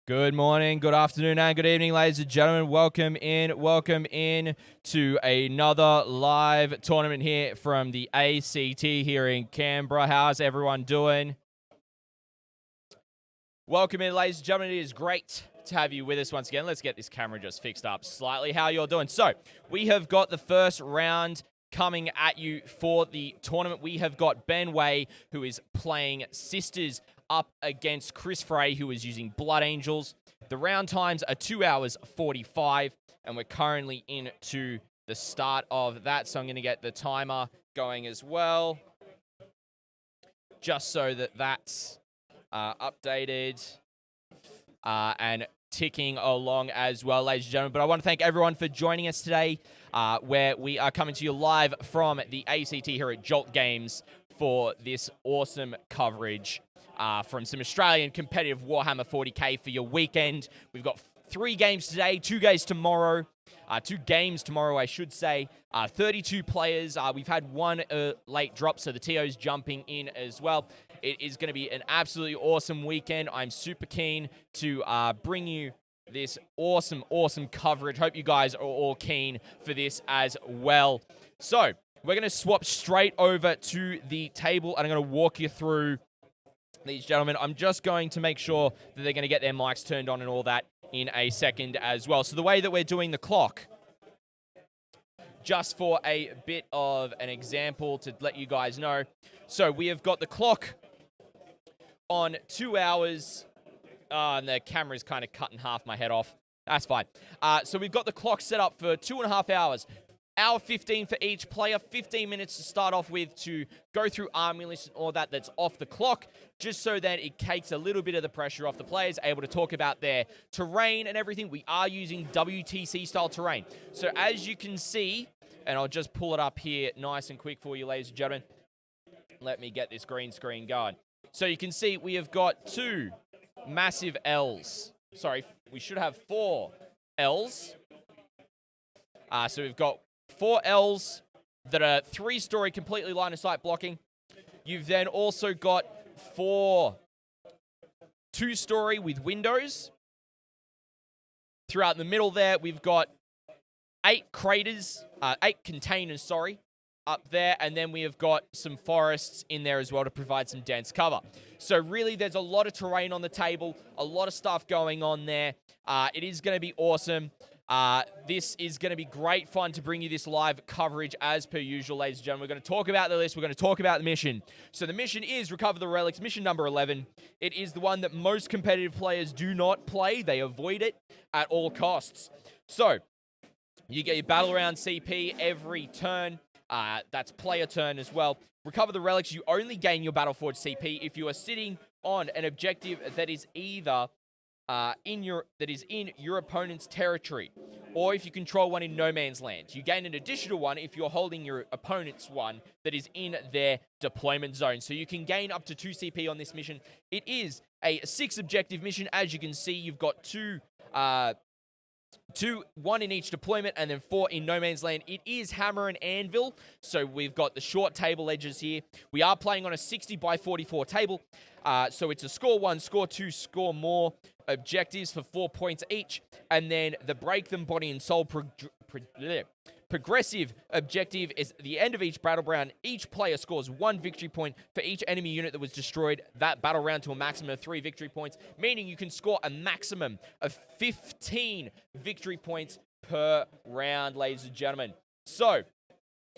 Good morning, good afternoon, and good evening, ladies and gentlemen. Welcome in to another live tournament here from the ACT here in Canberra. How's everyone doing? Welcome in, ladies and gentlemen. It is great to have you with us once again. Let's get this camera just fixed up slightly. How you're doing? So, we have got the first round coming at you for the tournament. We have got Ben Way, who is playing Sisters, up against Chris Frey, who is using Blood Angels. The round times are 2 hours 45, and we're currently into the start of that. So I'm going to get the timer going as well, just so that that's updated and ticking along as well, ladies and gentlemen. But I want to thank everyone for joining us today, where we are coming to you live from the ACT here at Jolt Games for this awesome coverage from some Australian competitive Warhammer 40k for your weekend. We've got 3 games today, 2 games tomorrow. 2 games tomorrow, I should say. 32 players. We've had 1 late drop, so the TO's jumping in as well. It is going to be an absolutely awesome weekend. I'm super keen to bring you this awesome coverage. Hope you guys are all keen for this as well. So, we're going to swap straight over to the table, and I'm going to walk you through these gentlemen. I'm just going to make sure that they're going to get their mics turned on and all that in a second as well. So the way that we're doing the clock, just for a bit of an example to let you guys know. So we have got the clock on 2 hours. And the camera's kind of cutting half my head off. That's fine. So we've got the clock set up for 2.5 hours. Hour 15 for each player, 15 minutes to start off with to go through army lists and all that's off the clock, just so that it takes a little bit of the pressure off the players, able to talk about their terrain and everything. We are using WTC-style terrain. So as you can see, and I'll just pull it up here nice and quick for you, ladies and gentlemen. Let me get this green screen going. So you can see we have got 2 massive L's. Sorry, we should have 4 L's. So we've got 4 L's that are 3-story completely line of sight blocking. You've then also got 4 2-story with windows. Throughout the middle there, we've got 8 containers, up there. And then we have got some forests in there as well to provide some dense cover. So really, there's a lot of terrain on the table, a lot of stuff going on there. It is going to be awesome. This is going to be great fun to bring you this live coverage as per usual, ladies and gentlemen. We're going to talk about the list. We're going to talk about the mission. So the mission is Recover the Relics, mission number 11. It is the one that most competitive players do not play. They avoid it at all costs. So you get your battle round CP every turn. That's player turn as well. Recover the Relics. You only gain your Battleforge CP if you are sitting on an objective that is either in your opponent's territory, or if you control one in no man's land. You gain an additional one if you're holding your opponent's one that is in their deployment zone. So you can gain up to 2 CP on this mission. It is a 6 objective mission. As you can see, you've got 1 in each deployment, and then 4 in no man's land. It is hammer and anvil, so we've got the short table edges here. We are playing on a 60 by 44 table, so it's a score 1, score 2, score more objectives for 4 points each, and then the break them body and soul progressive objective is at the end of each battle round. Each player scores 1 victory point for each enemy unit that was destroyed that battle round to a maximum of 3 victory points, meaning you can score a maximum of 15 victory points per round, ladies and gentlemen. So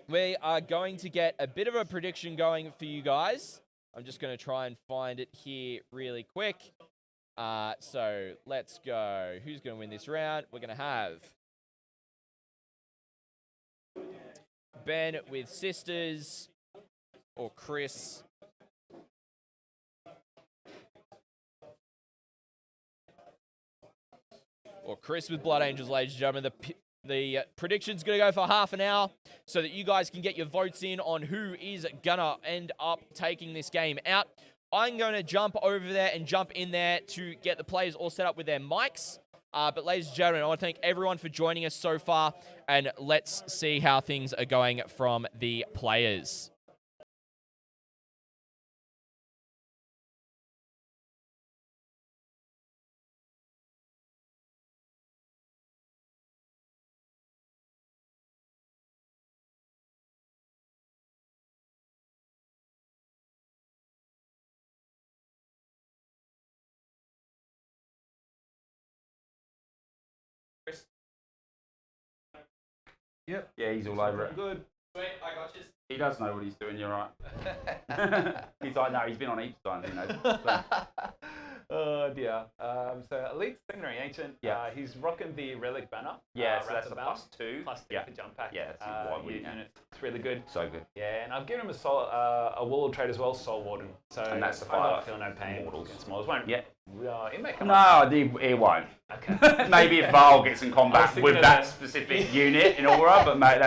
we are going to get a bit of a prediction going for you guys. I'm just going to try and find it here really quick. So let's go. Who's going to win this round? We're going to have Ben with Sisters, or Chris with Blood Angels, ladies and gentlemen. The prediction's going to go for half an hour so that you guys can get your votes in on who is going to end up taking this game out. I'm going to jump over there and jump in there to get the players all set up with their mics. But ladies and gentlemen, I want to thank everyone for joining us so far, and let's see how things are going from the players. Yep. Yeah, he's all over it. Good. Sweet, I got you. He does know what he's doing, you're right. He's like, no, he's been on heaps of times, you know. So. Oh dear. So Elite Sanguinary Ancient, Yeah. he's rocking the Relic banner. Yeah, so right that's at a the bottom. +2. +2 Yeah. for jump pack. Yeah, that's why we unit. It's really good. So good. Yeah, and I've given him a Warlord trait as well, Soul Warden. So And that's the I fire. feel no pain Mortals. against Mortals. Won't. Yeah. It may come up. No, it won't. Okay. Maybe if Val gets in combat thinking with of that that. specific unit in Aura, but mate,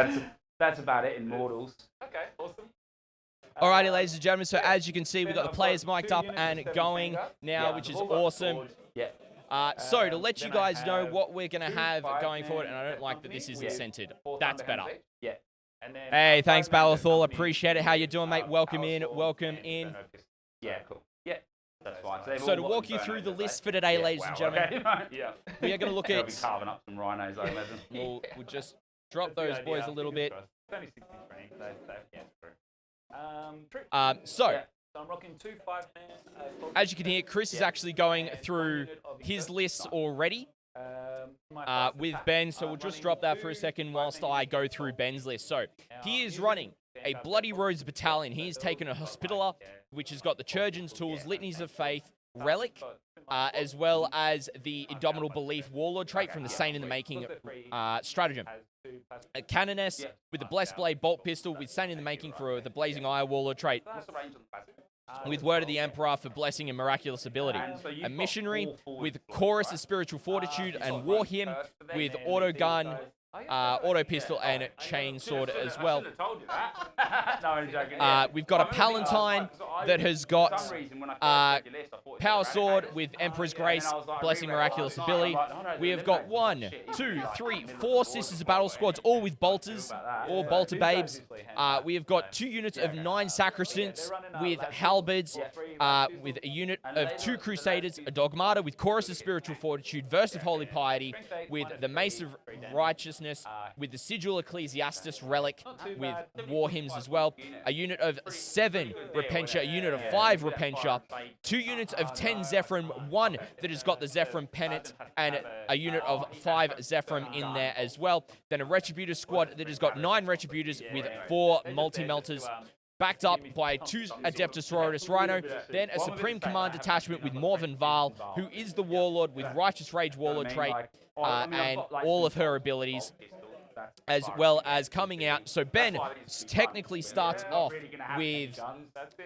that's about it in Mortals. Okay, awesome. Alrighty, ladies and gentlemen, so as you can see, we've got the players mic'd up and going now, which is awesome. Yeah. So, to let you guys know what we're going to have going forward, and I don't like that this isn't centered. That's better. Yeah. Hey, thanks, Balathol. Appreciate it. How you doing, mate? Welcome in. Welcome in. Yeah, cool. Yeah. That's fine. So, to walk you through the list for today, ladies and gentlemen, Yeah. we are going to look They'll at... be carving up some rhinos, I imagine. We'll just drop those boys a little bit. It's only 16 training, so yeah, true. So, So I'm rocking 2 5-man. as you can hear, Chris is actually going through his lists already with Ben, so we'll just drop that for a second whilst I go through Ben's list. So, he is running a Bloody Rose Battalion. He has taken a Hospitaller, which has got the Churgeon's Tools, Litanies of Faith, Relic, as well as the Indomitable Belief Warlord trait from the Saint in the Making stratagem. A Canoness with the Blessed Blade Bolt Pistol with Saint in the Making for the Blazing Eye Warlord trait. With Word of the Emperor for blessing and miraculous ability. A missionary with Chorus of Spiritual Fortitude and War Hymn with auto gun, auto pistol, and chain sword as well. We've got a Palatine that has got Power Sword with Emperor's Grace, Blessing Miraculous Ability. We have got 1, 2, 3, 4 Sisters of Battle Squads, all with bolters, all bolter babes. We have got 2 units of 9 Sacristants with halberds, with a unit of 2 Crusaders, a Dogmata with Chorus of Spiritual Fortitude, Verse of Holy Piety, with the Mace of Righteousness, with the Sigil Ecclesiastis Relic, with War Hymns as well. A unit of 7 Repentia, a unit of 5 Repentia, 2 units of 10 Zephyrim, 1 that has got the Zephyrim Pennant, and a unit of 5 Zephyrim in there as well. Then a Retributor squad that has got 9 Retributors with 4 Multi-Melters, backed up by 2 Adepta Sororitas Rhino, then a Supreme Command Detachment with Morven Val, who is the Warlord with Righteous Rage Warlord trait, and all of her abilities, as well as coming out. So Ben technically starts off with,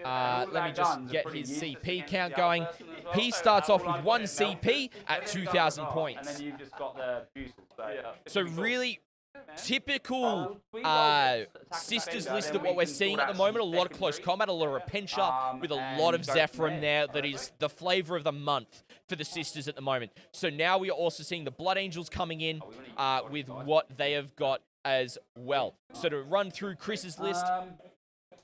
let me just get his CP count going. He starts off with 1 CP at 2,000 points. So really typical sisters list of what we're seeing at the moment. A lot of close combat, a lot of Repentia with a lot of Zephyrim there. That is the flavor of the month for the sisters at the moment. So now we are also seeing the Blood Angels coming in with what they have got as well. So to run through Chris's list,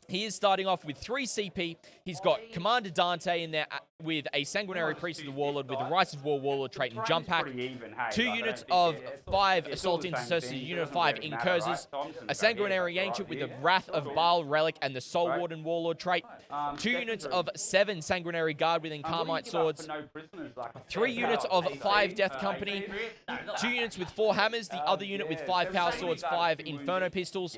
he is starting off with 3 CP. He's got Commander Dante in there with a Sanguinary Priest of the Warlord with the Rites of War Warlord trait and jump pack. 2 units of 5 Assault Intercessors, a unit of 5 Incursors. A Sanguinary Ancient with the Wrath of Baal Relic and the Soul Warden Warlord trait. 2 units of 7 Sanguinary Guard with Incarmite Swords. 3 units of 5 Death Company. 2 units with 4 Hammers. The other unit with 5 Power Swords, 5 Inferno Pistols.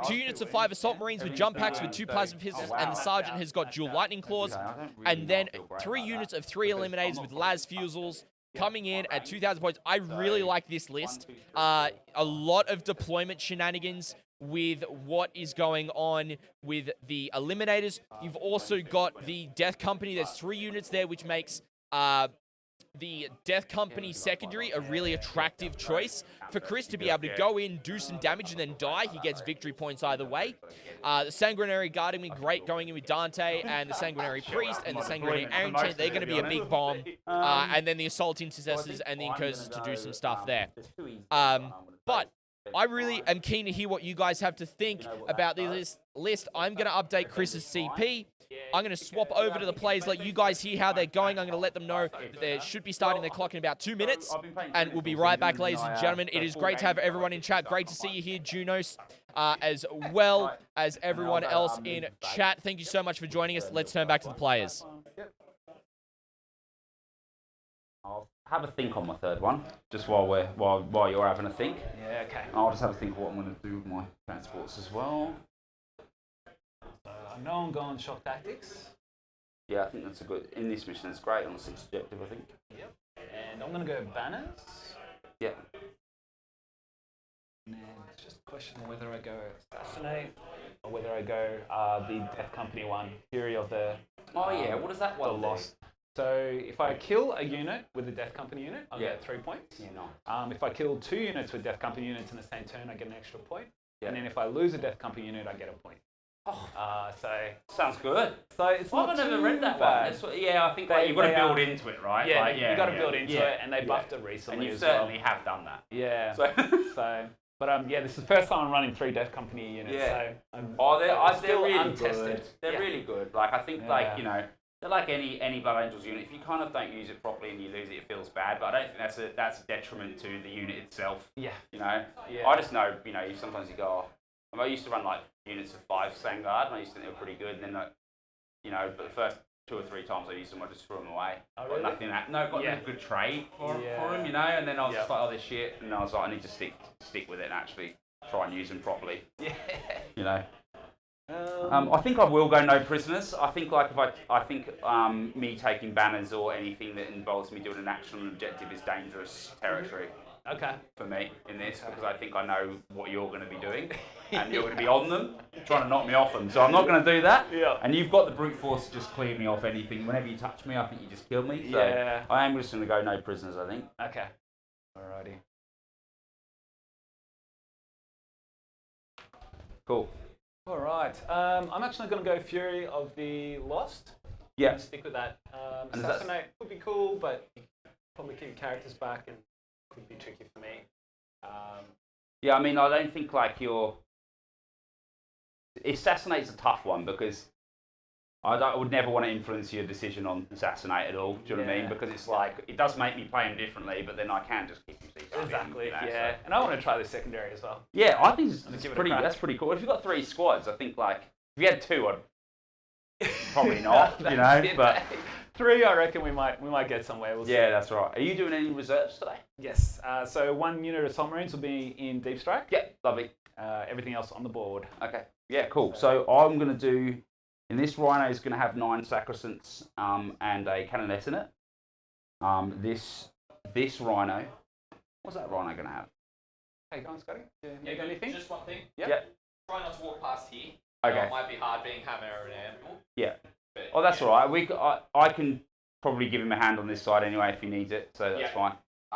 2 units of 5 Assault Marines with jump packs with 2 Plasma Pistols, and the Sergeant has got dual Lightning Claws. And then 3 units of 3 Eliminators with Las Fusils coming in at 2,000 points. I really like this list. A lot of deployment shenanigans with what is going on with the Eliminators. You've also got the Death Company. There's 3 units there, which makes the Death Company secondary a really attractive choice for Chris to be able to go in, do some damage, and then die. He gets victory points either way. The Sanguinary Guard going to be great going in with Dante, and the Sanguinary Priest and the Sanguinary Ancient. They're going to be a big bomb. And then the Assault Intercessors and the Incursors to do some stuff there. But I really am keen to hear what you guys have to think about this list. I'm going to update Chris's CP. I'm going to swap over to the players, let you guys hear how they're going. I'm going to let them know that they should be starting their clock in about 2 minutes. And we'll be right back, ladies and gentlemen. It is great to have everyone in chat. Great to see you here, Junos, as well as everyone else in chat. Thank you so much for joining us. Let's turn back to the players. I'll have a think on my third one, just while you're having a think. Yeah, okay. I'll just have a think of what I'm going to do with my transports as well. So I know I'm going shock tactics. Yeah, I think that's a good. In this mission, it's great on the 6th objective, I think. Yep. And I'm going to go banners. Yeah. And then it's just a question of whether I go assassinate or whether I go the Death Company one, Fury of the. Oh yeah, what does that one do? Lost. So if I kill a unit with the Death Company unit, I'll get 3 points. Yeah, nice. If I kill 2 units with Death Company units in the same turn, I get an extra point. Yeah. And then if I lose a Death Company unit, I get a point. Oh, So sounds good. it's Well, not I've never too read that bad. one. I think you've got to build into it, right? Yeah, like, you got to build into it, and they buffed it recently and you as certainly well. have done that. Yeah. So, But this is the first time I'm running 3 Death Company units. Yeah. So they're still really untested. good. They're really good. Like I think, they're like any Blood Angels unit. If you kind of don't use it properly and you lose it, it feels bad. But I don't think that's a detriment to the unit itself. Yeah. Yeah. I just know, sometimes you go. I used to run like units of 5 Vanguard, and I used to think they were pretty good. And then, but the first 2 or 3 times I used them, I just threw them away. Oh, really? Got a good trade for them, and then I was just like, oh, this shit, and I was like, I need to stick with it and actually try and use them properly. Yeah. I think I will go no prisoners. I think me taking banners or anything that involves me doing an action and objective is dangerous territory. Okay. For me in this, because I think I know what you're going to be doing, and you're going to be on them, trying to knock me off them. So I'm not going to do that. Yeah. And you've got the brute force to just clear me off anything. Whenever you touch me, I think you just kill me. So I am just going to go no prisoners, I think. Okay. Alrighty. Cool. All right. I'm actually going to go Fury of the Lost. Yeah. Stick with that. And Assassinate would be cool, but probably keep characters back and could be tricky for me. Yeah, I mean, I don't think Assassinate's a tough one because I would never want to influence your decision on Assassinate at all. Do you know what I mean? Because it's like, it does make me play him differently, but then I can just keep him CC. Exactly, So. And I want to try the secondary as well. Yeah, I think Give it a pretty. crack. That's pretty cool. If you've got 3 squads, I think if you had 2, I'd probably not. But 3, I reckon we might get somewhere. We'll see. yeah, that's right. Are you doing any reserves today? Yes. So 1 unit of Assault Marines will be in Deep Strike. Yeah, lovely. Everything else on the board. Okay. Yeah, cool. So I'm going to do. In this Rhino is going to have 9 Sacrosancts and a Canoness in it. This Rhino. What's that Rhino going to have? Hey, go on, Scotty. You got anything? Just one thing. Yep. Try not to walk past here. Okay. It might be hard being hammer and animal. Yeah. But, Oh, that's all right. I can probably give him a hand on this side anyway if he needs it, so that's fine.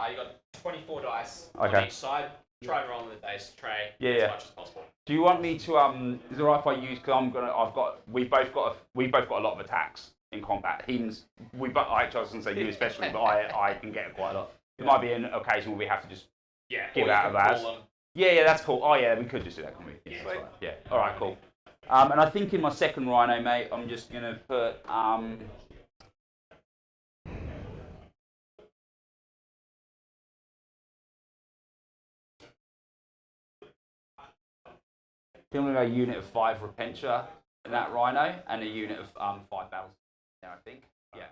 You got 24 dice Okay. on each side. Try and roll on the dice tray as much as possible. Do you want me to is it alright if I use? Because we've both got a lot of attacks in combat. I was going to say you especially, but I can get quite a lot. There might be an occasion where we have to just give out of ours. Yeah, that's cool. Oh yeah, we could just do that, couldn't we? Yeah, that's right. Yeah. All right, cool. And I think in my second Rhino, mate, I'm just gonna put I'm going to go a unit of 5 Repentia in that Rhino and a unit of 5 battles. Yeah, I think. Yeah.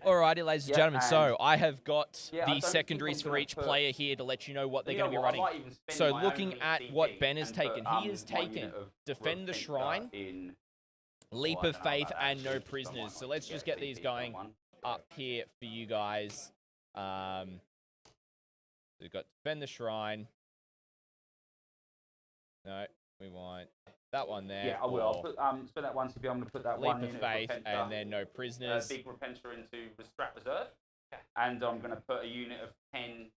Alrighty, ladies and gentlemen. So I have got I the don't secondaries think I'm for gonna each put- player here to let you know what they're You know going to be what, I running. might even spend So my looking own at CP what Ben has and taken, put, he has my taken unit of Defend the Repentia Shrine, in. Leap Oh, I of don't know Faith, about that, and No actually. Prisoners. So let's just Yeah, get these CP, going that one. up here for you guys. We've got Defend the Shrine. No, we want that one there. Yeah, I will. I'll put spend that 1 CP. I'm going to put that Leap 1 of unit Faith, of Repentia, and then No Prisoners. big Repentia into Strat Reserve, and I'm going to put a unit of 10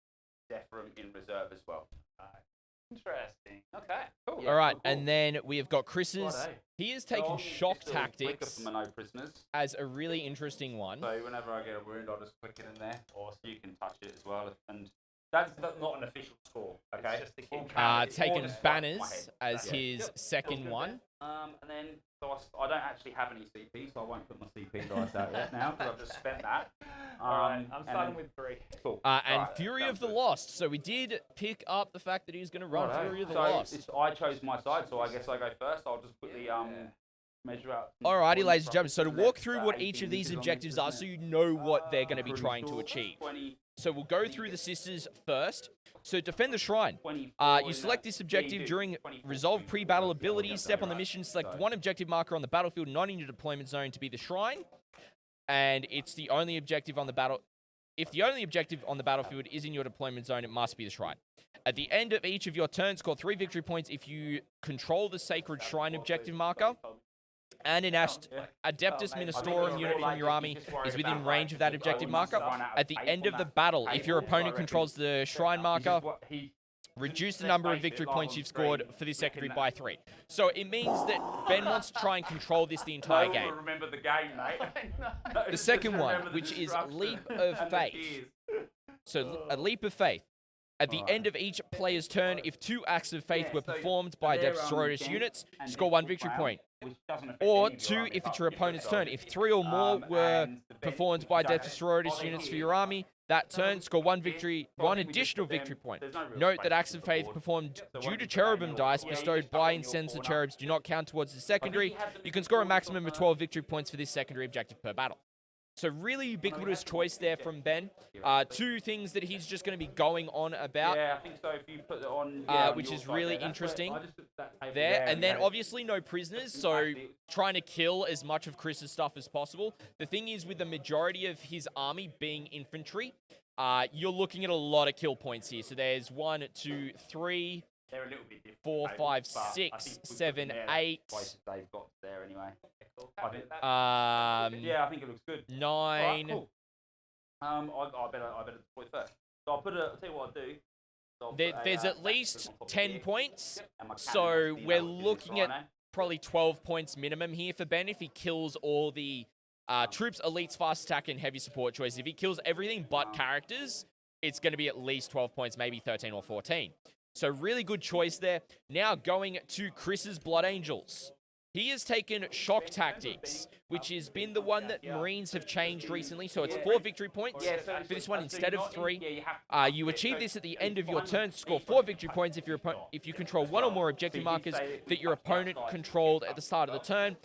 Zephyrum in reserve as well. Interesting. Okay. Cool. Yeah, All right, cool. and then we have got Chris's. Righto. He has So taken I'll use Shock this little clicker Tactics for my no prisoners. as a really interesting one. So whenever I get a wound, I'll just click it in there, or you can touch it as well. And that's not an official score, okay? It's just a Full hit. count, it's more Taken just like my Banners head. as Yeah. his Yep. second one. And then so I don't actually have any CP, so I won't put my CP dice out yet now because I've just spent that. Alright, I'm and starting then- with 3. Cool. And Alright, Fury sounds of the good. Lost. So we did pick up the fact that he's going to run Righto. Fury of the So Lost. I chose my side, so I guess I go first. I'll just put the measure out. Alrighty, ladies and gentlemen. So to walk through what each of these objectives are, so you know what they're going to be trying to achieve. So we'll go through the sisters first. So defend the shrine. You select this objective during resolve pre-battle abilities. Step on the mission. Select one objective marker on the battlefield, not in your deployment zone, to be the shrine. And it's the only objective on the battle. If the only objective on the battlefield is in your deployment zone, it must be the shrine. At the end of each of your turns, score 3 victory points if you control the sacred shrine objective marker. And an Adeptus Ministorum unit from your army is within range of that objective marker. At the end of the battle, if your opponent controls the shrine marker, reduce the number of victory points you've scored for this secondary by 3. So it means that Ben wants to try and control this the entire game. Remember the game, mate. The second one, which is Leap of Faith. So a Leap of Faith. At the end of each player's turn, if 2 acts of faith were performed by Adepta Sororitas units, score 1 victory point. Or 2 if it's your opponent's turn. If 3 or more were performed by Adepta Sororitas units for your army, that turn, score 1 additional victory point. Note that acts of faith performed due to cherubim dice bestowed by incensed cherubs do not count towards the secondary. You can score a maximum of 12 victory points for this secondary objective per battle. So really ubiquitous choice there from Ben. 2 things that he's just going to be going on about. Yeah, I think so. If you put it on, which is really interesting there. And then obviously no prisoners, so trying to kill as much of Chris's stuff as possible. The thing is, with the majority of his army being infantry, you're looking at a lot of kill points here. So there's 1, 2, 3, 4, 5, 6, 7, 8. They've got there anyway. Yeah, I think it looks good. 9. Right, cool. I better deploy first. So I'll tell you what I'll do. There's at least 10 points, so we're looking at probably 12 points minimum here for Ben if he kills all the troops, elites, fast attack, and heavy support choices. If he kills everything but characters, it's going to be at least 12 points, maybe 13 or 14. So really good choice there. Now going to Chris's Blood Angels. He has taken shock tactics, which has been the one that Marines have changed recently. So it's 4 victory points for this one instead of 3. You achieve this at the end of your turn. Score 4 victory points if you control 1 or more objective markers that your opponent controlled at the start of the turn,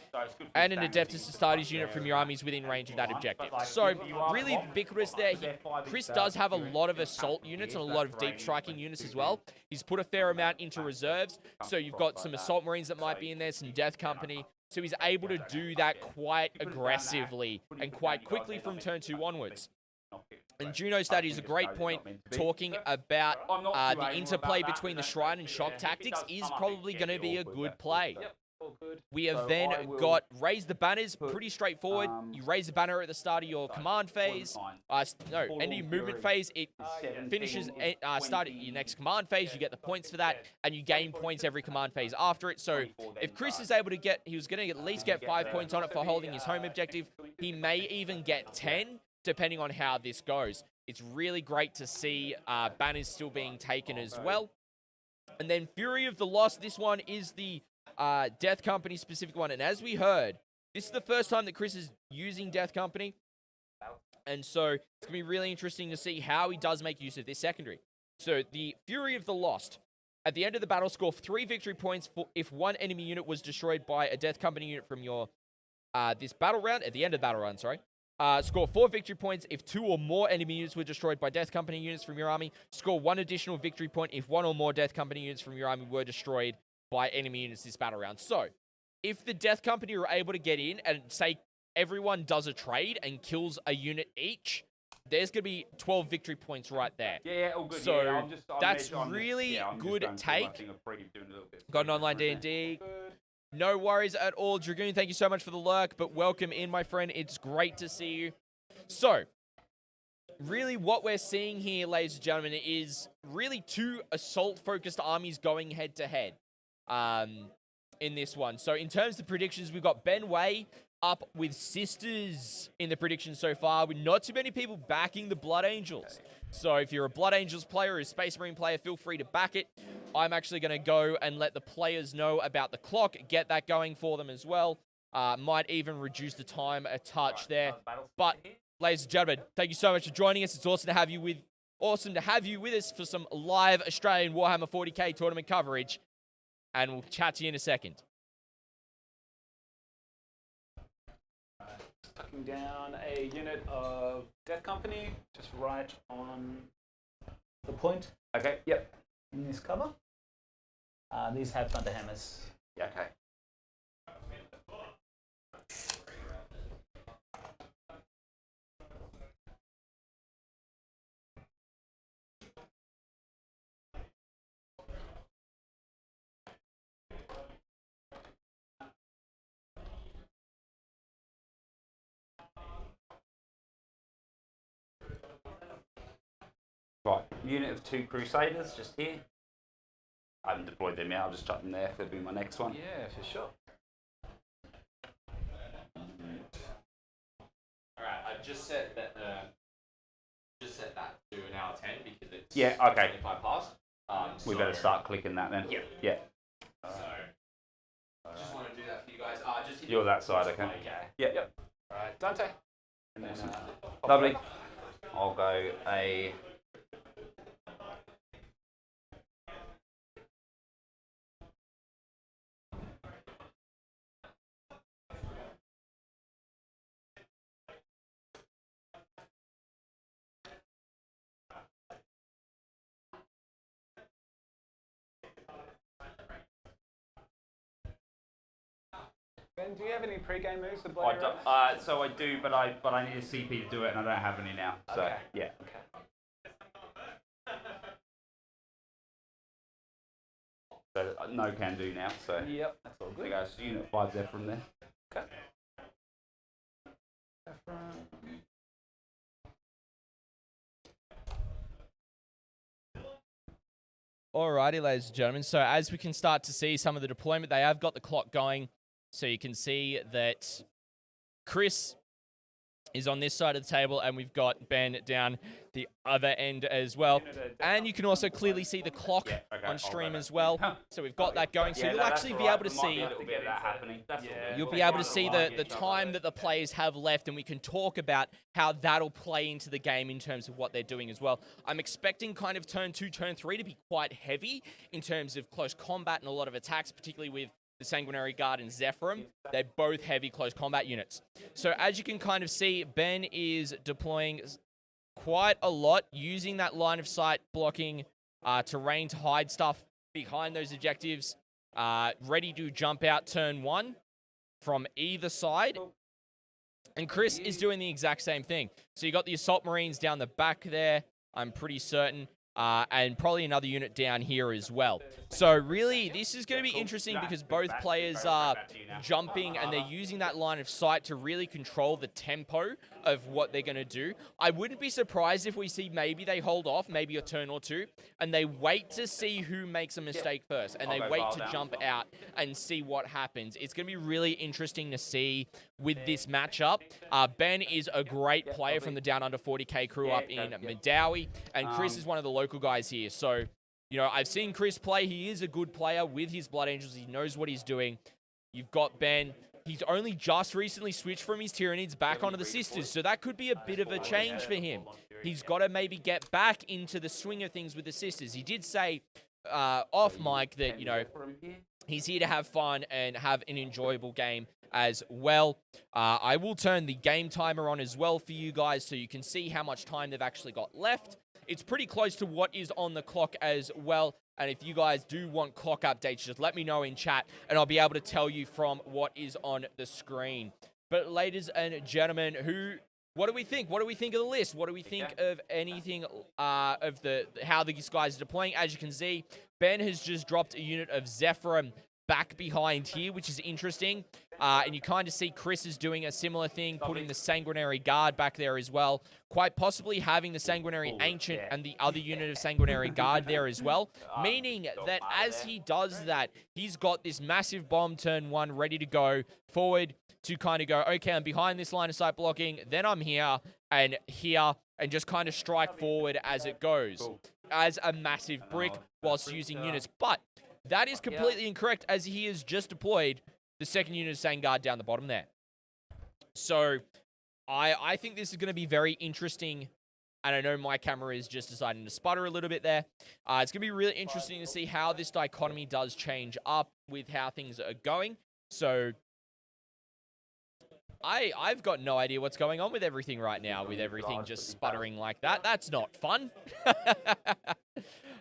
and an Adeptus Astartes unit from your army is within range of that objective. So really ubiquitous there. Chris does have a lot of assault units and a lot of deep striking units as well. He's put a fair amount into reserves. So you've got some assault Marines that might be in there, some Death Company. So he's able to do that quite aggressively and quite quickly from turn 2 onwards. And Juno Stat is a great point talking about the interplay between the Shrine and Shock Tactics is probably going to be a good play. We have then got Raise the Banners, pretty straightforward. You raise the banner at the start of your command phase. End of your movement phase. It finishes, start at your next command phase. You get the points for that, and you gain points every command phase after it. So if Chris is able to get, he was going to at least get 5 points on it for holding his home objective. He may even get 10, depending on how this goes. It's really great to see banners still being taken as well. And then Fury of the Lost, this one is the Death Company specific one, and as we heard, this is the first time that Chris is using Death Company, and so it's going to be really interesting to see how he does make use of this secondary. So the Fury of the Lost, at the end of the battle, score 3 victory points for if 1 enemy unit was destroyed by a Death Company unit from your this battle round, at the end of the battle round, sorry. Score 4 victory points if 2 or more enemy units were destroyed by Death Company units from your army. Score 1 additional victory point if 1 or more Death Company units from your army were destroyed by enemy units this battle round. So, if the Death Company are able to get in and say everyone does a trade and kills a unit each, there's going to be 12 victory points right there. Yeah, all good. So, yeah, that's really good take. Got an online D&D. No worries at all. Dragoon, thank you so much for the lurk, but welcome in, my friend. It's great to see you. So, really what we're seeing here, ladies and gentlemen, is really 2 assault-focused armies going head-to-head. In this one. So in terms of predictions, we've got Ben Way up with Sisters in the predictions so far, with not too many people backing the Blood Angels. So if you're a Blood Angels player or a Space Marine player, feel free to back it. I'm actually going to go and let the players know about the clock, get that going for them as well. Might even reduce the time a touch there. But ladies and gentlemen, thank you so much for joining us. It's awesome to have you with us for some live Australian Warhammer 40k tournament coverage. And we'll chat to you in a second. tucking down a unit of Death Company, just right on the point Okay. Yep. in this cover. These have thunder hammers. Yeah. Okay. Right, unit of 2 Crusaders just here. I haven't deployed them yet, I'll just chuck them there, that'll be my next one. Yeah, for sure. Alright, I've just set that to an hour 10 because it's Yeah, okay. 25 past. We better start clicking that then. Yeah. Yeah. So, just want to do that for you guys. Just hit You're that side, just okay? play, yeah. Yeah. Yep. All right, Dante. And then, Lovely. I'll go a... Ben, do you have any pre-game moves for I Bloody don't, Rose? so I do, but I need a CP to do it, and I don't have any now. So Okay. yeah. Okay. So no can do now. So Yep, that's all there good. goes unit 5 there from there. Okay. Alrighty, ladies and gentlemen. So as we can start to see some of the deployment, they have got the clock going. So you can see that Chris is on this side of the table, and we've got Ben down the other end as well. And you can also clearly see the clock Yeah, okay, on I'll stream grab as it. well. So we've got that going. So Yeah, you'll that's actually be alright. able to There might be see... a little bit of that happening. That's all good. You'll be able to see the time that the players have left, and we can talk about how that'll play into the game in terms of what they're doing as well. I'm expecting kind of turn 2, turn 3 to be quite heavy in terms of close combat and a lot of attacks, particularly with the Sanguinary Guard and Zephyrim. They're both heavy close combat units. So as you can kind of see, Ben is deploying quite a lot, using that line of sight blocking terrain to hide stuff behind those objectives, ready to jump out turn 1 from either side. And Chris is doing the exact same thing. So you got the Assault Marines down the back there, I'm pretty certain, and probably another unit down here as well. So really, this is going to be interesting because both players are jumping and they're using that line of sight to really control the tempo of what they're going to do. I wouldn't be surprised if we see maybe they hold off, maybe a turn or two, and they wait to see who makes a mistake first, and they wait to jump out and see what happens. It's going to be really interesting to see with this matchup. Ben is a great player from the Down Under 40k crew up in Medowie, and Chris is one of the local guys here. So, you know, I've seen Chris play. He is a good player with his Blood Angels. He knows what he's doing. You've got Ben. He's only just recently switched from his Tyranids back onto the Sisters, so that could be a bit of a change for him. He's got to maybe get back into the swing of things with the Sisters. He did say off mic that, you know, he's here to have fun and have an enjoyable game as well. I will turn the game timer on as well for you guys so you can see how much time they've actually got left. It's pretty close to what is on the clock as well. And if you guys do want clock updates, just let me know in chat and I'll be able to tell you from what is on the screen. But ladies and gentlemen, what do we think? What do we think of the list? What do we think of anything of how these guys are deploying? As you can see, Ben has just dropped a unit of Zephyrim back behind here, which is interesting. And you kind of see Chris is doing a similar thing, putting the Sanguinary Guard back there as well. Quite possibly having the Sanguinary Ancient and the other unit of Sanguinary Guard there as well. Meaning that as he does that, he's got this massive bomb turn 1 ready to go forward to kind of go, okay, I'm behind this line of sight blocking, then I'm here, and just kind of strike forward as it goes. As a massive brick whilst using units. But that is completely incorrect, as he has just deployed the second unit of Sangard down the bottom there. So, I think this is going to be very interesting. And I know my camera is just deciding to sputter a little bit there. It's going to be really interesting to see how this dichotomy does change up with how things are going. So, I've got no idea what's going on with everything right now, with everything just sputtering like that. That's not fun.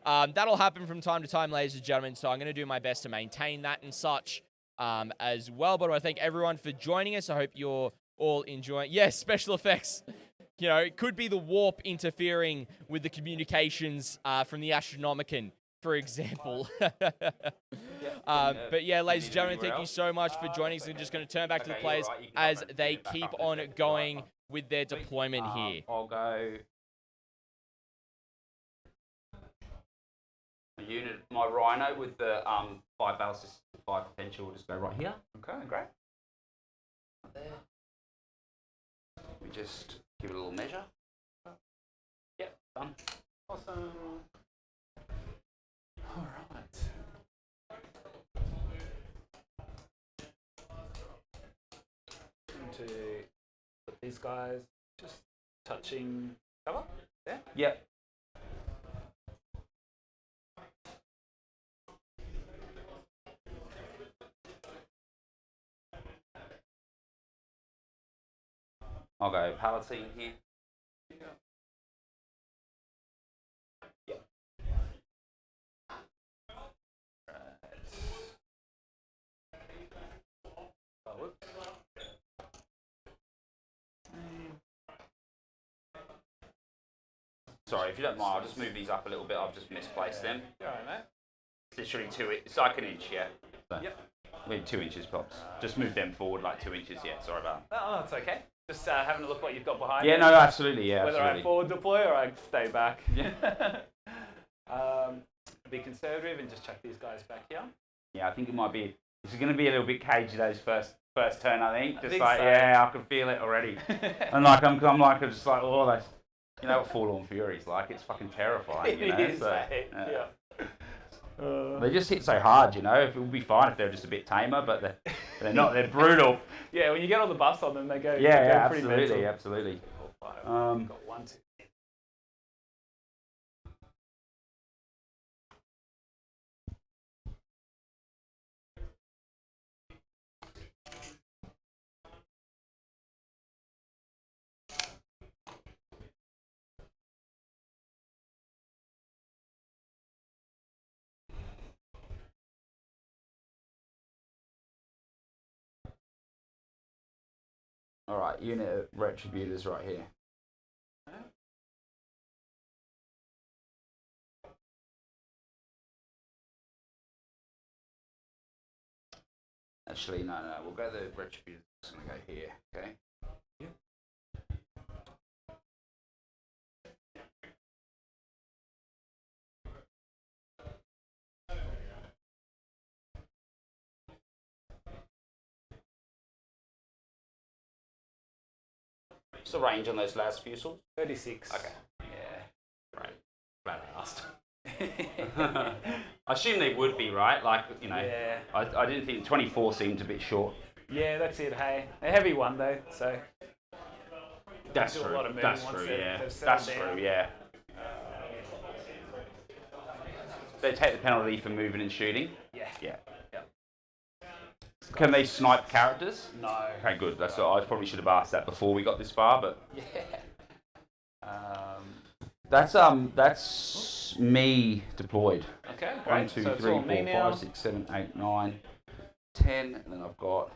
That'll happen from time to time, ladies and gentlemen, so I'm going to do my best to maintain that and such as well. But I want to thank everyone for joining us. I hope you're all enjoying. Yes, special effects. You know, it could be the warp interfering with the communications from the Astronomicon, for example. But yeah, ladies and gentlemen, thank you so much for joining us. I'm just going to turn back to the players as they keep on going with their deployment here. I'll go. Unit, my Rhino with the 5 barrel system, 5 potential will just go right here. Okay, great. Right there. We just give it a little measure. Yep, done. Awesome. All right. To put these guys just touching cover there. Yep. I'll go Palatine here. Yep. Oh, whoops. Sorry, if you don't mind, I'll just move these up a little bit. I've just misplaced them. All right, mate. It's literally 2 inches. It's like an inch, yeah. So, Yep. Maybe 2 inches pops. Just move them forward like 2 inches, yeah. Sorry about that. Oh, it's okay. Just having a look what you've got behind Yeah, you. no, absolutely, yeah. Whether absolutely. I forward deploy or I stay back. Yeah. Be conservative and just chuck these guys back here. Yeah, I think it might be. It's going to be a little bit cagey those first turn. I think. Just think like so. yeah, I can feel it already. And like I'm just like oh, that's you know what Forlorn Fury's like. It's fucking terrifying. You know. It is, So, mate. Yeah. they just hit so hard. You know, if it would be fine if they were just a bit tamer, but they're not. They're brutal. Yeah, when you get all the buffs on them, they go. Yeah, they yeah, go pretty absolutely, mental. absolutely. Got 1, 2. All right, unit of Retributors right here. Actually, no, we'll go the Retributors. It's going to go here, okay? Yeah. What's the range on those last fusils? 36. Okay. Yeah. Right. Glad I asked. I assume they would be, right? Like, you know, Yeah. I didn't think 24 seemed a bit short. Yeah, that's it. Hey, a heavy one though, so. That's Do a true. lot of moving That's once true, they've yeah. settled That's down. true, yeah. They take the penalty for moving and shooting? Yeah. Yeah. Yep. Can they snipe characters? No. Okay, good. That's what I probably should have asked that before we got this far, but Yeah. that's me deployed. Okay, great. 1, 2, so it's 3, all 4, me now. 5, 6, 7, 8, 9, 10, and then I've got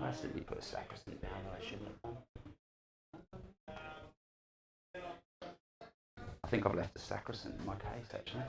I accidentally put a sacristan down that I shouldn't have done. I think I've left a sacristan in my case actually.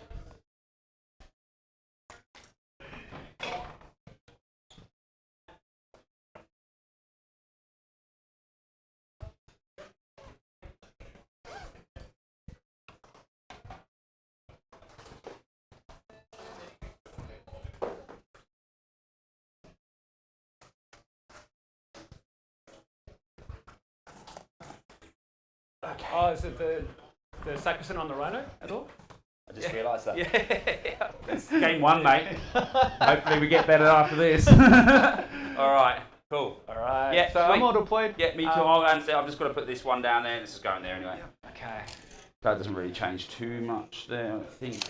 Okay. Oh, is it the sacristan on the rhino at all? I just realised that. Yeah. Game 1, mate. Hopefully we get better after this. All right, cool. All right. Yeah, So I'm sweet. all deployed. Yeah, me too. I've just got to put this one down there. This is going there anyway. Okay. That doesn't really change too much there, I think.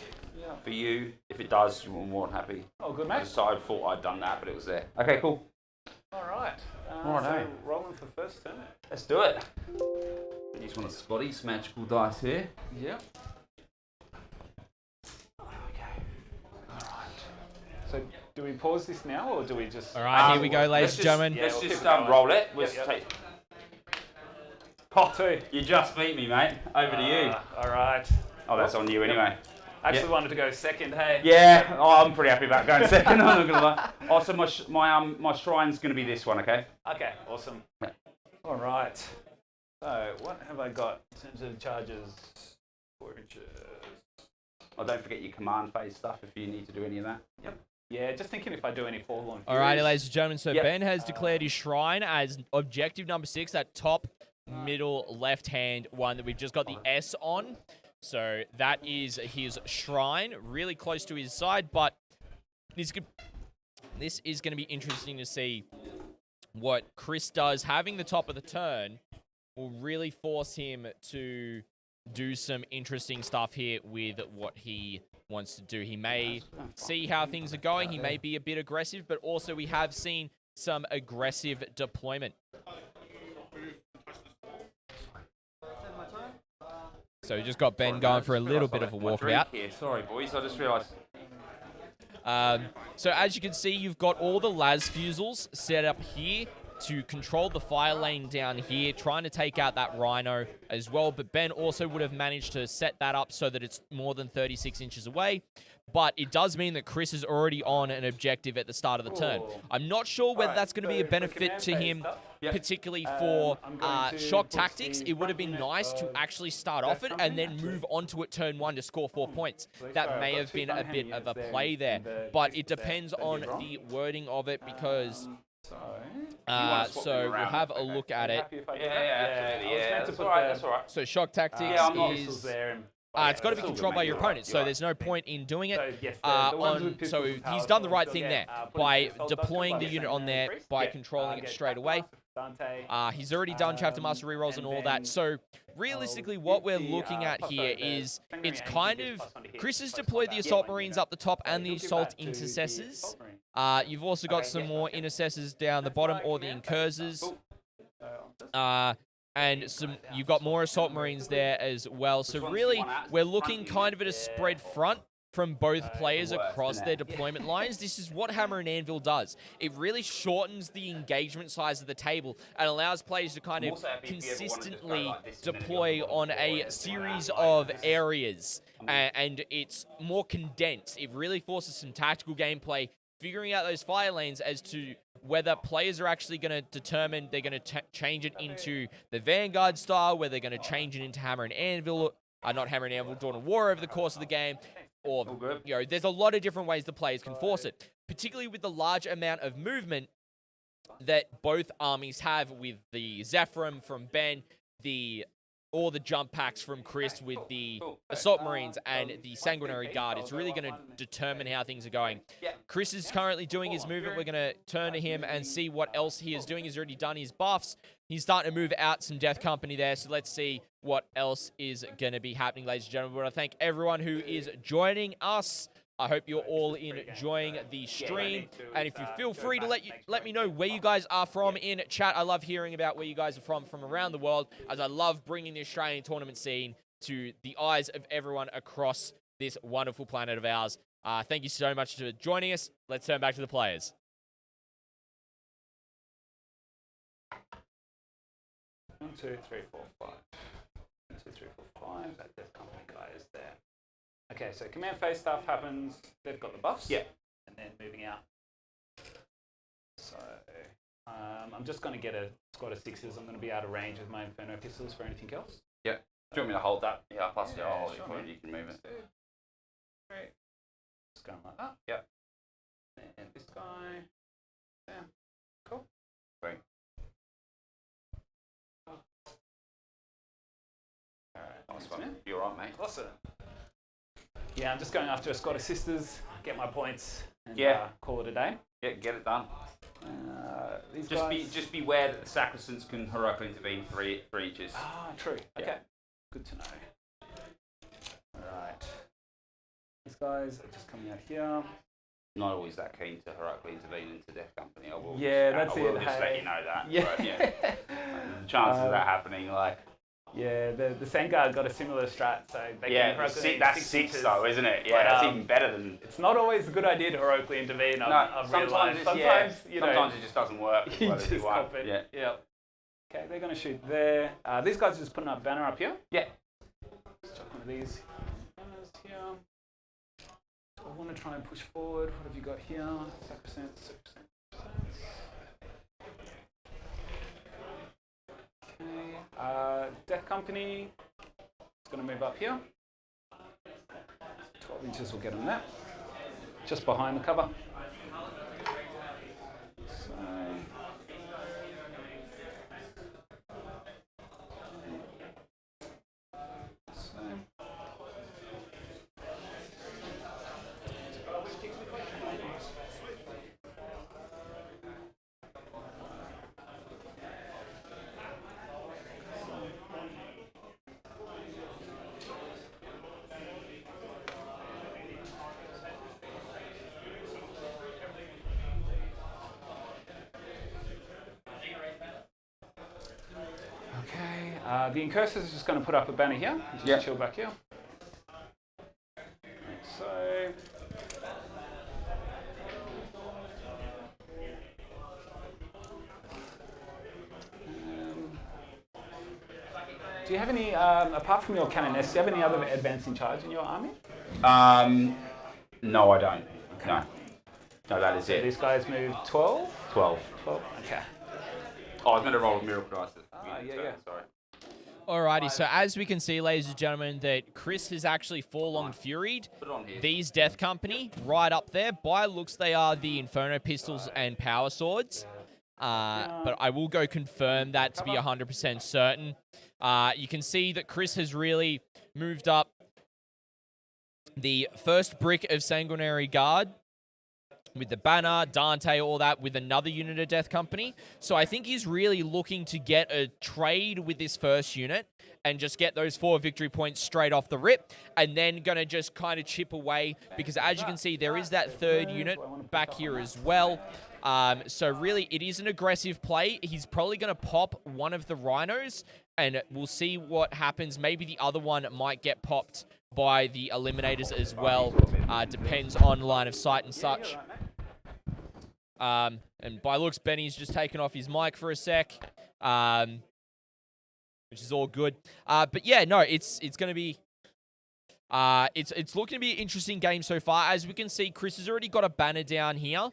for you. If it does, you're more than happy. Oh, good, I mate. thought I'd done that, but it was there. Okay, cool. All right. Righto. So rolling for first turn. Let's do it. Use one of Scotty's magical dice here. Yep. Okay. All right. So do we pause this now, or do we just? All right, here we go, ladies and gentlemen. Let's we'll just keep it going. roll it. Yep. Oh, 2. you just beat me, mate. Over to you. All right. Oh, that's on you anyway. I actually wanted to go second. Hey. Yeah, I'm pretty happy about going second. I'm not gonna lie. Also, my shrine's gonna be this one, okay? Okay. Awesome. All right. So what have I got in terms of charges? 4 inches. Oh, don't forget your command phase stuff if you need to do any of that. Yep. Yeah, just thinking if I do any forlorn. All right, ladies and gentlemen. So Yep. Ben has declared his shrine as objective number 6, that top middle left-hand one that we've just got the S on. So that is his shrine, really close to his side, but this is going to be interesting to see what Chris does. Having the top of the turn will really force him to do some interesting stuff here with what he wants to do. He may see how things are going. He may be a bit aggressive, but also we have seen some aggressive deployment. So we just got Ben going for a little bit of a walkabout. Sorry, boys. I just realised. So as you can see, you've got all the las fusils set up here to control the fire lane down here, trying to take out that rhino as well. But Ben also would have managed to set that up so that it's more than 36 inches away. But it does mean that Chris is already on an objective at the start of the turn. I'm not sure whether that's going to be a benefit to him, particularly for shock tactics. It would have been nice to actually start off it and then move on to it turn 1 to score 4 points. That may have been a bit of a play there. But it depends on the wording of it because... so we'll have a look at it. Yeah, absolutely. That's all right. So shock tactics is... it's got to be controlled by your opponent, so there's no point in doing it. So he's done the right thing there by deploying the unit on there, by controlling it straight away. He's already done chapter master rerolls and all that. So realistically, what we're looking at here is it's kind of... Chris has deployed the assault marines up the top and the assault intercessors. You've also got some more intercessors down the bottom, or the incursors. And you've got more assault marines there as well. So really, we're looking kind of at a spread front from both players across their deployment lines. This is what Hammer and Anvil does. It really shortens the engagement size of the table and allows players to kind of consistently deploy on a series of areas. And it's more condensed. It really forces some tactical gameplay, figuring out those fire lanes as to whether players are actually going to determine they're going to change it into the Vanguard style, whether they're going to change it into Hammer and Anvil, not Hammer and Anvil, Dawn of War over the course of the game, or, you know, there's a lot of different ways the players can force it, particularly with the large amount of movement that both armies have with the Zephyrim from Ben, all the jump packs from Chris with the Assault Marines and the Sanguinary Guard. It's really going to determine how things are going. Chris is currently doing his movement. We're going to turn to him and see what else he is doing. He's already done his buffs. He's starting to move out some Death Company there, so let's see what else is going to be happening, ladies and gentlemen. I want to thank everyone who is joining us. I hope you're all enjoying the stream, and if you feel free to let me know where you guys are from in chat. I love hearing about where you guys are from around the world, as I love bringing the Australian tournament scene to the eyes of everyone across this wonderful planet of ours. Thank you so much for joining us. Let's turn back to the players. 1, 2, 3, 4, 5. 1, 2, 3, 4, 5. That Death Company guy is there. Okay, so command phase stuff happens. They've got the buffs. Yeah. And then moving out. So I'm just going to get a squad of 6s. I'm going to be out of range with my Inferno pistols for anything else. Yeah. Do you want me to hold that? Yeah, plus yeah, I'll hold sure, it for you. You can move it. 2, 3. Just going like that. Yeah. And this guy. Yeah. Cool. Great. Alright. Nice one. You're right, mate. Awesome. Yeah, I'm just going after a squad of sisters, get my points, and call it a day. Yeah, get it done. These Just beware that the sacristans can heroically intervene for eaches. Ah, true. Okay. Yeah. Good to know. Alright. These guys are just coming out here. Not always that keen to heroically intervene into Death Company. I will That's I it. will just let you know that. Yeah. But, yeah. The chances of that happening, like. Yeah, the Vanguard got a similar strat, so they can heroically that's 6 though, isn't it? Yeah, that's even better than. It's not always a good idea to heroically intervene. I've realised. Sometimes it just doesn't work. You just cop it. Yeah. Okay, they're going to shoot there. These guys are just putting up a banner up here. Yeah. Let's chuck one of these banners here. I want to try and push forward. What have you got here? 6%. Okay. Death Company is going to move up here. 12 inches will get on that. Just behind the cover. So. The Incursors is just going to put up a banner here. Just chill back here. So. Do you have any, apart from your Canoness, do you have any other advance in charge in your army? No, I don't. Okay. No, that is it. These guys move 12? 12. Okay. Oh, I was going to roll a Miracle Dice. Sorry. Alrighty, so as we can see, ladies and gentlemen, that Chris has actually full-on furied these Death Company right up there. By looks, they are the Inferno Pistols and Power Swords. But I will go confirm that to be 100% certain. You can see that Chris has really moved up the first brick of Sanguinary Guard with the banner, Dante, all that, with another unit of Death Company. So I think he's really looking to get a trade with this first unit and just get those 4 victory points straight off the rip, and then going to just kind of chip away, because as you can see, there is that third unit back here as well. So really, it is an aggressive play. He's probably going to pop one of the Rhinos, and we'll see what happens. Maybe the other one might get popped by the Eliminators as well. Depends on line of sight and such. And by looks, Benny's just taken off his mic for a sec, which is all good. But yeah, no, it's going to be it's looking to be an interesting game so far. As we can see, Chris has already got a banner down here.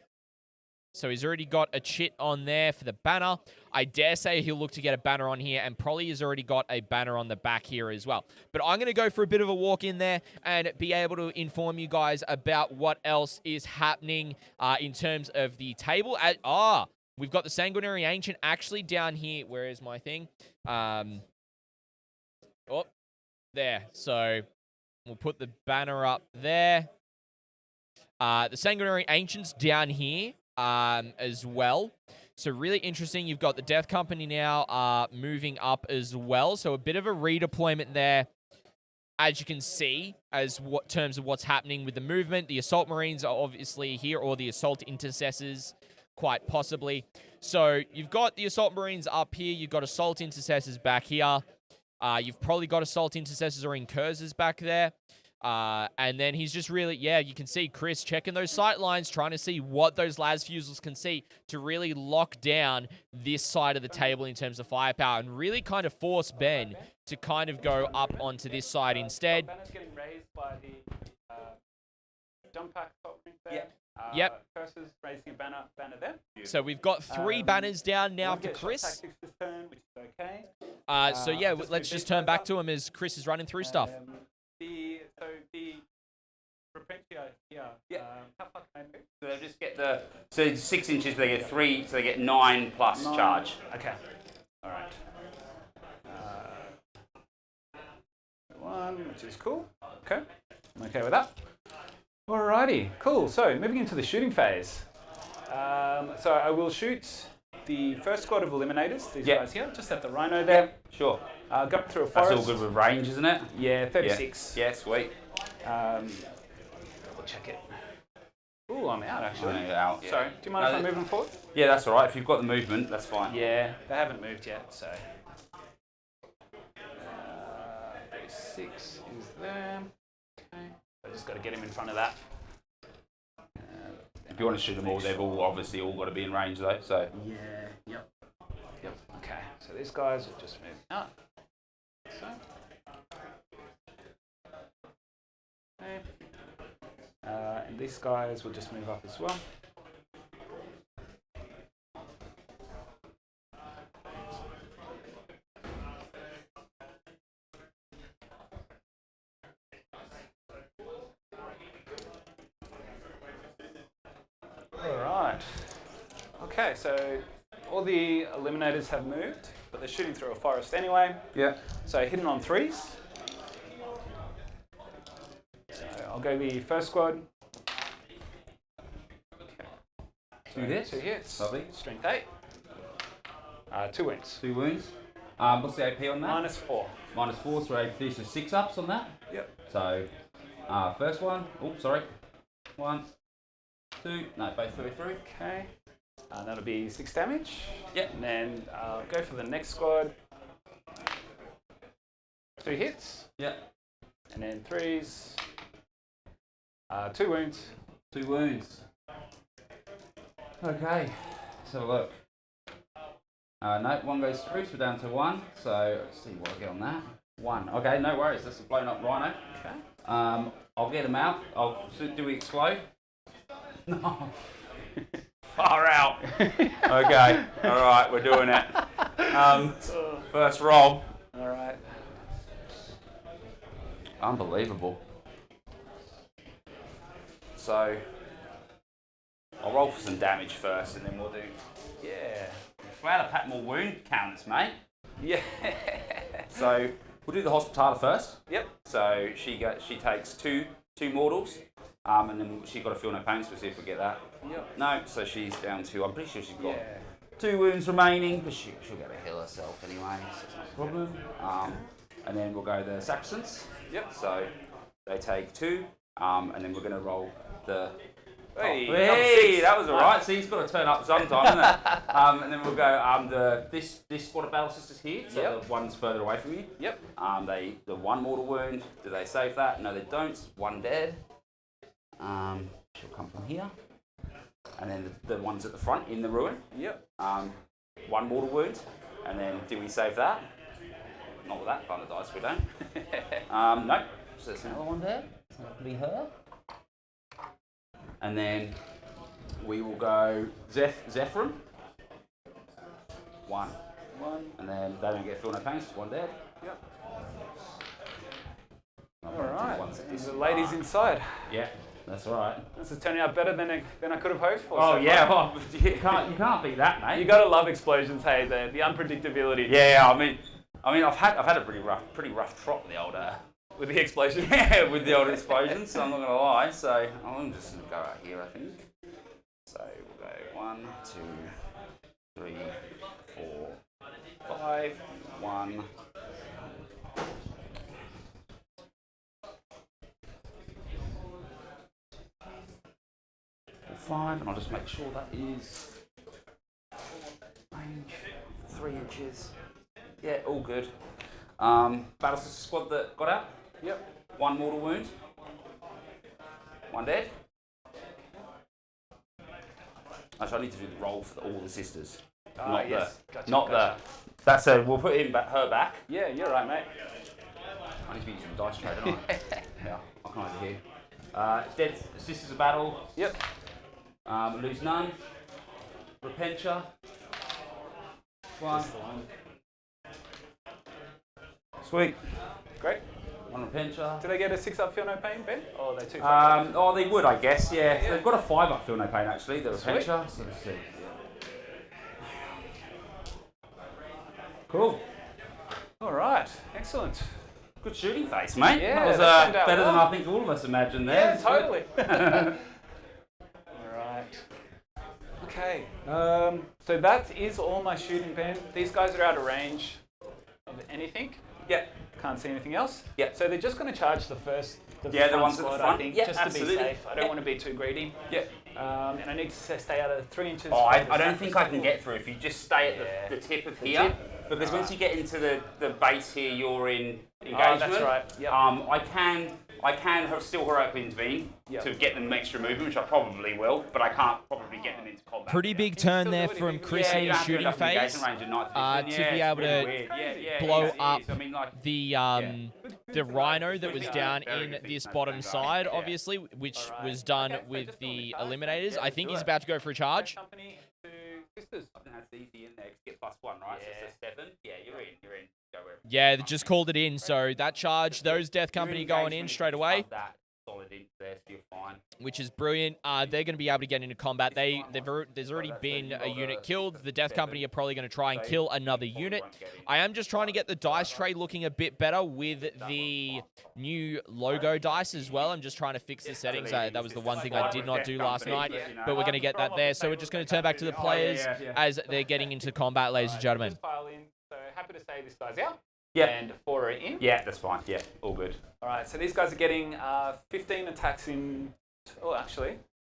So he's already got a chit on there for the banner. I dare say he'll look to get a banner on here, and probably has already got a banner on the back here as well. But I'm going to go for a bit of a walk in there and be able to inform you guys about what else is happening in terms of the table. We've got the Sanguinary Ancient actually down here. Where is my thing? There. So we'll put the banner up there. The Sanguinary Ancient's down here. As well. So really interesting. You've got the Death Company now moving up as well. So a bit of a redeployment there, as you can see, as terms of what's happening with the movement. The Assault Marines are obviously here, or the Assault Intercessors, quite possibly. So you've got the Assault Marines up here. You've got Assault Intercessors back here. You've probably got Assault Intercessors or Incursors back there. And then he's just really, you can see Chris checking those sight lines, trying to see what those las fusils can see to really lock down this side of the table in terms of firepower, and really kind of force Ben to kind of go up onto this side instead. Banner's getting raised by the jump pack there. Yep. Curses raising a banner there. So we've got 3 banners down now for Chris. This turn, which is okay. So yeah, let's just turn back to him as Chris is running through stuff. The Repentia here. How far can I move? So they just get so 6 inches, they get 3, so they get 9 plus charge. Okay. All right. 1, which is cool. Okay. I'm okay with that. Alrighty. Cool. So moving into the shooting phase. So I will shoot the first squad of Eliminators. These guys here. Just have the Rhino there. Yep, sure. Go up through a forest. That's all good with range, isn't it? Yeah, 36. Yeah, sweet. check it. Ooh, I'm out actually. Oh, you're out, yeah. Sorry, do you mind if I move them forward? Yeah, that's all right. If you've got the movement, that's fine. Yeah, they haven't moved yet, so. 6 is there. Okay. I just got to get him in front of that. If you want to shoot them all, they've all obviously all got to be in range though. So. Yeah. Yep. Okay. So these guys will just move out. So. Okay. And these guys will just move up as well. Alright. Okay, so all the eliminators have moved, but they're shooting through a forest anyway. Yeah. So hidden on 3s. So I'll go the first squad. 2 hits. 2 hits. Lovely. Strength 8. 2 wounds. 2 wounds. What's the AP on that? -4. -4, so AP, so 6 ups on that. Yep. So, first one. Oh, sorry. 1, 2. No, both 3. Okay. That'll be 6 damage. Yep. And then go for the next squad. 2 hits. Yep. And then 3s. 2 wounds. 2 wounds. Okay. Let's have a look. No, 1 goes through, so we're down to 1. So let's see what I get on that. 1. Okay, no worries. That's a blown up rhino. Okay. I'll get him out. Do we explode? No. Far out. Okay. All right, we're doing it. First roll. All right. Unbelievable. So I'll roll for some damage first, and then we'll do. Yeah. If we had a pat more wound counts, mate. Yeah. So we'll do the hospitaler first. Yep. So she takes two mortals, and then she got to feel no pain. So we'll see if we get that. Yep. No, so she's down to. I'm pretty sure she's got Yeah. 2 wounds remaining, but she'll get to heal herself anyway, so it's not a problem. And then we'll go the Saxons. Yep. So they take 2, and then we're going to roll the. Hey, that was all right. See, he's got to turn up sometime, isn't it? And then we'll go this squad of battle sisters here. So Yep. the one's further away from you. Yep. The 1 mortal wound. Do they save that? No, they don't. 1 dead. She'll come from here. And then the ones at the front in the ruin. Yep. 1 mortal wound. And then do we save that? Not with that kind of dice, we don't. No. So there's another one there. So that'll be her. And then we will go Zephyrin. 1. And then they don't get feel no pain, so 1 dead. Yep. All All right. The ladies inside. Yeah, that's all right. This is turning out better than I could have hoped for. Oh so yeah, far. well, you can't beat that, mate. You gotta love explosions, hey, the unpredictability. Yeah, I mean, I've had a pretty rough trot with the old. With the explosion. Yeah, with the old explosions. So I'm not gonna lie. So I'm just gonna go out here, I think. So we'll go 1, 2, 3, 4, 5, 1. 5, and I'll just make sure that is range 3 inches. Yeah, all good. Battle Sister squad that got out. Yep. 1 mortal wound. 1 dead. Actually, I need to do the roll for all the sisters. Gotcha. That's a. We'll put her back. Yeah, you're right, mate. I need to be using the dice tray, don't I? Yeah, I can't over here. Dead sisters of battle. Yep. Lose none. Repentia. 1. Sweet. Great. 1 Repentia. Do they get a 6-up feel no pain, Ben? Or are they 2? They would, I guess, yeah. They've got a 5-up feel no pain, actually, the Sweet. Repentia. So let's see. Cool. All right. Excellent. Good shooting face, mate. Yeah, that was that turned out better than well. I think all of us imagined there. Yeah, totally. All right. Okay. So that is all my shooting, Ben. These guys are out of range of anything. Yeah. Can't see anything else. Yeah. So they're just going to charge the first the Yeah, the front ones at the slot, I front. think, Yeah, just absolutely. to be safe. I don't want to be too greedy. Yeah. And I need to stay out of 3 inches. Oh, from the I don't center think I can circle. get through if you just stay at the tip of here. Because once you get into the base here, you're in engagement. Oh, that's right. Yep. I can still heroically intervene to get them extra movement, which I probably will, but I can't probably get them into combat. Pretty big turn there from Chris in his shooting phase to be able to blow up the rhino that was down in this bottom side, obviously, which was done with the eliminators. I think he's about to go for a charge. I think that's easy in there. Get +1, right? So it's a 7. Yeah, you're in. Go wherever. Yeah, they just called it in. So that charge, those Death Company going in straight away, solid in there, so you're fine. which is brilliant. They're going to be able to get into combat. There's already been a unit killed. The Death Company are probably going to try and kill another unit. I am just trying to get the dice tray looking a bit better with the new logo dice as well. I'm just trying to fix the settings. That was the one thing I did not do last night, but we're going to get that there. So we're just going to turn back to the players as they're getting into combat, ladies and gentlemen. So happy to say this guy's out. Yeah. And 4 are in. Yeah, that's fine. Yeah, all good. All right, so these guys are getting 15 attacks in. Oh, actually,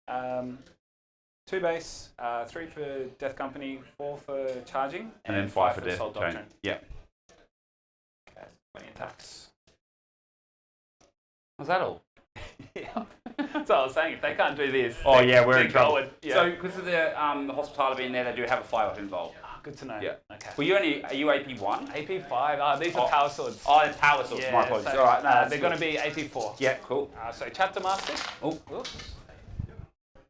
2 base, 3 for Death Company, 4 for charging, And then 5 for Assault Death Doctrine. Yeah. Okay, 20 attacks. Was that all? Yeah. So I was saying, if they can't do this, Oh yeah, we're in trouble. Yeah. So because of the hospitality in there, they do have a 5-up involved. Good to know. Yeah. Okay. Well, are you AP1? AP5. These are power swords. Oh, the power swords. Yeah, My apologies. so, All right, no, they're going to be AP4. Yeah, cool. So Chapter Master. Oh, Oops.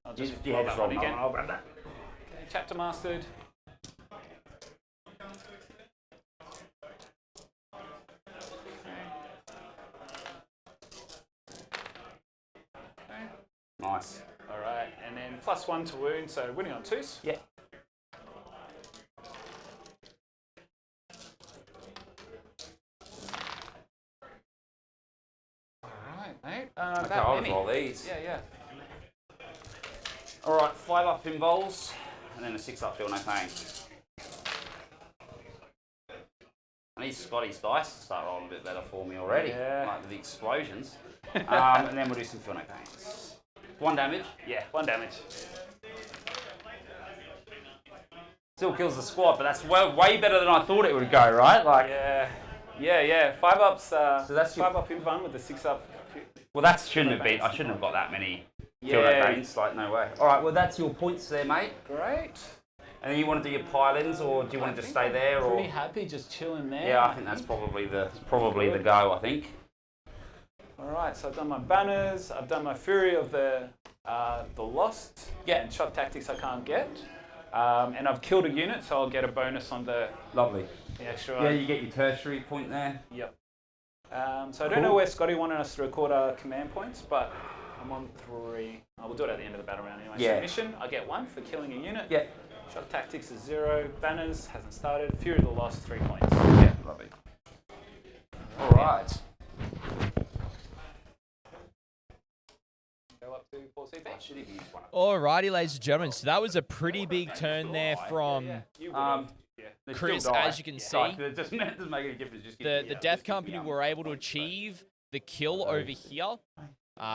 I'll just yeah, roll just that roll one that again. one. I'll grab that. Okay, Chapter Mastered. Nice. All right, and then +1 to wound, so winning on 2s. Yeah. All right, mate. Okay, I'll roll these. Yeah. All right, 5-up involves, and then a 6-up feel no pain. I need Scotty's dice to start rolling a bit better for me already. Yeah. Like the explosions. And then we'll do some feel no pains. 1 damage. Yeah, 1 damage. Still kills the squad, but that's way better than I thought it would go, right? Like, Yeah. 5-ups. So that's your 5-up in fun with the 6-up. well, that shouldn't have been. I shouldn't have got that many feel no pains. Like, no way. All right, well, that's your points there, mate. Great. And then you want to do your pile-ins, or do you want to just stay there? Or Pretty happy just chilling there. yeah, I think that's probably the go. I think. All right, so I've done my banners. I've done my Fury of the Lost. Yeah. And Shock Tactics I can't get. And I've killed a unit, so I'll get a bonus on the Lovely. extra. Yeah, you get your tertiary point there. Yep. So I don't know where Scotty wanted us to record our command points, but I'm on 3. We'll do it at the end of the battle round anyway. Yeah. So mission, I get 1 for killing a unit. Yeah. Shock Tactics is 0. Banners hasn't started. Fury of the Lost 3 points. Yeah, lovely. All right. Go up to 4 CP. I should even use one. Alrighty, ladies and gentlemen. So that was a pretty big turn there from You would've- They Chris, still die. as you can see. Like, it doesn't make any difference. Just The Death Company were able to achieve the kill over here.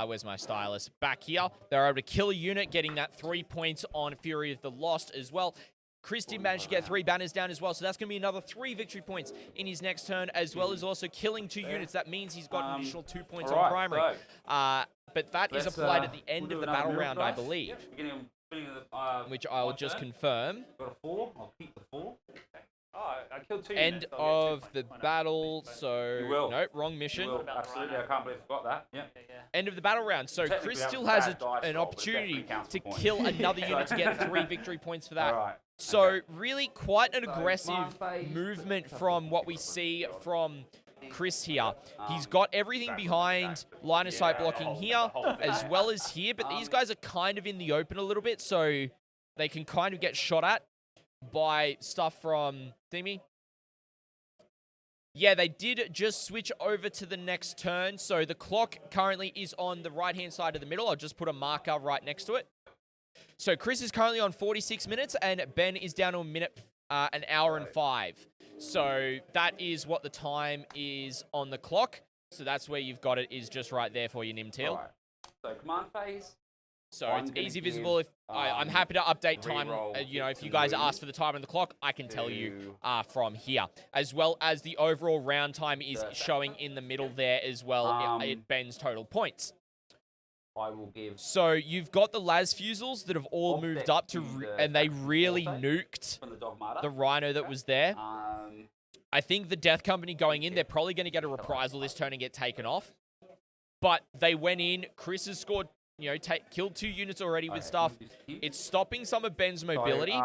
Where's my stylus? Back here. They were able to kill a unit, getting that 3 points on Fury of the Lost as well. Chris did manage to get 3 banners down as well, so that's going to be another 3 victory points in his next turn, as well as also killing 2 units. That means he's got an additional 2 points on primary. But that is applied at the end of the battle round, I believe, which I'll just confirm. Got a 4. I'll keep the 4. Oh, I killed 2 End units. I'll get 2 of points. the Why not? battle, so... You will. Nope, wrong mission. Absolutely, I can't believe I forgot that. Yeah. End of the battle round. So Technically, Chris that still was a has bad dice an roll, but it opportunity definitely counts to for points. kill another unit to get 3 victory points for that. All right. So really quite an aggressive my face. movement from what we see from Chris here. He's got everything behind line of sight blocking here as well as here, but these guys are kind of in the open a little bit, so they can kind of get shot at by stuff from Thingy. Yeah, they did just switch over to the next turn, so the clock currently is on the right-hand side of the middle. I'll just put a marker right next to it. So Chris is currently on 46 minutes, and Ben is down to an hour and 5. So that is what the time is on the clock. So that's where you've got it, is just right there for you, Nimtil. Alright. So command phase. So I'm it's gonna easy give, visible. If I'm happy to update time, reroll you know, if you to guys move ask for the time on the clock, I can tell you to from here. As well as the overall round time is the showing in the middle there as well. It bends total points. I will give. So you've got the las fusils that have all moved Offset up to the and they Saxon really Auto nuked from the Dogmata. the Rhino that was there. Um, I think the Death Company going in, they're probably going to get a reprisal this turn and get taken off. But they went in. Chris has scored, you know, killed 2 units already with stuff. It's stopping some of Ben's mobility,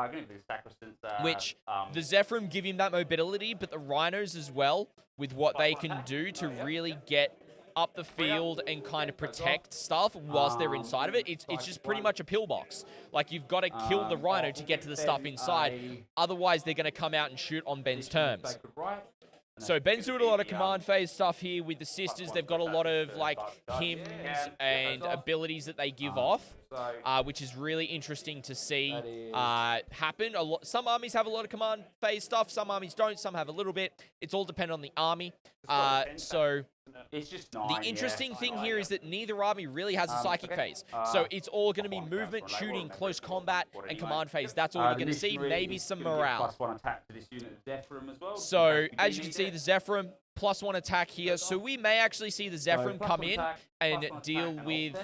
which the Zephyrim give him that mobility, but the Rhinos as well, with what they can do to really get up the field and kind of protect stuff whilst they're inside of it. It's just pretty much a pillbox. Like, you've got to kill the Rhino to get to the stuff inside. Otherwise, they're going to come out and shoot on Ben's terms. So Ben's doing a lot of command phase stuff here with the sisters. They've got a lot of like hymns and abilities that they give off, which is really interesting to see happen. Some armies have a lot of command phase stuff. Some armies don't. Some have a little bit. It's all dependent on the army. So it's just the interesting thing here is that neither army really has a psychic phase. So it's all going to be movement, shooting, close combat, and command phase. That's all you're going to see. Maybe some morale. +1 attack to this unit of Zephyrim as well. So as you can see, the Zephyrim +1 attack here. So we may actually see the Zephyrim come in and deal with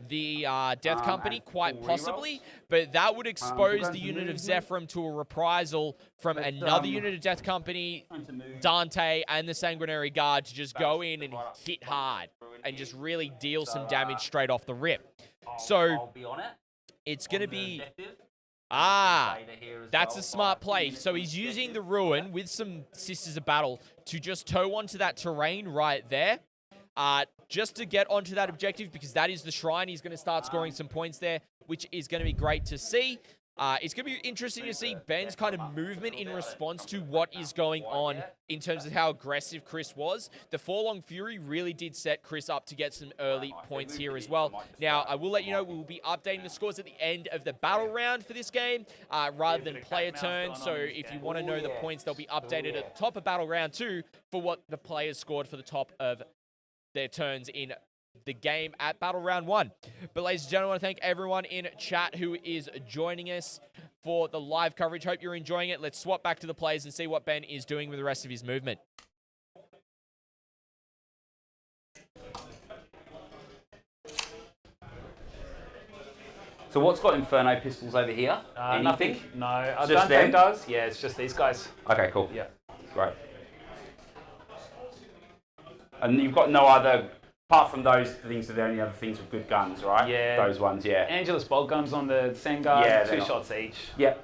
the Death Company, quite possibly, but that would expose the unit of Zephyrim to a reprisal from another unit of Death Company, Dante, and the Sanguinary Guard to just go in and hit hard and just really deal some damage straight off the rip. So it's going to be... that's a smart play. So he's using the Ruin with some Sisters of Battle to just tow onto that terrain right there. Just to get onto that objective, because that is the shrine. He's going to start scoring some points there, which is going to be great to see. It's going to be interesting to see Ben's kind of movement in response to what is going on in terms of how aggressive Chris was. The Forlong Fury really did set Chris up to get some early points here as well. Now, I will let you know, we will be updating the scores at the end of the battle round for this game, rather than player turn. So if you want to know the points, they'll be updated at the top of battle round 2 for what the players scored for the top of their turns in the game at Battle Round 1. But ladies and gentlemen, I want to thank everyone in chat who is joining us for the live coverage. Hope you're enjoying it. Let's swap back to the players and see what Ben is doing with the rest of his movement. So what's got Inferno pistols over here? Nothing. No. Just Dante them? does. Yeah, it's just these guys. Okay, cool. Yeah. Great. And you've got no other, apart from those things, are there any other things with good guns, right? Yeah. Those ones, yeah. Angelus bolt guns on the Sangard, Yeah, 2 shots each. Yep.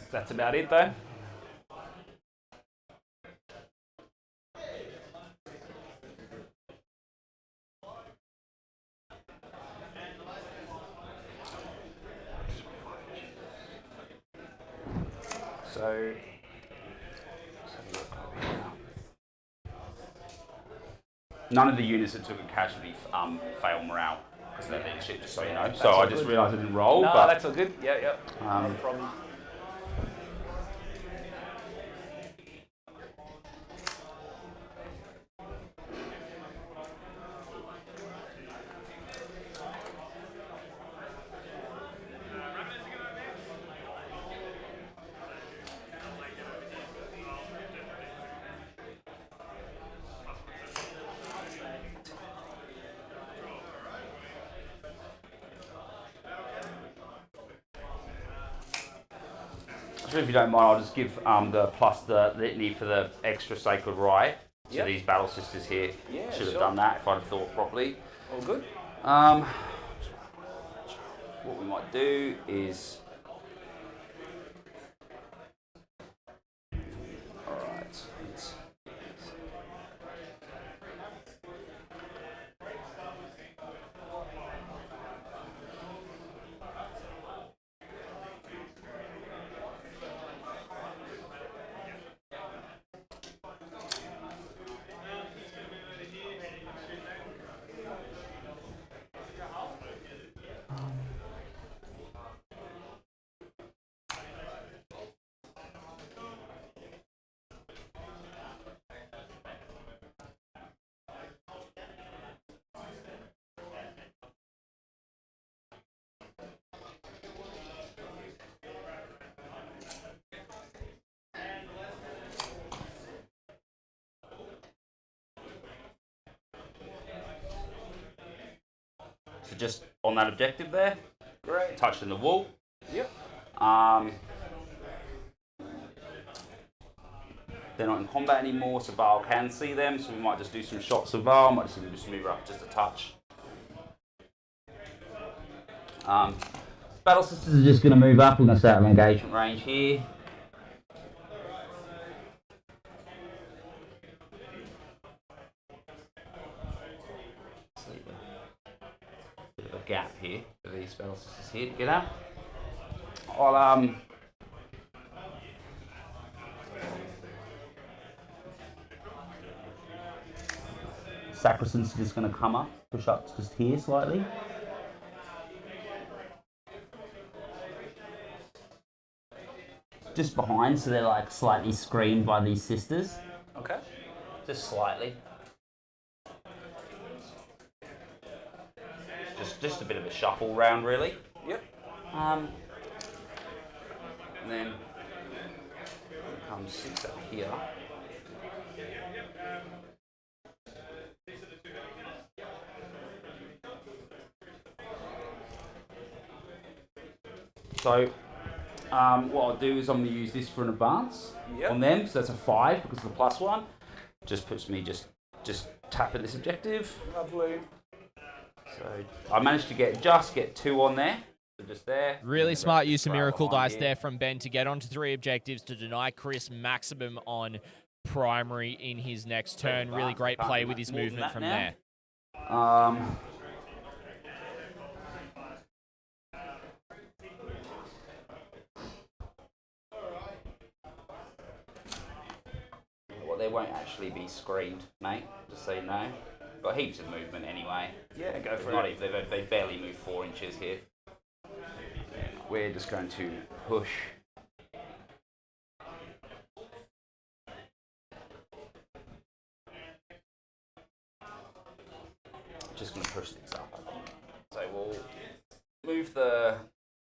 That's about it though. So none of the units that took a casualty fail morale because of their leadership, just so you know. So I just realised I didn't roll. No, but that's all good. Yeah. No problem. So if you don't mind, I'll just give the litany for the extra sacred rite to these battle sisters here. Yeah, should have sure. done that if I'd have thought properly. All good. What we might do is, all right. So just on that objective there. Great. Touched in the wall. Yep. They're not in combat anymore, so Val can see them, so we might just do some shots of Val. Might just move her up just a touch. Battle Sisters are just going to move up. We're going to start an engagement range here. Bit of a gap here for these Battle Sisters here to get out. I'll Sacristans are just going to come up, push up just here slightly. Just behind, so they're like slightly screened by these sisters. Okay. Just slightly. Just a bit of a shuffle round, really. Yep. And then come 6 up here. So what I'll do is I'm going to use this for an advance on them. So that's a 5 because of the +1. Just puts me just tapping this objective. Lovely. So I managed to get 2 on there. So just there. Really smart use of Miracle Dice there from Ben to get onto 3 objectives to deny Chris maximum on primary in his next turn. Really great play with his movement from there. Well, they won't actually be screened, mate, just so you know. Got heaps of movement anyway. Yeah, go for Not it. even, they barely move 4 inches here. We're just going to push. Just going to push things up, I think. So we'll move the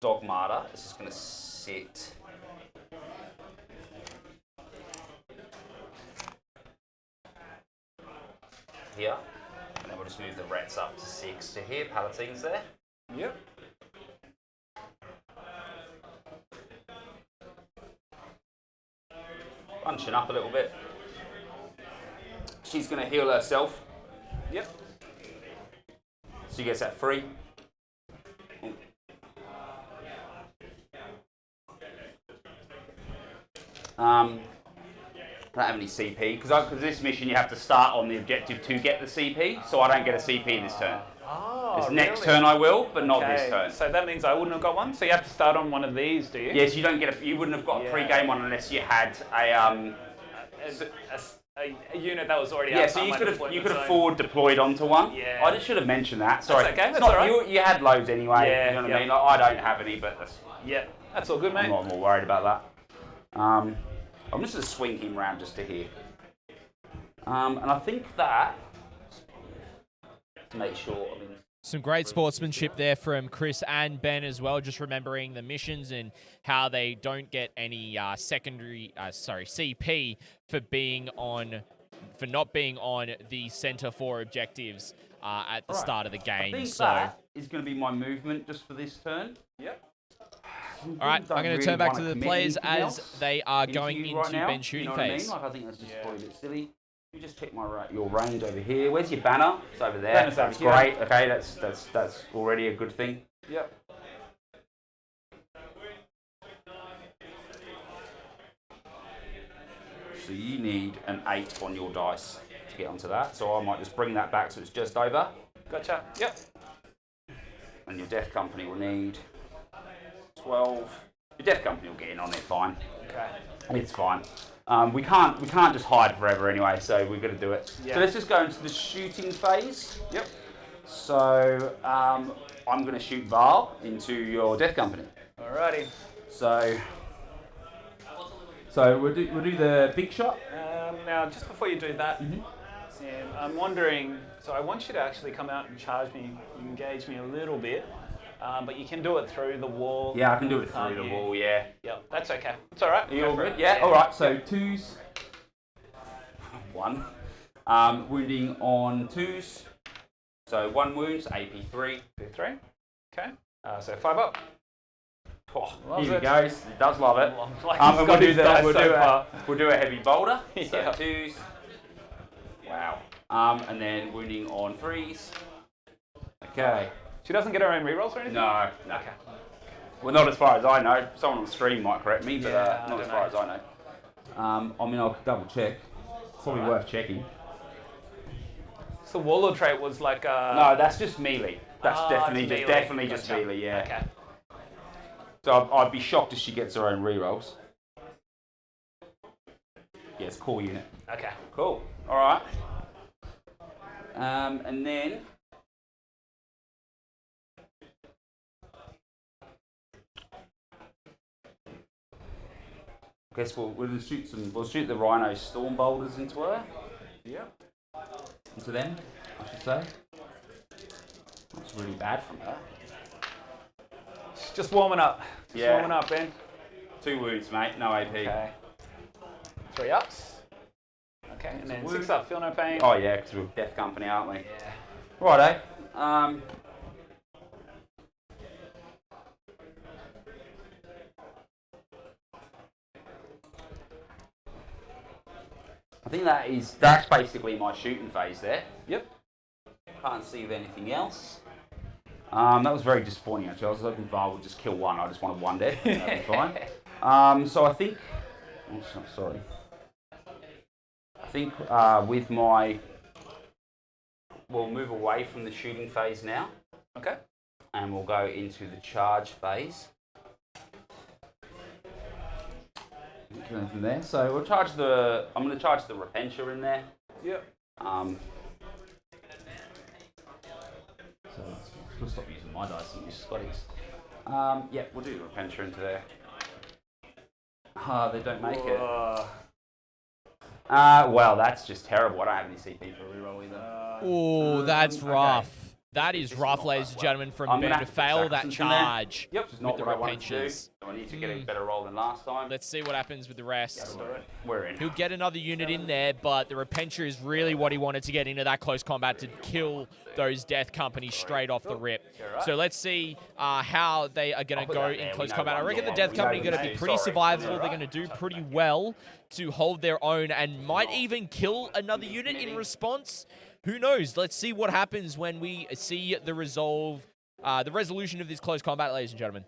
Dogmata. It's just going to sit here. And then we'll just move the Rets up to 6 to here. Palatine's there. Yep. Bunching up a little bit. She's going to heal herself. Yep. She gets that free. I don't have any CP because this mission you have to start on the objective to get the CP, so I don't get a CP this turn. Oh, This next turn I will, but not this Okay, turn. so that means I wouldn't have got one. So you have to start on one of these, do you? Yes, you don't get you wouldn't have got a pre-game one unless you had a A unit that was already yeah. outside So you my could deployment have zone. forward deployed onto one. Yeah. I just should have mentioned that. Sorry. That's okay, It's that's not, all right. you had loads anyway. Yeah, You know what yeah. I mean? Like, I don't have any, but Yeah, that's all good, mate. I'm not more worried about that. I'm just going to swing him round just to here. And I think that to make sure. I mean, Some great sportsmanship there from Chris and Ben as well, just remembering the missions and how they don't get any CP for not being on the center 4 objectives at the start of the game. I think So, that is going to be my movement just for this turn. Yep. all right, I'm going to turn back to the players as they are going into right now, Ben's shooting you know phase. What I mean? Like, I think that's just probably a bit silly. You just check your range over here. Where's your banner? It's over there. Banner's That's over here. great. Okay, that's already a good thing. Yep. So you need an 8 on your dice to get onto that. So I might just bring that back so it's just over. Gotcha. Yep. And your Death Company will need 12. Your Death Company will get in on it fine. Okay. It's fine. We can't just hide forever anyway, so we've got to do it. Yeah. So let's just go into the shooting phase. Yep. So I'm going to shoot Val into your Death Company. Alrighty. So we'll do the big shot. Now, just before you do that, Sam, I'm wondering. So I want you to actually come out and charge me, engage me a little bit, but you can do it through the wall. Yeah, I can do it can't through the you? wall. Yeah. Yep, that's okay. It's all right. Are you Go all for good? it. Yeah. All right. So 2s. 1. Wounding on 2s. So 1 wounds, AP3. P3. Okay. So 5 up. Oh, Loves here it. we go. He does love it. Like And he's got his dice so far. we'll do a heavy boulder. So Yeah. 2s. Wow. And then wounding on 3s. Okay. She doesn't get her own rerolls or anything? No. Okay. Well, not as far as I know. Someone on the stream might correct me, but Yeah, I not don't as far know. as I know. I mean, I'll double check. It's probably worth checking. So Warlord trait was like No, that's just melee. That's definitely it's just melee. definitely just Gotcha. melee. Yeah. Okay. So I'd be shocked if she gets her own rerolls. Yeah, it's core unit. Okay. Cool. All right. And then I guess we'll shoot some. We'll shoot the Rhino storm boulders into her. Yep. Into them, I should say. That's really bad from her. She's just warming up. Just warming up, Ben. 2 wounds, mate. No AP. Okay. 3 ups. Okay, and then 6 up. Feel no pain. Oh yeah, because we're Death Company, aren't we? Yeah. Righto. I think that's basically my shooting phase there. Yep. Can't see of anything else. That was very disappointing actually. I was hoping Val would just kill 1. I just wanted 1 dead. That'd be fine. So I think. Oh, sorry. I think with my. We'll move away from the shooting phase now. Okay. And we'll go into the charge phase. Anything there. So we'll charge the. I'm going to charge the Repentia in there. Yep. So let's stop using my dice and use Scotty's. Yeah, we'll do the Repentia into there. They don't make it. Well, that's just terrible. I don't have any CP for reroll either. Ooh, that's okay. rough. That is This is rough, not ladies that and well. gentlemen, from I'm Ben gonna to have to put fail that Saxons in there. charge. Which is not with what the I wanted to do. Repentias. So I need to get a better roll than last time. Let's see what happens with the rest. We're in. He'll get another unit in there, but the Repentia is really what he wanted to get into that close combat to kill those Death Companies straight off the rip. So let's see how they are going to go in close combat. I reckon the Death Company are going to be pretty survivable. They're going to do pretty well to hold their own and might even kill another unit in response. Who knows? Let's see what happens when we see the resolution of this close combat, ladies and gentlemen.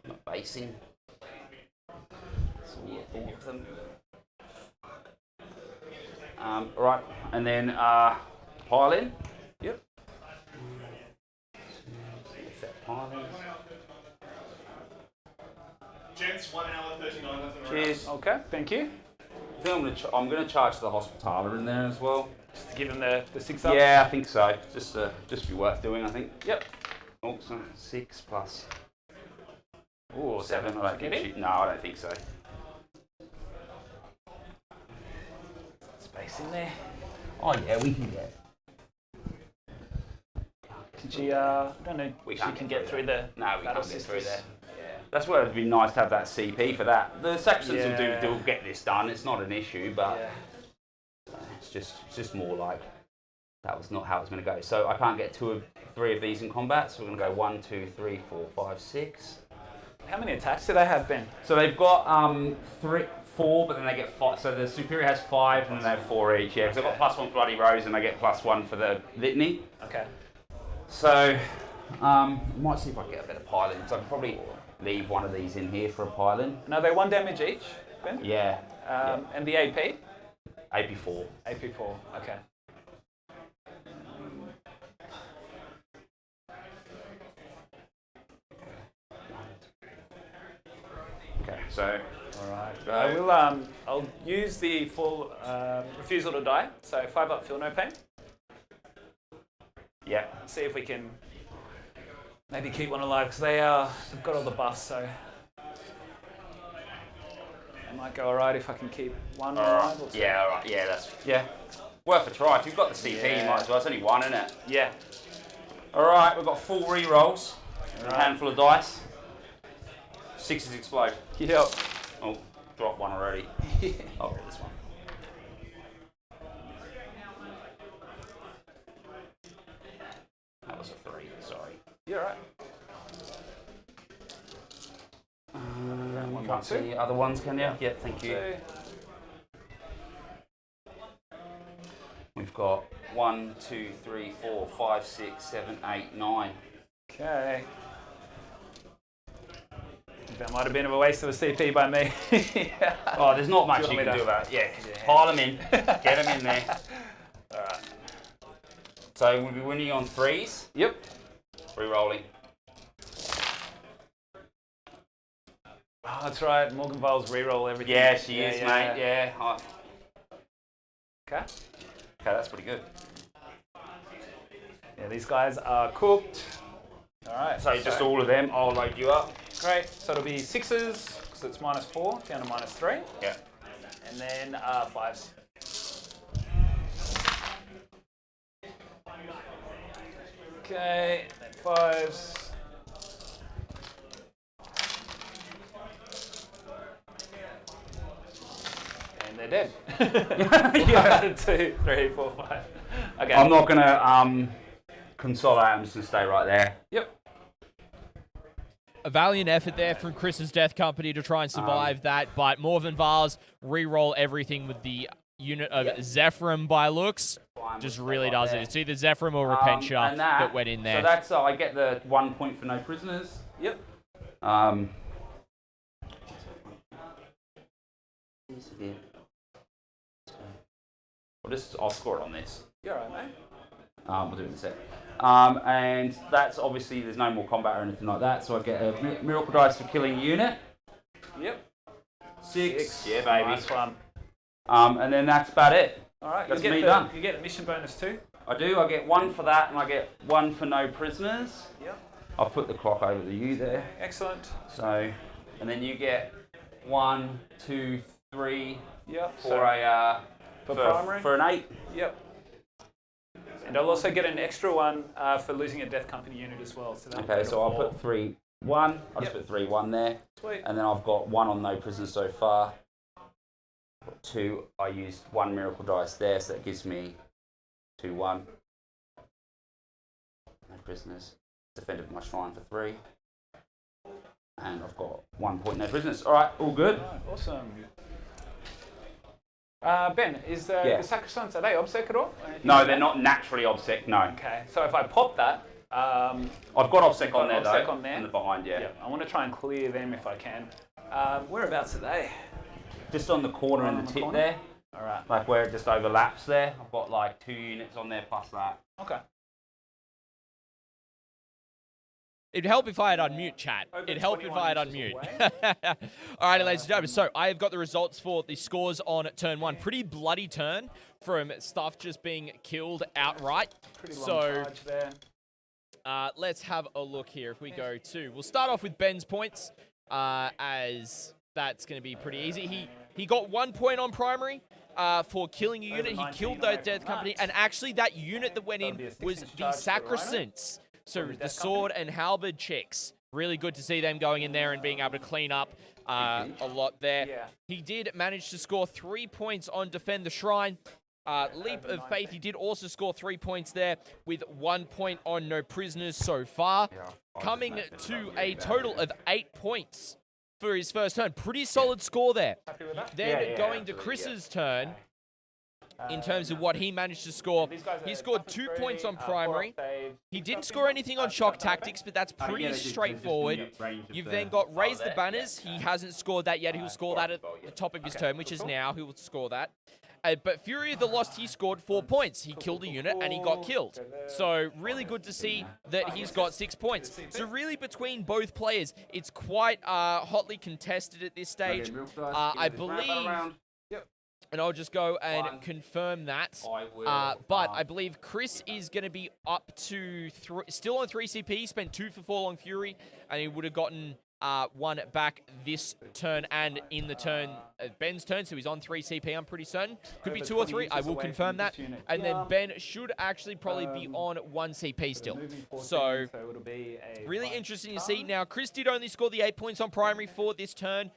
Not basing. That's all I thought of them. Right, and then pile in. Yep. Set pile in. Gents, 1 hour 39 left in the Cheers. Okay, thank you. I think I'm going to charge the Hospitaller in there as well. Just to give him the 6 up. Yeah, I think so. Just be worth doing, I think. Yep. Oh, so 6 plus. Ooh, 7. I don't think Maybe? no, I don't think so. Space in there. Oh yeah, we can get. Can she, I don't know, We she can't can get get through through the No, we battle can't get through sisters. there. Yeah. That's where it'd be nice to have that CP for that. The Saxons Yeah. will get this done. It's not an issue, but Yeah. it's just more like that was not how it's going to go. So I can't get 3 of these in combat. So we're going to go 1, 2, 3, 4, 5, 6. How many attacks do they have, Ben? So they've got 4, but then they get 5. So the Superior has 5, and they have 4 each. Yeah, because they've got +1 for Bloody Rose, and they get +1 for the Litany. Okay. So might see if I can get a better pile-in. So I can probably leave one of these in here for a pile-in. And are they 1 damage each, Ben? Yeah. And the AP? AP4. AP4, okay. Okay, so Alright. I will, I'll use the full refusal to die. So 5 up, feel no pain. yeah. See if we can maybe keep one alive, because they've got all the buffs, so it might go alright if I can keep one alive. Or two. Yeah, all right. Yeah, worth a try. If you've got the CP, you might as well. It's only 1, isn't it? Yeah. All right, we've got 4 re-rolls, a handful of dice. 6s explode. Yep. Oh, drop one already. I'll roll this one. You Can't want see to? the other ones, can you? Yeah, thank you. Two. We've got 1, 2, 3, 4, 5, 6, 7, 8, 9. Okay. That might have been a waste of a CP by me. Yeah. Oh, there's not much Do you you want me can to- do about it. Yeah, pile them in, get them in there. Alright. So we'll be winning on 3s, Yep. re-rolling. Oh, that's right. Morgan Vile's reroll everything. Yeah, she is, mate. Yeah. Okay. Okay, that's pretty good. Yeah, these guys are cooked. Alright. So just all of them, I'll load you up. Great. So it'll be 6s, because it's -4, down to -3. Yeah. And then 5s. Okay, then 5s. And they're dead. Yeah. 2, 3, 4, 5. Okay. I'm not gonna consolidate. I'm just gonna stay right there. Yep. A valiant effort there from Chris's Death Company to try and survive that, but Morven Vars re-roll everything with the unit of Zephyrim by looks. Just really does it. It's either Zephyrim or Repentia And that went in there. So that's I get the 1 point for no prisoners. Yep. Well, I'll score it on this. You're all right, mate. We'll do it in a sec. And that's obviously there's no more combat or anything like that, so I get a miracle dice for killing a unit. Yep. 6. Yeah, baby. Nice one. And then that's about it. All right. That's you get me the, done. You get a mission bonus too. I do. I get 1 for that, and I get 1 for no prisoners. Yep. I'll put the clock over to you there. Excellent. So, and then you get 1, 2, 3 Yep. for a for primary? for an 8. Yep. And I'll also get an extra one for losing a Death Company unit as well. So that'll go Okay, to so I'll 4. put 3, 1. I'll just Yep. put 3, 1 there, Sweet. and then I've got 1 on no prisoners so far. 2. I used 1 miracle dice there, so that gives me 2, 1. No prisoners. Defended my shrine for 3. And I've got 1 point, no prisoners. All right, all good. Right, awesome. Ben, is the Sacrosancts, are they obsec at all? Or anything No, like they're that? not naturally obsec, no. Okay, so if I pop that, I've got obsec on there, obsec though. on there? In the behind, yeah. yeah, I want to try and clear them if I can. Whereabouts are they? Just on the corner Right and on the the tip corner? there, All right. like where it just overlaps there. I've got like 2 units on there plus that. Okay. It'd help if I had unmute, chat. Over It'd help if I had 21 unmute. All right, ladies and gentlemen. So I have got the results for the scores on turn 1. Pretty bloody turn from stuff just being killed outright. Pretty long charge there. Let's have a look here. If we go to, we'll start off with Ben's points, as that's going to be pretty easy. He got 1 point on primary. For killing a unit, he killed the Death Company, and actually that unit that went in was the Sacrosancts. So the sword and halberd chicks. Really good to see them going in there and being able to clean up a lot there. Yeah. He did manage to score 3 points on Defend the Shrine. Leap of Faith, he did also score 3 points there with 1 point on No Prisoners so far. Coming to a total of 8 points for his first turn. Pretty solid score there. Happy with that? Then going to Chris's turn, in terms of what he managed to score, he scored 2 points on primary. He didn't score anything on shock tactics, but that's pretty straightforward. You've then got Raise the Banners. He hasn't scored that yet. He'll score that at the top of his turn, which is now. He will score that. But Fury of the Lost, he scored 4 points. He killed a unit and he got killed. So really good to see that he's got 6 points. So really between both players, it's quite hotly contested at this stage. I believe, and I'll just go and confirm that. But I believe Chris is going to be up to still on 3 CP. He spent 2 for Forlong Fury, and he would have gotten 1 back this turn and in the turn Ben's turn, so he's on 3 CP, I'm pretty certain. Could be 2 or 3, I will confirm that. And then Ben should actually probably be on 1 CP still. So really interesting to see. Now, Chris did only score the 8 points on primary for this turn,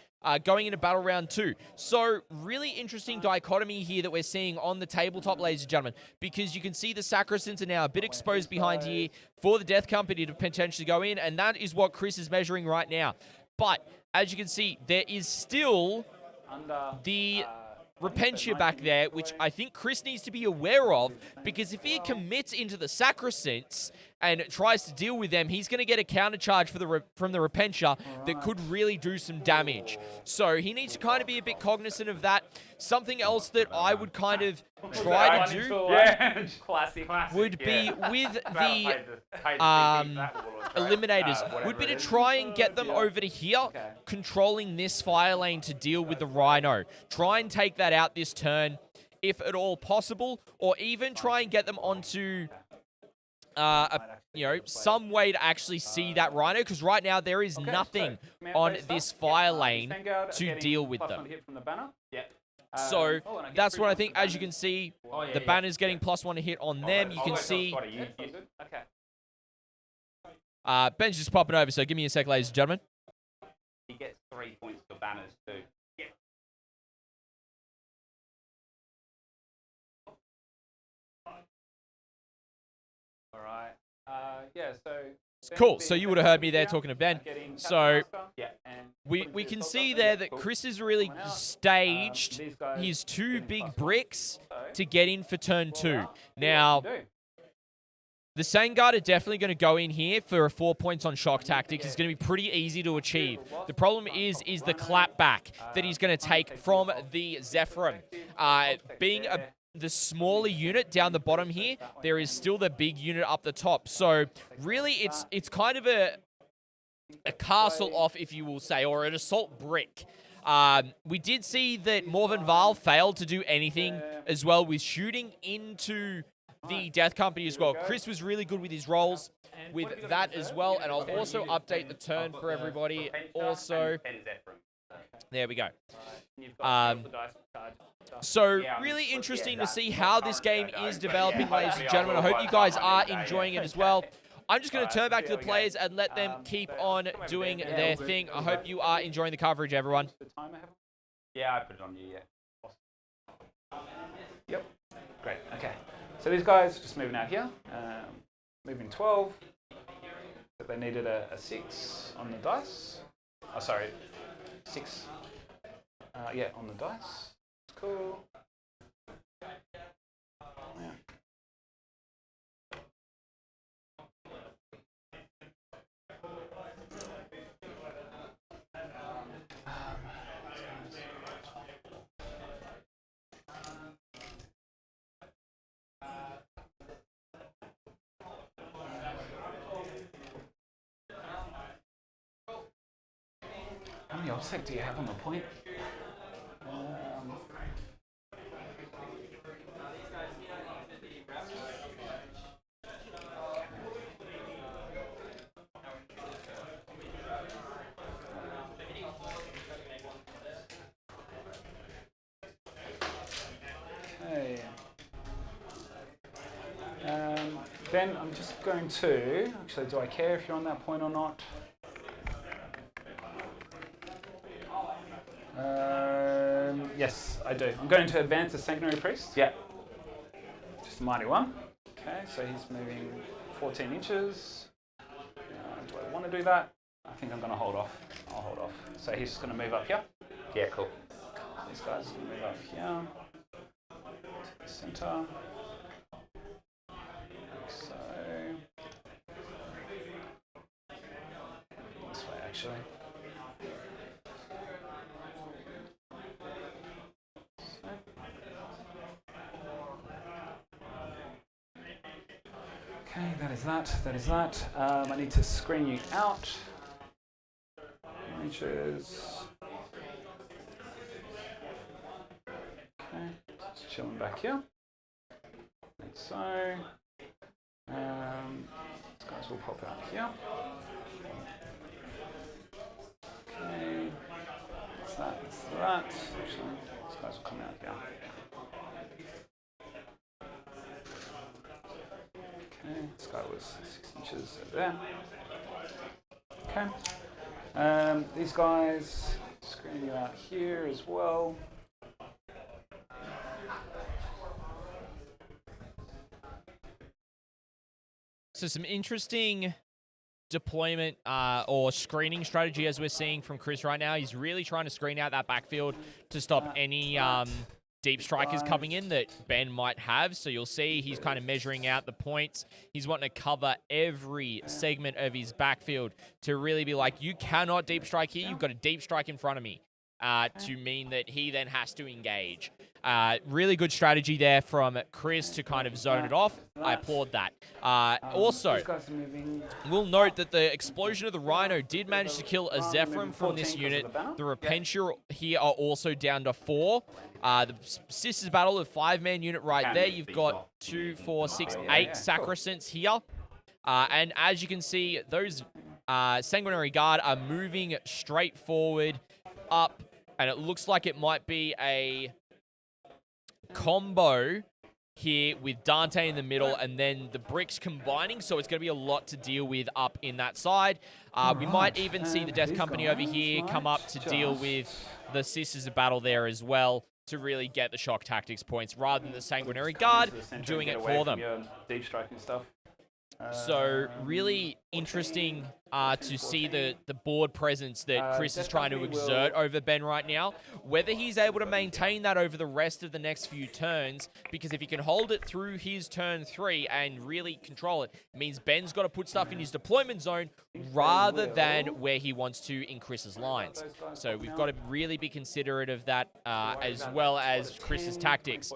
going into battle round 2. So really interesting dichotomy here that we're seeing on the tabletop, ladies and gentlemen, because you can see the Sacrosancts are now a bit exposed behind here for the Death Company to potentially go in, and that is what Chris is measuring right now. But as you can see, there is still Under the I think so, Repentia back 19 there, which I think Chris needs to be aware of, because if he commits into the Sacrosaints and tries to deal with them, he's going to get a countercharge from the Repentia that could really do some damage. So he needs to kind of be a bit cognizant of that. Something else that I would kind of try to do Yeah. Classic. would be with the Eliminated Eliminators, would be to try and get them over to here, controlling this fire lane to deal with the Rhino. Try and take that out this turn, if at all possible, or even try and get them onto some way to actually see that Rhino, because right now there is nothing on this fire lane to deal with them. So that's what I think. As you can see, the banner's getting +1 to hit on them. You can see Ben's just popping over, so give me a sec, ladies and gentlemen. He gets 3 points for banners too. All right. Yeah, so... Cool, so you would have heard me there talking to Ben. So we can see there that Chris has really staged his 2 big bricks to get in for turn 2. Now, the Sangard are definitely going to go in here for 4 points on shock tactics. It's going to be pretty easy to achieve. The problem is the clapback that he's going to take from the Zephyrim. Being the smaller unit down the bottom here, there is still the big unit up the top. So really, it's kind of a castle off, if you will say, or an assault brick. We did see that Morven Val failed to do anything as well with shooting into the Death Company as well. Chris was really good with his rolls with that as well, and I'll also update the turn for everybody also. There we go. So really interesting to see how this game is developing, ladies and gentlemen. I hope you guys are enjoying it as well. I'm just going to turn back to the players and let them keep on doing their thing. I hope you are enjoying the coverage, everyone. Yeah, I put it on you, yeah. Yep. Great. Okay. So these guys just moving out here. Moving 12. So they needed a 6 on the dice. Oh, sorry. 6. Yeah, on the dice. Cool. Yeah. How many obsec do you have on the point? Okay. Then I'm just going to, actually, do I care if you're on that point or not? Yes, I do. I'm going to advance the Sanguinary Priest. Yeah. Just a mighty one. Okay, so he's moving 14 inches. Do I want to do that? I think I'm going to hold off. I'll hold off. So he's just going to move up here. Yeah, cool. These guys are going to move up here. To the center. So... this way, actually. Okay, that is that. That is that. I need to screen you out. Inches. Okay, just chilling back here. Like so. These guys will pop out here. Okay. That's that. That's that. Actually, these guys will come out here. Okay, this guy was 6 inches over there. Okay. These guys, screen you out here as well. So some interesting deployment or screening strategy as we're seeing from Chris right now. He's really trying to screen out that backfield to stop any deep strikers coming in that Ben might have. So you'll see he's kind of measuring out the points. He's wanting to cover every segment of his backfield to really be like, you cannot deep strike here. You've got a deep strike in front of me. To mean that he then has to engage. Really good strategy there from Chris to kind of zone it off. I applaud that. Also, we'll note that the explosion of the Rhino did manage to kill a Zephyrin from this unit. The Repentia here are also down to 4. The Sisters Battle, a 5-man unit right there. You've got 2, 4, 6, 8 Sacrosancts here. And as you can see, those Sanguinary Guard are moving straight forward up, and it looks like it might be a combo here with Dante in the middle and then the bricks combining, so it's going to be a lot to deal with up in that side. We might even see the Death Company over here come up to deal with the Sisters of Battle there as well to really get the shock tactics points rather than the Sanguinary Guard doing it for them. Deep striking stuff. So really interesting to see the board presence that Chris is trying to exert over Ben right now. Whether he's able to maintain that over the rest of the next few turns, because if he can hold it through his turn 3 and really control it, it means Ben's got to put stuff in his deployment zone rather than where he wants to in Chris's lines. So we've got to really be considerate of that as well as Chris's tactics.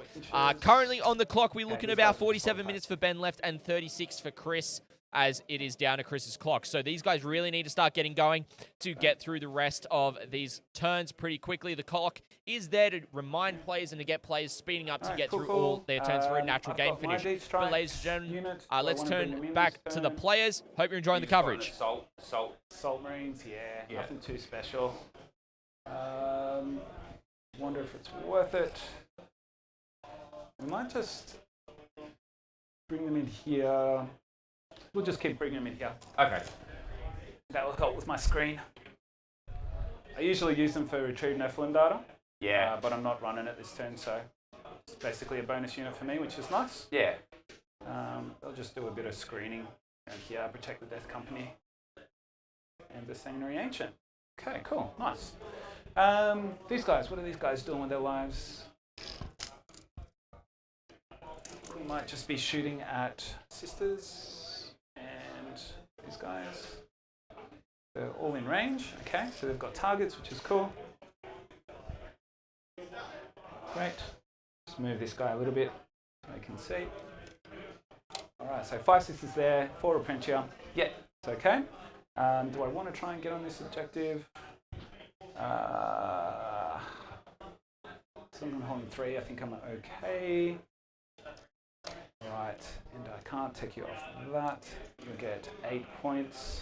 Currently on the clock, we're looking at about 47 minutes for Ben left and 36 for Chris, as it is down to Chris's clock. So these guys really need to start getting going to get through the rest of these turns pretty quickly. The clock is there to remind players and to get players speeding up to get through all their turns for a natural game finish. But ladies and gentlemen, let's turn back to the players. Hope you're enjoying the coverage. Salt Marines, yeah, nothing too special. Wonder if it's worth it. We might just bring them in here. We'll just keep bringing them in here. Okay. That will help with my screen. I usually use them for retrieve Nephilim data. Yeah. But I'm not running it this turn, so it's basically a bonus unit for me, which is nice. Yeah. I'll just do a bit of screening around here, protect the Death Company and the Sanguinary Ancient. Okay, cool, nice. These guys, what are these guys doing with their lives? We might just be shooting at Sisters. And these guys, they're all in range. Okay, so they've got targets, which is cool. Great. Just move this guy a little bit so I can see. All right, so 5 Sisters there, 4 Repentia. Yeah, it's okay. Do I want to try and get on this objective? So I'm holding 3. I think I'm okay. Right, and I can't take you off that. You get 8 points.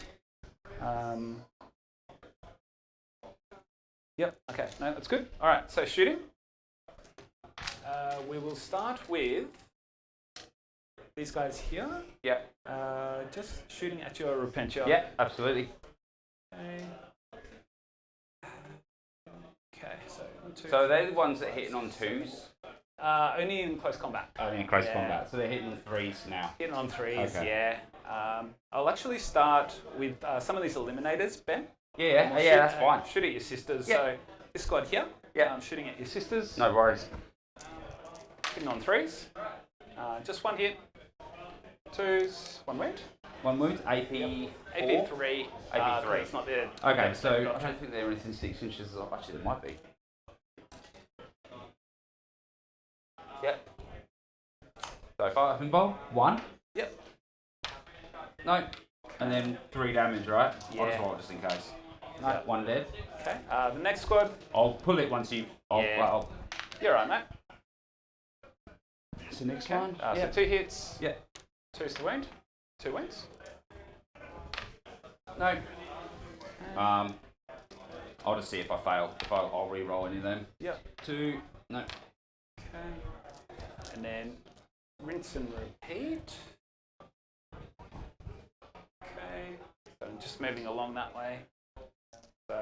Yep, okay, no, that's good. All right, so shooting. We will start with these guys here. Yeah. Just shooting at your Repentia. Yeah, absolutely. Okay. Okay, so 1, 2. So they're the ones that are hitting on 2s? Only in close combat. Only in close combat. So they're hitting 3s now. Hitting on 3s, okay. Yeah. I'll actually start with some of these eliminators, Ben. Yeah, that's fine. Shoot at your Sisters. Yep. So this squad here, I'm shooting at your Sisters. No worries. Hitting on 3s. Just 1 hit. 2s, 1 wound. 1 wound. AP 3. AP 3. It's not there. Okay, so I don't think they're anything 6 inches. Actually, there might be. Yep. So 5 in bowl. 1. Yep. No. And then 3 damage, right? Yeah. I'll just roll it just in case. No, Yep. 1 dead. Okay. The next squad. I'll pull it once you. You're right, mate. It's the next one. So 2 hits. Yeah. 2's to wound. 2 wounds. No. I'll just see if I fail. If I'll re-roll any of them. Yep. 2. No. Okay. And then rinse and repeat. Okay. So I'm just moving along that way. So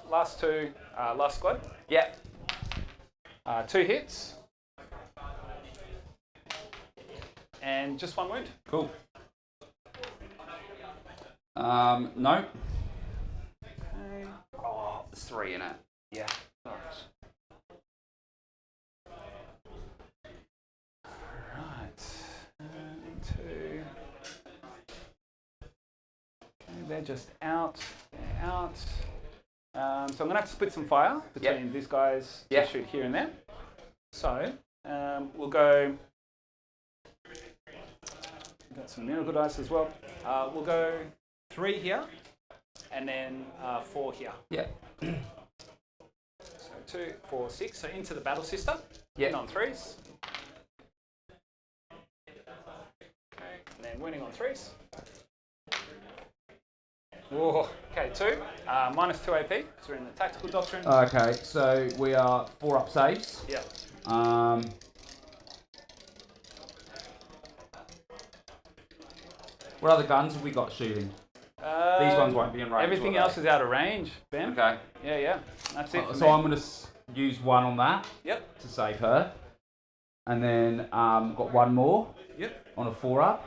last 2, last squad. Yeah. 2 hits. And just 1 wound. Cool. No. Okay. Oh, there's 3 in it. Yeah. Nice. Right. 2. Okay, they're just out. They're out. So I'm going to have to split some fire between these guys to shoot here and there. So we'll go. Got some miracle dice as well. We'll go 3 here, and then 4 here. Yeah. So 2, 4, 6. So into the battle sister. Yeah. In on 3s. Okay, and then winning on 3s. Whoa. Okay, 2. Minus 2 AP, because we're in the tactical doctrine. Okay, so we are 4 up saves. Yeah. What other guns have we got shooting? These ones won't be in range. Everything else is out of range, Ben. Okay. Yeah. That's it. So I'm going to use 1 on that. Yep. To save her. And then got 1 more. Yep. On a 4 up.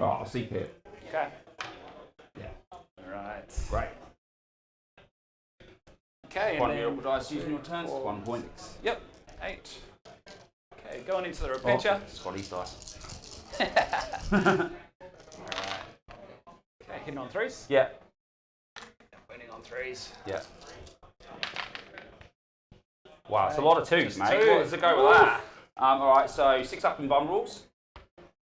Oh, I'll see Pip. Okay. Yeah. Right. Great. Okay. One and then miracle dice using your turns. 1 point. 6. Yep. 8. Okay, going into the repentance. Scotty's dice. Alright. Okay, hitting on 3s. Yeah. Winning on 3s. Yeah. Wow, it's a lot of 2s, Just mate. 2. What does it go with that? Alright, so 6 up in vulnerables.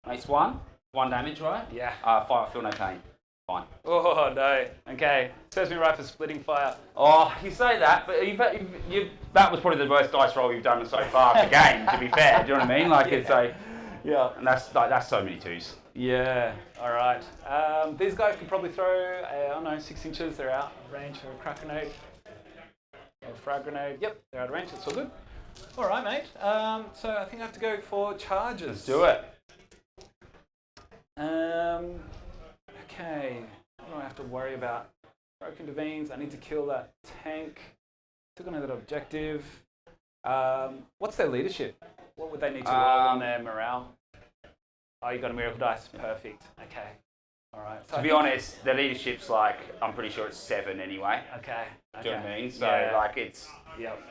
Ace 1. 1 damage, right? Yeah. 5, feel no pain. Fine. Oh, no. Okay. Serves me right for splitting fire. Oh, you say that, but that was probably the worst dice roll you've done so far of the game, to be fair. Do you know what I mean? Like, it's a... Yeah. And that's so many 2s. Yeah. All right. These guys can probably throw, I don't know, 6 inches. They're out of range for a crack grenade. Or a frag grenade. Yep, they're out of range. It's all good. All right, mate. So I think I have to go for charges. Let's do it. Okay. What do I have to worry about? Broken Divines. I need to kill that tank. Took another objective. What's their leadership? What would they need to roll on their morale? Oh, you got a miracle dice. Perfect. Okay. All right. So To be honest, the leadership's like, I'm pretty sure it's 7 anyway. Okay. Do you know what I mean? So, Yeah. like, it's... Yep.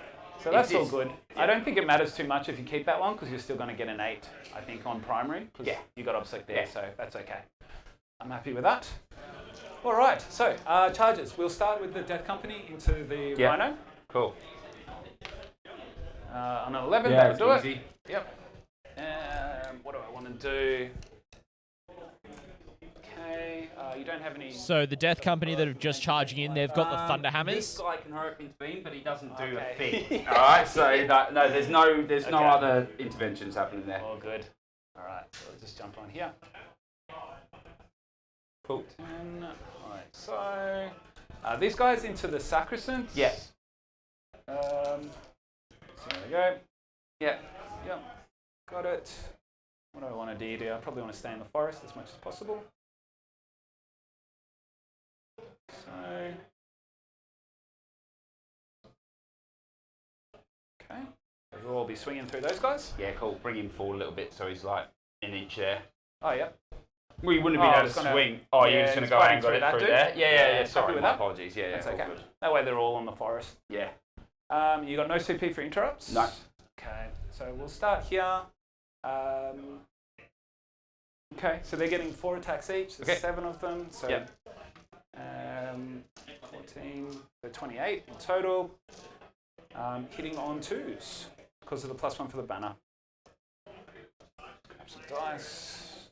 So that's all It's- good. I don't think it matters too much if you keep that one because you're still going to get an 8, I think, on primary. Because you got obsec there, so that's okay. I'm happy with that. All right. So charges. We'll start with the Death Company into the Rhino. Cool. On an 11, Yeah, that'll do it's easy. it. Yep. What do I want to do? Okay. You don't have any. So the Death Company that are just charging in, they've got the Thunder Hammers. This guy can hurry up intervene, but he doesn't do a Okay. thing. All right, so no, there's no Okay. other interventions happening there. Oh, good. All right. So let's just jump on here. Cool. 10. All right. So these guys into the Sacrosanct. Yeah. So there we go. Yeah. Yep. Got it. What do I want to do? I probably want to stay in the forest as much as possible. So. Okay. We'll all be swinging through those guys. Yeah, cool. Bring him forward a little bit so he's like in each there. Oh, yeah. We wouldn't have Oh, been I able was to gonna- swing. Oh, you're yeah, just going to it's go fighting and got through it that, through dude. there? Yeah. Happy Sorry, with my that? apologies. Yeah, That's all okay. good. That way they're all on the forest. Yeah. You got no CP for interrupts? No. Okay, so we'll start here. Okay, so they're getting 4 attacks each. There's 7 of them. So 14, so 28 in total. Hitting on 2s because of the +1 for the banner. Grab some dice.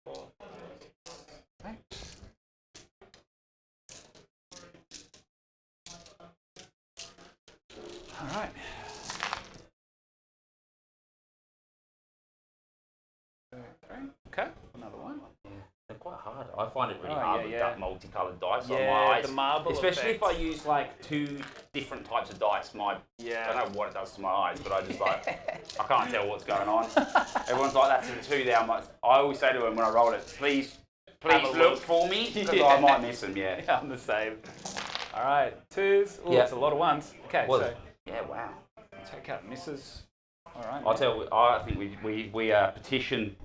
4, 8. All right. Okay, another one. They're quite hard. I find it really Oh, hard yeah, with yeah. that multicolored dice on Yeah, my eyes. the marble Especially effect. if I use like 2 different types of dice. I don't know what it does to my eyes, but I just like, I can't tell what's going on. Everyone's like, that's in the 2 there. I'm like, I always say to them when I roll it, please Have a look look. for me, because Yeah. I might miss them, yeah. Yeah, I'm the same. All right, 2s. Oh, Yeah. that's a lot of 1s. Okay, Was so it? Yeah, wow. take out misses. All right. I'll tell you, I think we petition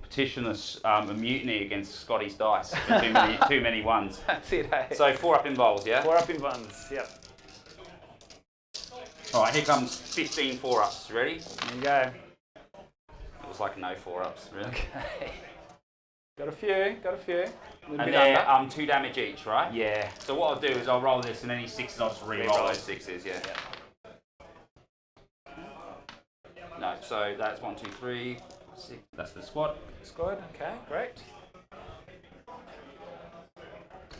a mutiny against Scotty's dice for too many ones. That's it, eh? So 4 up in bowls, yeah? 4 up in 1s, yep. All right, here comes 15 4-ups. Ready? There you go. It was like no 4-ups, really. Okay. Got a few. And they're 2 damage each, right? Yeah. So what I'll do is I'll roll this, and any 6s I'll just re-roll those 6s, yeah. No, so that's 1, 2, 3, 6. That's the squad. Squad, okay, great.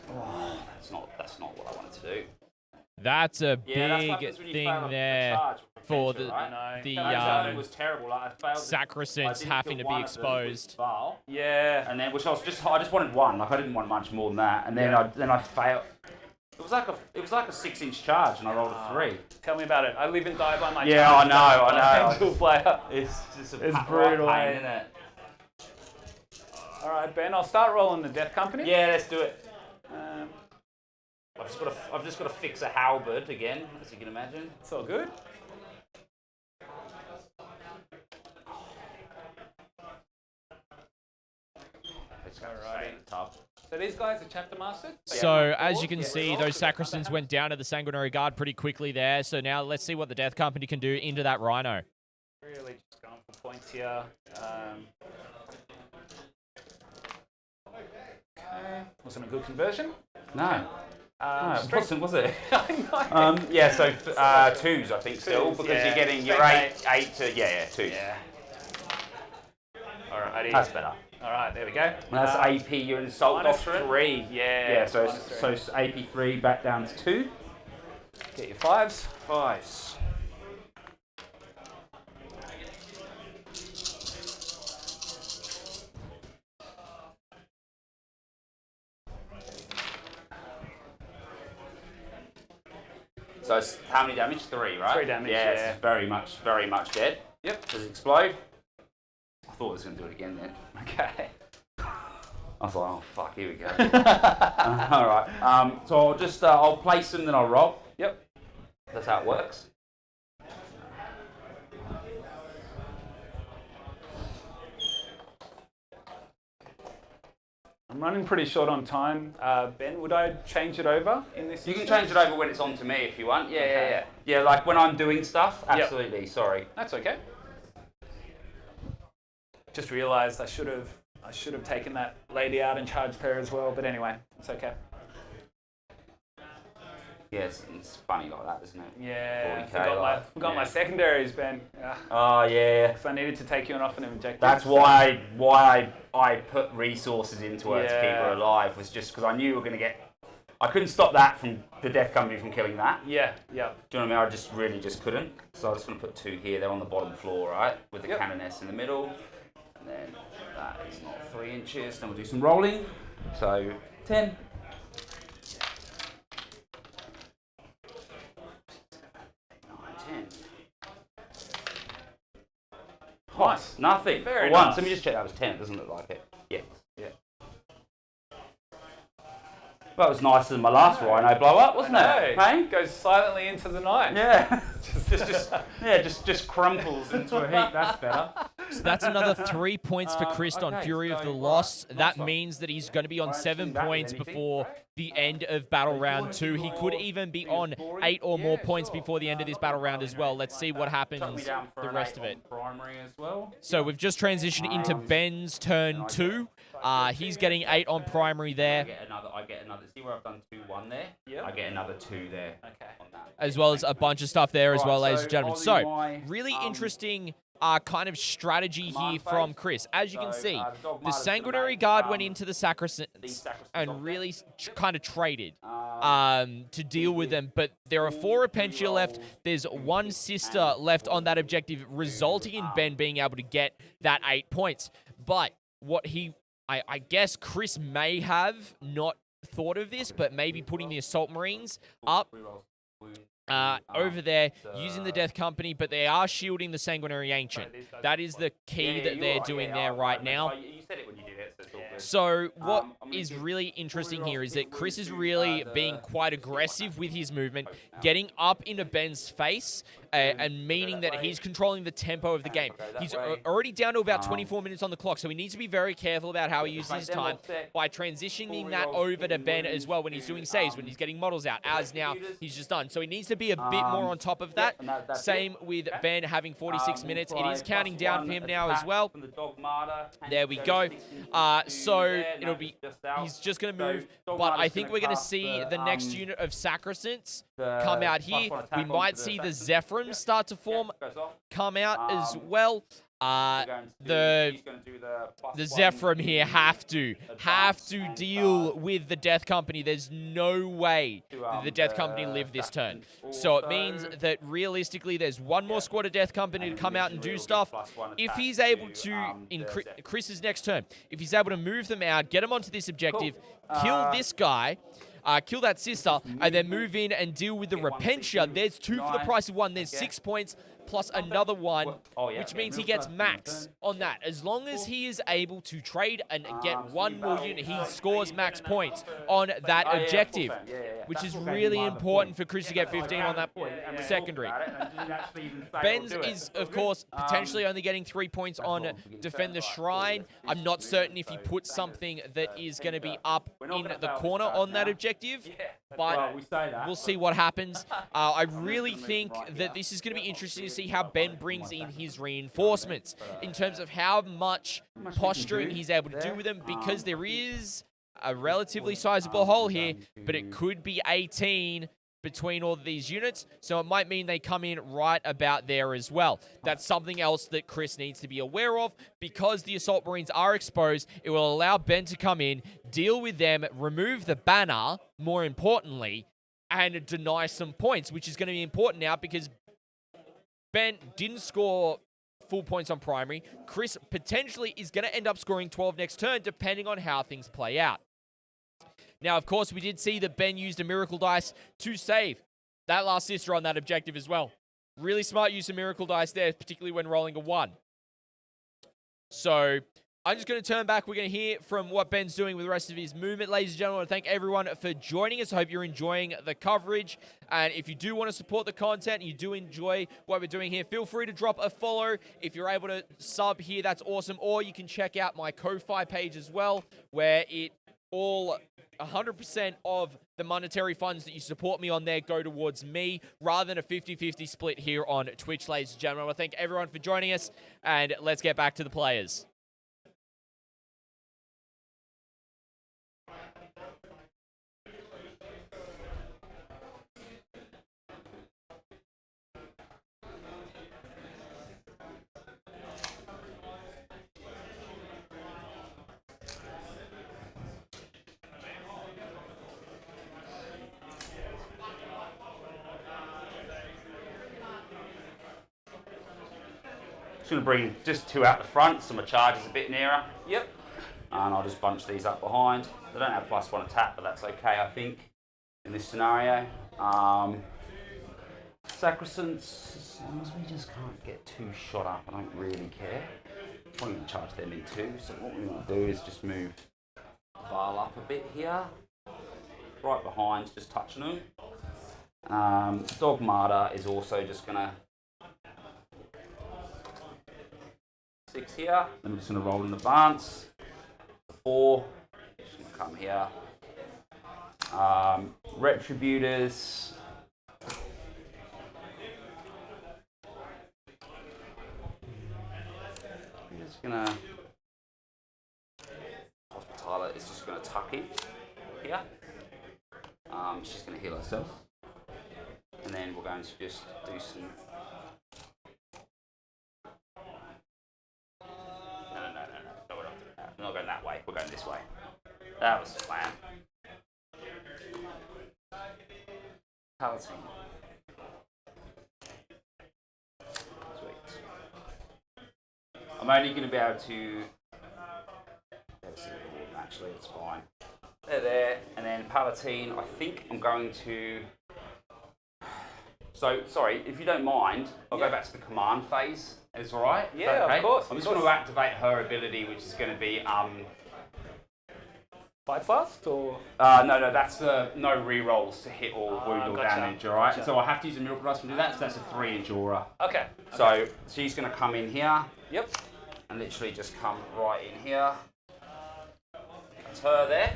Oh, that's not what I wanted to do. That's a Yeah, that's big what happens when you thing fail a there charge for potential, the right? the That was terrible. Like, I failed. Sacrosanct having to be exposed. Yeah. And then, I just wanted 1. Like I didn't want much more than that. And then I failed. It was like a 6-inch charge, and I rolled a 3. Tell me about it. I live and die by my Yeah, charge. I know. Angel player. It's just It's brutal, pain, eh? isn't it? All right, Ben. I'll start rolling the Death Company. Yeah, let's do it. Um, I've just got to fix a halberd again, as you can imagine. it's all good. Tough. So these guys are chapter mastered. So as you can see, those Sacrosands went down to the Sanguinary Guard pretty quickly there. So now let's see what the Death Company can do into that Rhino. Really just going for points here. Okay. Wasn't a good conversion. No. No, it Strength- wasn't, was it? I know. Yeah, so 2s, I think, still, Twos, because yeah. you're getting your Strength 8 to, 2s. Yeah. Alrighty. That's better. Alright, there we go. And that's AP, you're insult minus doctrine. 3. Yeah. Yeah, so minus 3. so it's AP 3 back down to 2. Get your 5s. 5s. So it's how many damage? 3, right? 3 damage, Yeah, yeah. it's very much dead. Yep. Does it explode? I thought I was going to do it again then. Okay. I was like, oh fuck, here we go. All right. So I'll just I'll place them, then I'll roll. Yep. That's how it works. I'm running pretty short on time. Ben, would I change it over in this You can instance? change it over when it's on to me if you want. Yeah, Okay. yeah. Like when I'm doing stuff. Absolutely. Sorry. That's okay. Just realised I should have taken that lady out and charged her as well. But anyway, it's okay. Yes, it's funny like that, isn't it? Yeah. 40K, Forgot my secondaries, Ben. Oh yeah. Because I needed to take you off an objective. That's why I put resources into her to keep Yeah. her alive, was just because I knew we were going to get. I couldn't stop that from the Death Company from killing that. Yeah. Yeah. Do you know what I mean? I just really couldn't. So I'm just going to put 2 here. They're on the bottom floor, right? With the Canoness in the middle. And then that is not 3 inches. Then we'll do some rolling. So 10. 10. Nice. Nothing. Very For once. nice. Let me just check that was 10. It doesn't look like it. Yeah. Yeah. That was nicer than my last Rhino blow up, wasn't it? Hey? Goes silently into the night. Yeah. just crumples into a heap. That's better. So that's another 3 points for Chris on okay, Fury of so, the right, Loss. nice That one. means that he's going to be on Why don't 7 you do that with points anything, before right? the end of Battle you Round wanna 2. do He could your even be thing on of boring? 8 or more Yeah, points sure. before the end of this Battle Round as well. Let's see what happens Chuck me down for the an rest 8 of it. on primary as well. So we've just transitioned into Ben's turn 2. He's getting 8 on primary there, I get another. See where I've done 2-1 there? Yep. I get another 2 there. Okay. On that. as well as a bunch of stuff there as Right, well, so ladies and gentlemen. I'll do So, my, really interesting kind of strategy command here from phase. Chris. As you can So, see, the the Dogmata's gonna Sanguinary make, Guard went into the these Sacrosanct Sacrosanct and on really deck. kind of traded to deal with them. But there are 4 Repentia left. There's 1 Sister left on that objective, resulting in Ben being able to get that 8 points. But what I guess Chris may have not thought of this, but maybe putting the Assault Marines up over there using the Death Company, but they are shielding the Sanguinary Ancient. That is the key that they're doing there right now. You said it when you did it, so it's all good. So what is really interesting here is that Chris is really being quite aggressive with his movement, getting up into Ben's face, and meaning that he's controlling the tempo of the game. He's already down to about 24 minutes on the clock, so he needs to be very careful about how he uses his time by transitioning that over to Ben as well when he's doing saves, when he's getting models out, as now he's just done. So he needs to be a bit more on top of that. Same with Ben having 46 minutes. It is counting down for him now as well. There we go. So it'll be, he's just going to move, but I think we're going to see the next unit of Sacrosants come out here. We might see the Zephyrs start to form, come out as well. The Zephyr here have to deal with the Death Company. There's no way the Death Company live this turn. So it means that realistically there's one more squad of Death Company to come out and do stuff. If he's able to, in Chris's next turn, if he's able to move them out, get them onto this objective, kill this guy, kill that sister, and then move in and deal with the Repentia. There's 2 for the price of 1. There's 6 points plus another 1, which means he gets max on that. As long as he is able to trade and get 1 more unit, he scores max points on that objective, which is really important for Chris to get 15 on that secondary. Ben's is, of course, potentially only getting 3 points on Defend the Shrine. I'm not certain if he puts something that is going to be up in the corner on that objective, but we'll see what happens. I really think that this is going to be interesting to see how Ben brings in his reinforcements in terms of how much posturing he's able to do with them, because there is a relatively sizable hole here, but it could be 18 between all of these units, so it might mean they come in right about there as well. That's something else that Chris needs to be aware of. Because the Assault Marines are exposed, it will allow Ben to come in, deal with them, remove the banner, more importantly, and deny some points, which is going to be important now because Ben didn't score full points on primary. Chris potentially is going to end up scoring 12 next turn, depending on how things play out. Now, of course, we did see that Ben used a Miracle Dice to save that last sister on that objective as well. Really smart use of Miracle Dice there, particularly when rolling a 1. So I'm just going to turn back. We're going to hear from what Ben's doing with the rest of his movement. Ladies and gentlemen, I want to thank everyone for joining us. I hope you're enjoying the coverage. And if you do want to support the content, and you do enjoy what we're doing here, feel free to drop a follow. If you're able to sub here, that's awesome. Or you can check out my Ko-Fi page as well, where it all 100% of the monetary funds that you support me on there go towards me, rather than a 50-50 split here on Twitch, ladies and gentlemen. I want to thank everyone for joining us, and let's get back to the players. Just going to bring just 2 out the front, so my charge is a bit nearer. Yep. And I'll just bunch these up behind. They don't have +1 attack, but that's okay, I think, in this scenario. Sacrosants, as long as we just can't get too shot up, I don't really care. I'm probably going to charge them in 2, so what we want to do is just move Val up a bit here. Right behind, just touching them. Dogmata is also just going to 6 here, then we're just going to roll in advance. 4, just going to come here. Retributors. We're just going to. Hospitaler is just going to tuck in here. She's going to heal herself. And then we're going to just do some. We're not going that way, we're going this way. That was the plan. Palatine. Sweet. I'm only going to be able to... Actually, it's fine. They're there, and then Palatine, I think I'm going to... So, sorry, if you don't mind, I'll go back to the command phase. It's all right? Yeah, okay? of course. I'm just going to activate her ability, which is going to be Fight fast or? No, that's no re-rolls to hit or wound or gotcha, damage, alright? gotcha. So I have to use a miracle dice to do that, so that's a 3-inch aura. Okay. So she's going to come in here. Yep. And literally just come right in here. That's her there.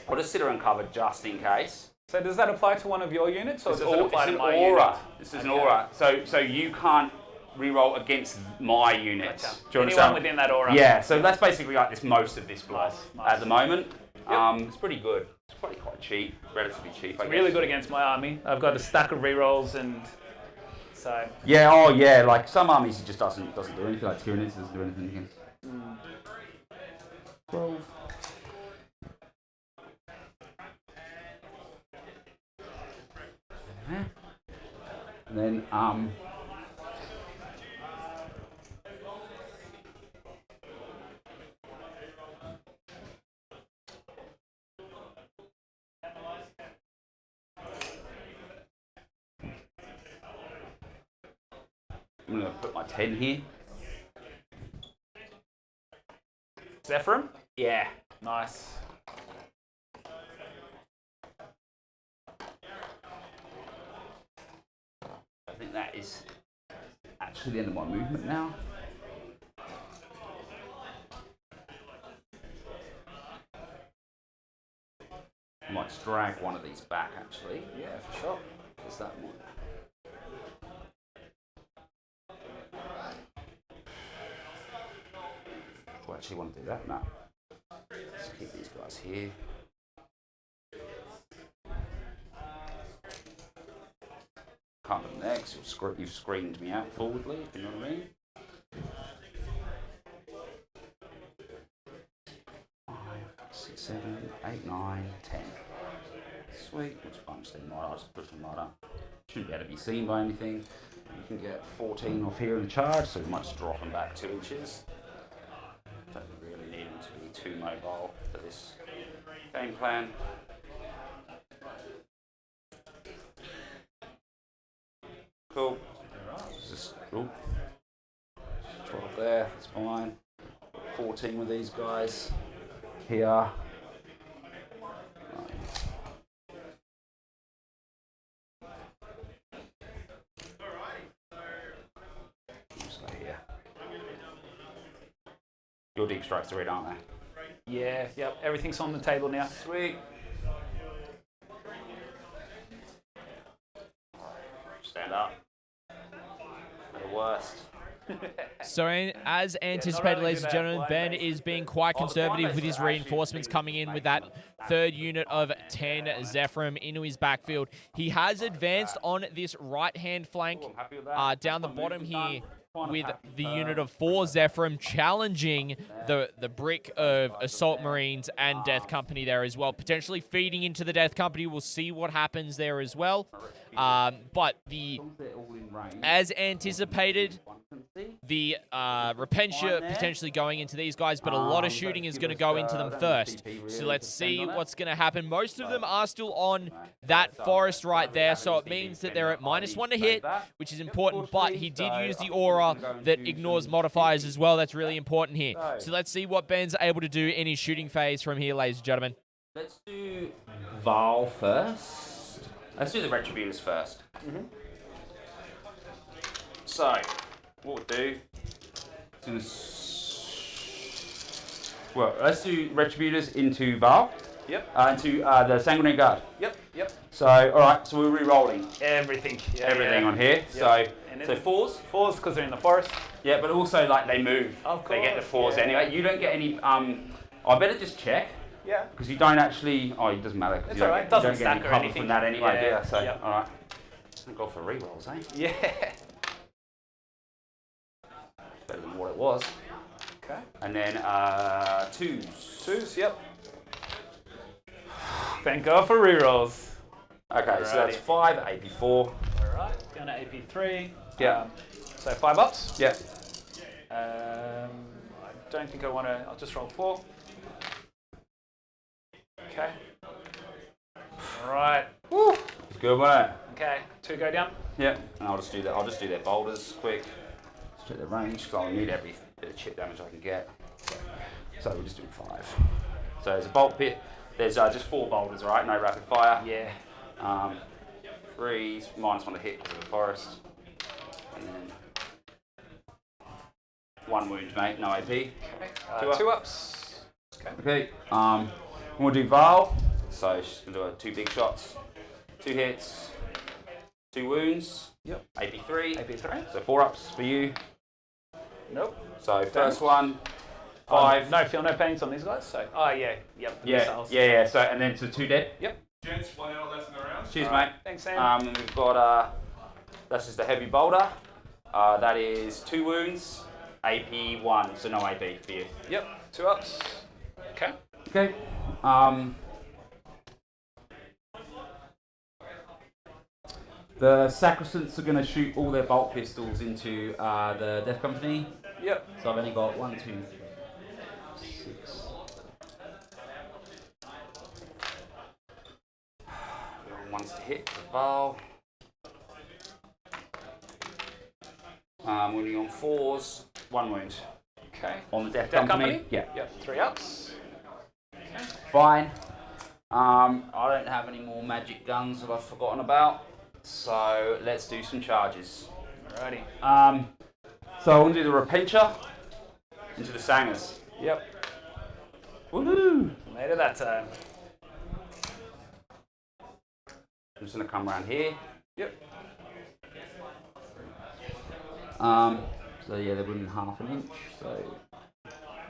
I'll just sit her uncovered just in case. So does that apply to one of your units, or does it apply to It's my an aura. unit? This is an aura. So you can't re-roll against my units. Gotcha. Do you Anyone understand? within that aura? Yeah, so that's basically like this most of this block Nice. at the moment. Yep. It's pretty good. It's probably quite cheap, relatively cheap, I guess. Really good against my army. I've got a stack of rerolls and so. Yeah, oh yeah, like some armies it just doesn't do anything, like Tyranids doesn't do anything against. 12. And then I'm gonna put my 10 here. Zephyrim? Yeah. Nice. I think that is actually the end of my movement now. I might just drag one of these back actually. Yeah, for sure. Because that one. Do I actually want to do that? No. Let's keep these guys here. Can't do next. You've screened me out forwardly, if you know what I mean. 5, 6, 7, 8, 9, 10. Sweet. Let's bunch them right. I'll just push them right up. Shouldn't be able to be seen by anything. You can get 14 off here in the charge, so we might just drop them back 2 inches. Don't really need them to be too mobile for this game plan. Cool. Just, 12 there, that's fine. 14 with these guys here. Your deep strikes are red, aren't they? Yeah, yep. Everything's on the table now. Sweet. Stand up. The worst. So as anticipated, ladies and gentlemen, Ben is being quite conservative with his reinforcements coming in with that third unit of 10 Zephyrim into his backfield. He has advanced on this right-hand flank down the bottom here with the unit of 4 Zephyrim challenging the brick of Assault Marines and Death Company there as well. Potentially feeding into the Death Company. We'll see what happens there as well. But as anticipated, the Repentia potentially going into these guys, but a lot of shooting is going to go into them first. So let's see what's going to happen. Most of them are still on that forest right there, so it means that they're at -1 to hit, which is important, but he did use the aura that ignores modifiers as well. That's really important here. So let's see what Ben's able to do in his shooting phase from here, ladies and gentlemen. Let's do Val first. Let's do the Retributors first. So, what we'll do, well, let's do Retributors into Val. Yep. Into the Sanguinary Guard. Yep. Yep. So, alright, so we're re-rolling Everything. Yeah, everything yeah. on here. Yep. So 4s. 4s because they're in the forest. Yeah, but also like they move. Of They get the course, 4s yeah. anyway. You don't get any, I better just check. Yeah. Because you don't actually, it doesn't matter. It's You don't, alright, you doesn't don't get any stack or cover anything. from that anyway, Yeah, do you? So, yep. alright. Thank God for re-rolls, eh? Yeah. Better than what it was. Okay. And then 2s. 2s, yep. Thank God for rerolls. Okay, so that's 5 AP4. Alright, down to AP3. Yeah. So 5 ups. Yeah. I don't think I want to, I'll just roll 4. Okay. Alright. Woo! It's good, wasn't it? Okay, 2 go down. Yeah. And I'll just do that. I'll just do their boulders quick. Let's check their range because I'll need every bit of chip damage I can get. So we'll just do 5. So there's a bolt pit. There's just 4 boulders, right? No rapid fire. Yeah. 3s, -1 to hit because of the forest. And then 1 wound, mate. No AP. Okay. 2 ups. Okay. Okay. We'll do Val. So she's gonna do 2 big shots, 2 hits, 2 wounds. Yep. AP3. AP3. So 4 ups for you. Nope. So first one, 5. No feel no pains on these guys. So. Oh yeah. Yep. Yeah. Missiles. Yeah. So and then to 2 dead. Yep. Gents, 1 hour left in the round. Cheers, mate. Thanks, Sam. And we've got that's just a heavy boulder. That is 2 wounds, AP1. So no AP for you. Yep. 2 ups. Okay. Okay. The Sacrosants are going to shoot all their bolt pistols into the Death Company. Yep. So I've only got 1, 2, 6. One's to hit the Val. Wounding on 4s, 1 wound. Okay. On the Death Death Company? Company? Yeah. Yep. 3 ups. Fine. I don't have any more magic guns that I've forgotten about, so let's do some charges. Alrighty. So I want to do the Repentia into the Sangers. Yep. Woohoo! Made it that time. I'm just going to come around here. Yep. So yeah, they're within ½ an inch. So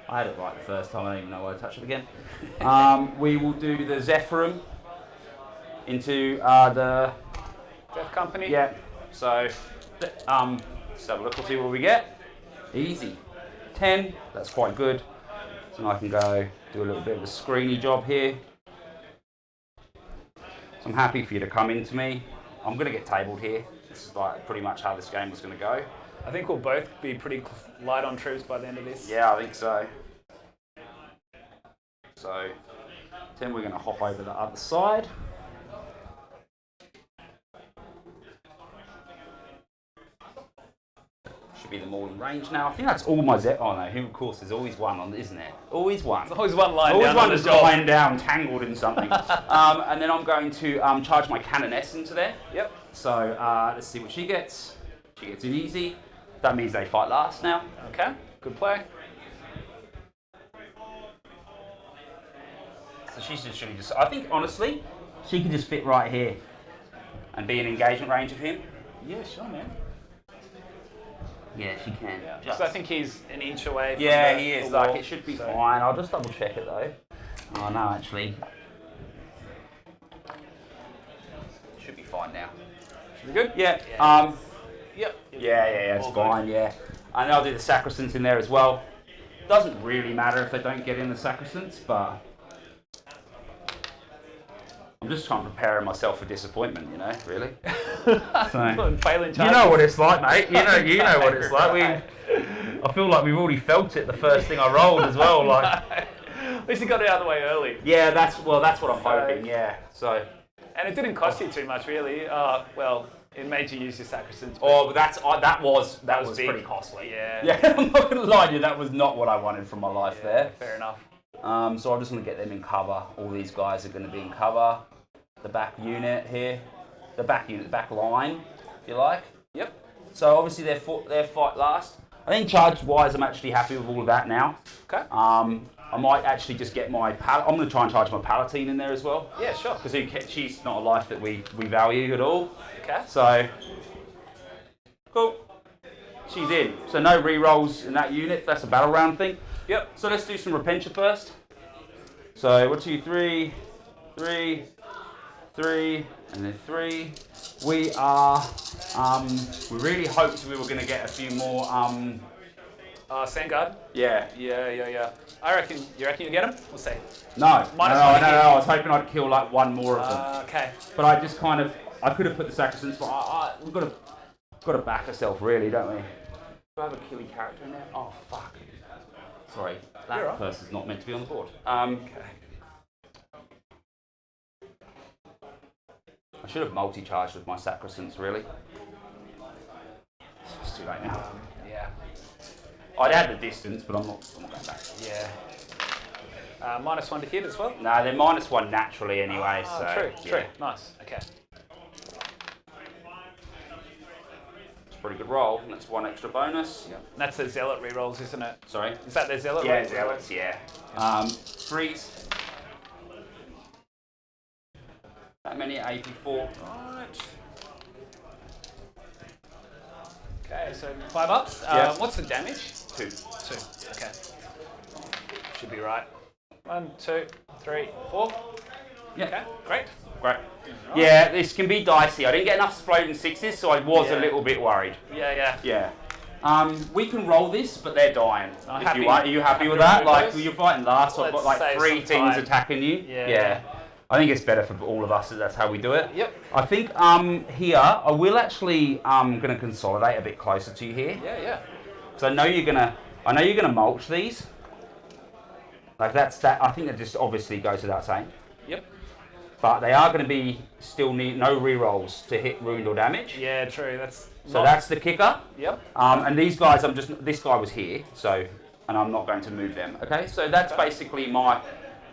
I had it right the first time. I don't even know why I touched it again. We will do the Zephyrum into the Death Company. yeah. So let's have a look. We'll see what we get. Easy. 10. That's quite good. So now I can go do a little bit of a screeny job here. So I'm happy for you to come into me. I'm going to get tabled here. This is like pretty much how this game was going to go. I think we'll both be pretty light on troops by the end of this. Yeah, I think so. So then we're going to hop over the other side. Should be them all in range now. I think that's all my Oh no, of course, there's always one on, isn't there? Always one. There's always one line Always down one on the that's job. lying down, tangled in something. And then I'm going to charge my Canoness into there. Yep. So let's see what she gets. She gets in easy. That means they fight last now. Okay. Good play. So she's literally just, I think honestly, she can just fit right here and be in engagement range of him. Yeah, sure, man. Yeah, she can. Yeah. Just. So I think he's an inch away from Yeah, the, he is. the Like, wall, it should be so. fine. I'll just double check it though. Oh no, actually. Should be fine now. Should be good? Yeah. Yep. Yeah, it's All fine, good. yeah. And I'll do the Sacrosants in there as well. Doesn't really matter if they don't get in the Sacrosants, but I'm just trying to prepare myself for disappointment, you know, really. So, Failing you charges. know what it's like, mate. You know what it's like. I feel like we've already felt it the first thing I rolled as well. Like, At least you got it out of the way early. yeah, that's what I'm hoping. Yeah. So, And it didn't cost you too much, really. Well, it made you use your Sacrosants. but that was big. pretty costly. Yeah. Yeah, I'm not gonna lie to you. That was not what I wanted from my life there. Fair enough. So I'm just going to get them in cover. All these guys are going to be in cover. The back unit here, the back line, if you like. Yep. So obviously their fight last. I think charge-wise, I'm actually happy with all of that now. Okay. I might actually just get my I'm going to try and charge my Palatine in there as well. Yeah, sure. Because she's not a life that we value at all. Okay. So cool. She's in. So no re-rolls in that unit. That's a battle round thing. Yep. So let's do some Repentia first. So 1, 2, 3, 3, 3, and then 3. We are. We really hoped we were going to get a few more. Sandguard? Yeah. Yeah. You reckon you get him? We'll see. No. Minus No. one I was hoping I'd kill like one more of them. Okay. But I just kind of. I could have put the Sacrosants, but we've got to back ourselves, really, don't we? Do I have a killy character in there? Oh fuck. Sorry, that right. person's not meant to be on the board. Okay. I should have multi-charged with my Sacrosants, really. It's too late now. Yeah. I'd add the distance, but I'm not going back. Yeah. -1 to hit as well. No, they're -1 naturally anyway. Ah, so true, yeah. true. Nice. Okay. It's a pretty good roll. That's 1 extra bonus. And that's the zealot rerolls, isn't it? Sorry. Is that the zealot? Yeah, rolls? zealots. Yeah. Freeze. That many at AP4. Right. Okay, so 5 ups. Yeah. What's the damage? 2. 2. Okay. Should be right. 1, 2, 3, 4. Yeah. Okay, great. Great. Yeah, this can be dicey. I didn't get enough exploding 6s, so I was a Yeah. little bit worried. Yeah. Yeah. We can roll this, but they're dying. I'm If happy- you want, are you happy with to that? remove Like those. you're fighting last, so I've got Let's like save 3 some things time. attacking you. Yeah. I think it's better for all of us. That's how we do it. Yep. I think here I will actually going to consolidate a bit closer to you here. Yeah. So I know you're gonna mulch these. Like that. I think that just obviously goes without saying. Yep. But they are going to be still need no rerolls to hit wound or damage. Yeah, true. That's So that's the kicker. Yep. And these guys, this guy was here, so, and I'm not going to move them. Okay, so that's basically my,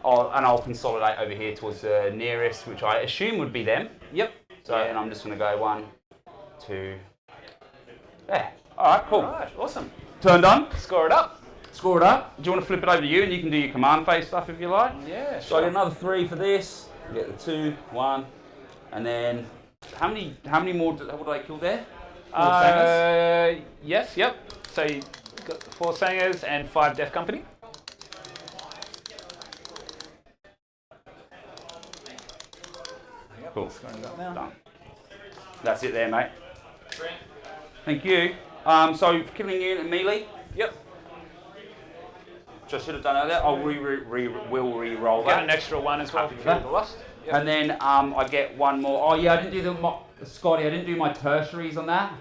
and I'll consolidate over here towards the nearest, which I assume would be them. Yep. So, and I'm just going to go 1, 2, there. All right, cool. All right, awesome. Turn done. Score it up. Score it up. Do you want to flip it over to you, and you can do your command phase stuff if you like? Yeah, So I sure. get another 3 for this. Get the 2, 1, and then how many more? What did I kill there? 4 sangers? Yes, yep. So you got 4 Sangers and 5 Death Company. Cool. Scoring it up now. Done. That's it there, mate. Thank you. So killing unit and melee, Yep. which I should have done earlier. I'll will re-roll Get an that. extra 1 as well Happy for with that. the lost. Yep. And then I get 1 more. Oh yeah, I didn't do Scotty. I didn't do my tertiaries on that.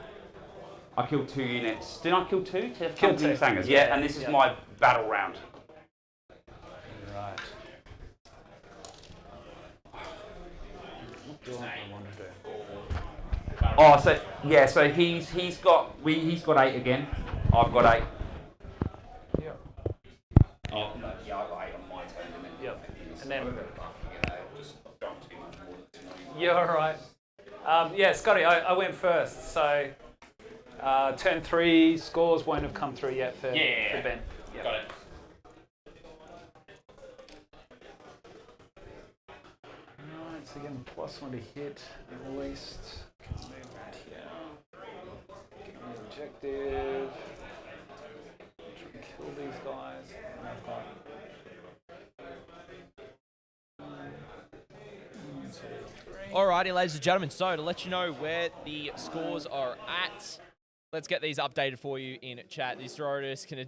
I killed 2 units. Didn't I kill 2? Killed 2. Sangers. Yeah, and this is my battle round. Right. What do I want to do? Oh, so yeah, so he's got 8 again. I've got 8. Yep. Oh no, yeah, I got 8 on my turn. Yep. And then. You're all right. Yeah, Scotty, I went first, so turn 3 scores won't have come through yet for Ben. Yep. Got it. Alright, so again, +1 to hit at least. Can move right here. Get the objective. Try and kill these guys. And I've got 1, 2, 3. Alrighty, ladies and gentlemen, so to let you know where the scores are at, let's get these updated for you in chat. These Sororitas can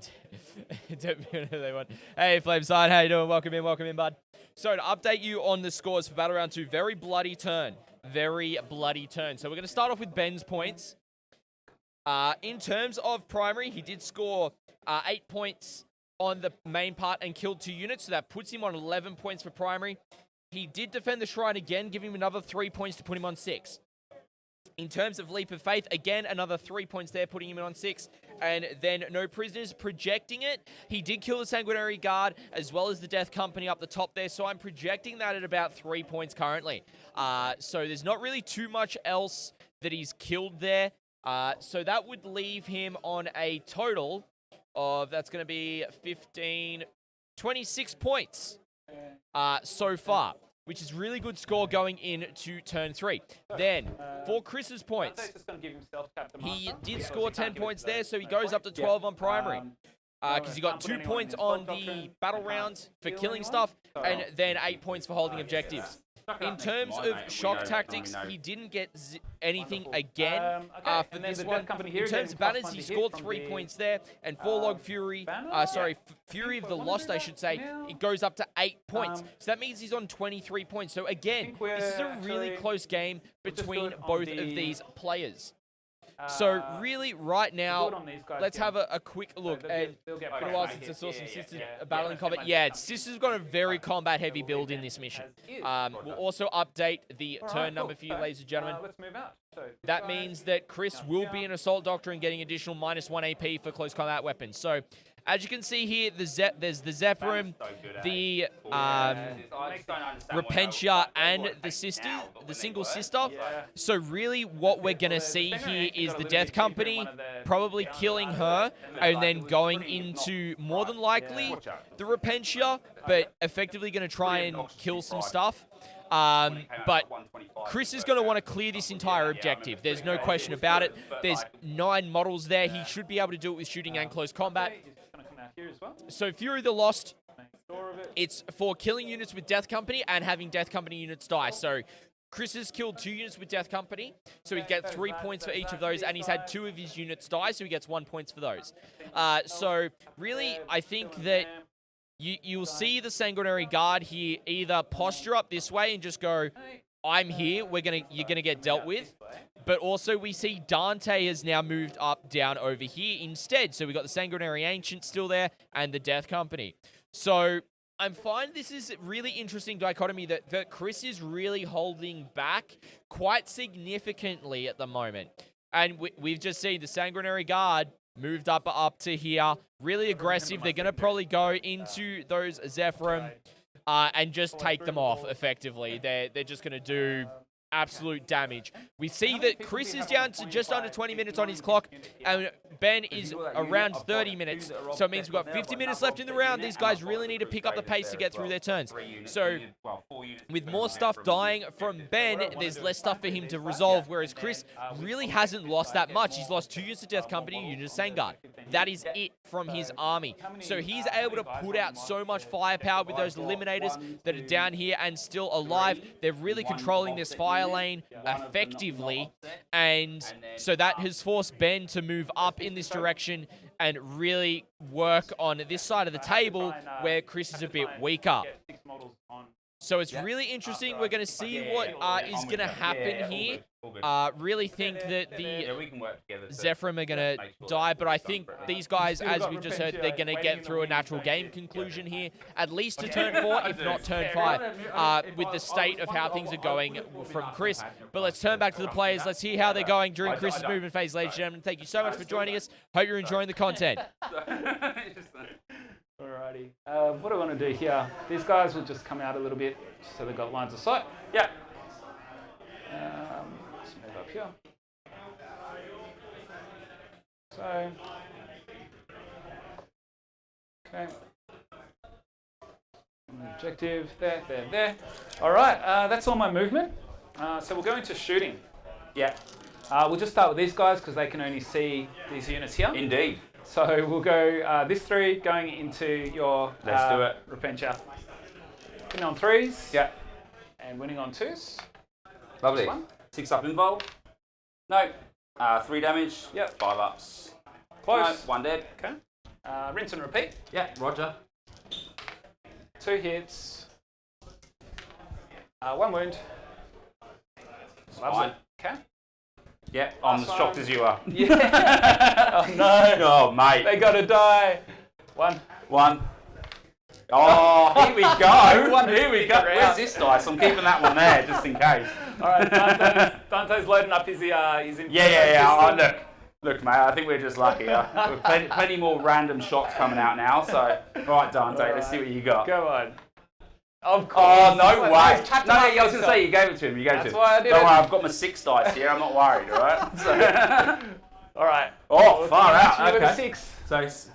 attempt whatever they want. Hey, Flameside, how you doing? Welcome in, bud. So to update you on the scores for Battle Round 2, very bloody turn. Very bloody turn. So we're going to start off with Ben's points. In terms of primary, he did score 8 points on the main part and killed 2 units, so that puts him on 11 points for primary. He did defend the shrine again, giving him another 3 points to put him on 6. In terms of Leap of Faith, again, another 3 points there, putting him on 6. And then no prisoners, projecting it. He did kill the Sanguinary Guard, as well as the Death Company up the top there, so I'm projecting that at about 3 points currently. So there's not really too much else that he's killed there. So that would leave him on a total of, that's going to be 26 points so far, which is really good score going into turn 3. Then, for Chris's points, he did score 10 points there, so he goes up to 12 on primary. Because he got 2 points on the battle round for killing stuff, and then 8 points for holding objectives. In terms of shock tactics, he didn't get anything again for this one. In terms of banners, he scored 3 points there, and for Log Fury, Fury of the Lost, I should say, it goes up to 8 points. So that means he's on 23 points. So again, this is a really close game between both of these players. So really, right now, let's have a quick look. And it's been a while since I saw some sisters battling combat. Yeah, sisters got a very combat-heavy build in this mission. We'll also update the turn number for you, ladies and gentlemen. Let's move out. That means that Chris will be an Assault Doctor and getting additional -1 AP for close combat weapons. So As you can see here, there's the Zephyrim, the Repentia, and the single sister. So really what we're going to see here is the Death Company probably killing her and then going into, more than likely, the Repentia, but effectively going to try and kill some stuff. But Chris is going to want to clear this entire objective. There's no question about it. There's 9 models there. He should be able to do it with shooting and close combat. So Fury the Lost, it's for killing units with Death Company and having Death Company units die. So Chris has killed 2 units with Death Company, so he gets 3 points for each of those, and he's had 2 of his units die, so he gets 1 point for those. So really, I think that you'll see the Sanguinary Guard here either posture up this way and just go, I'm here, you're gonna get dealt with. But also we see Dante has now moved up down over here instead. So we got the Sanguinary Ancient still there and the Death Company. So I'm finding this is a really interesting dichotomy that Chris is really holding back quite significantly at the moment. And we've just seen the Sanguinary Guard moved up to here, really aggressive. They're going to probably go into those Zephyrim and just take them off, effectively. They're just going to do absolute damage. We see that Chris is down to just under 20 minutes on his clock, and Ben is around 30 minutes. So it means we've got 50 minutes left in the round. These guys really need to pick up the pace to get through their turns. So with more stuff dying from Ben, there's less stuff for him to resolve, whereas Chris really hasn't lost that much. He's lost 2 units of Death Company, 1 unit of Sangard. That is it from his army. So he's able to put out so much firepower with those Eliminators that are down here and still alive. They're really controlling this fire lane effectively, and so that has forced Ben to move up in this direction and really work on this side of the table where Chris is a bit weaker. So it's really interesting. We're going to see what is going to happen here. Really think that the Zephyrim are going to die, but I think these guys, as we've just heard, they're going to get through a natural game conclusion here, at least to turn 4, if not turn 5, with the state of how things are going from Chris. But let's turn back to the players. Let's hear how they're going during Chris's movement phase, ladies and gentlemen. Thank you so much for joining us. Hope you're enjoying the content. Alrighty. What I want to do here, these guys will just come out a little bit so they've got lines of sight. Yeah. Let's move up here. So, okay. Objective, there. Alright, that's all my movement. So we'll go into shooting. Yeah. We'll just start with these guys because they can only see these units here. Indeed. So we'll go this 3 going into your Let's do it. Repentia. Winning on 3s. Yeah. And winning on 2s. Lovely. 6 up involved. No. 3 damage. Yep. 5 ups. Close. No, 1 dead. Okay. Rinse and repeat. Yeah, roger. 2 hits. 1 wound. Fine. Okay. Yeah, I'm as shocked as you are. Yeah. Oh no. Oh, mate. They gotta die. 1. Oh, here we go. Here we go. Where's this dice? I'm keeping that one there just in case. All right, Dante's loading up his Yeah. Look, mate. I think we're just lucky. We've plenty more random shots coming out now. So, right, Dante. Let's see what you got. Go on. Of course. Oh, no way. I was going to say, you gave it to him. That's why I did it. Don't worry, I've got my 6 dice here. I'm not worried, all right? So. All right. Oh, far out. You got a Okay. 6. So, if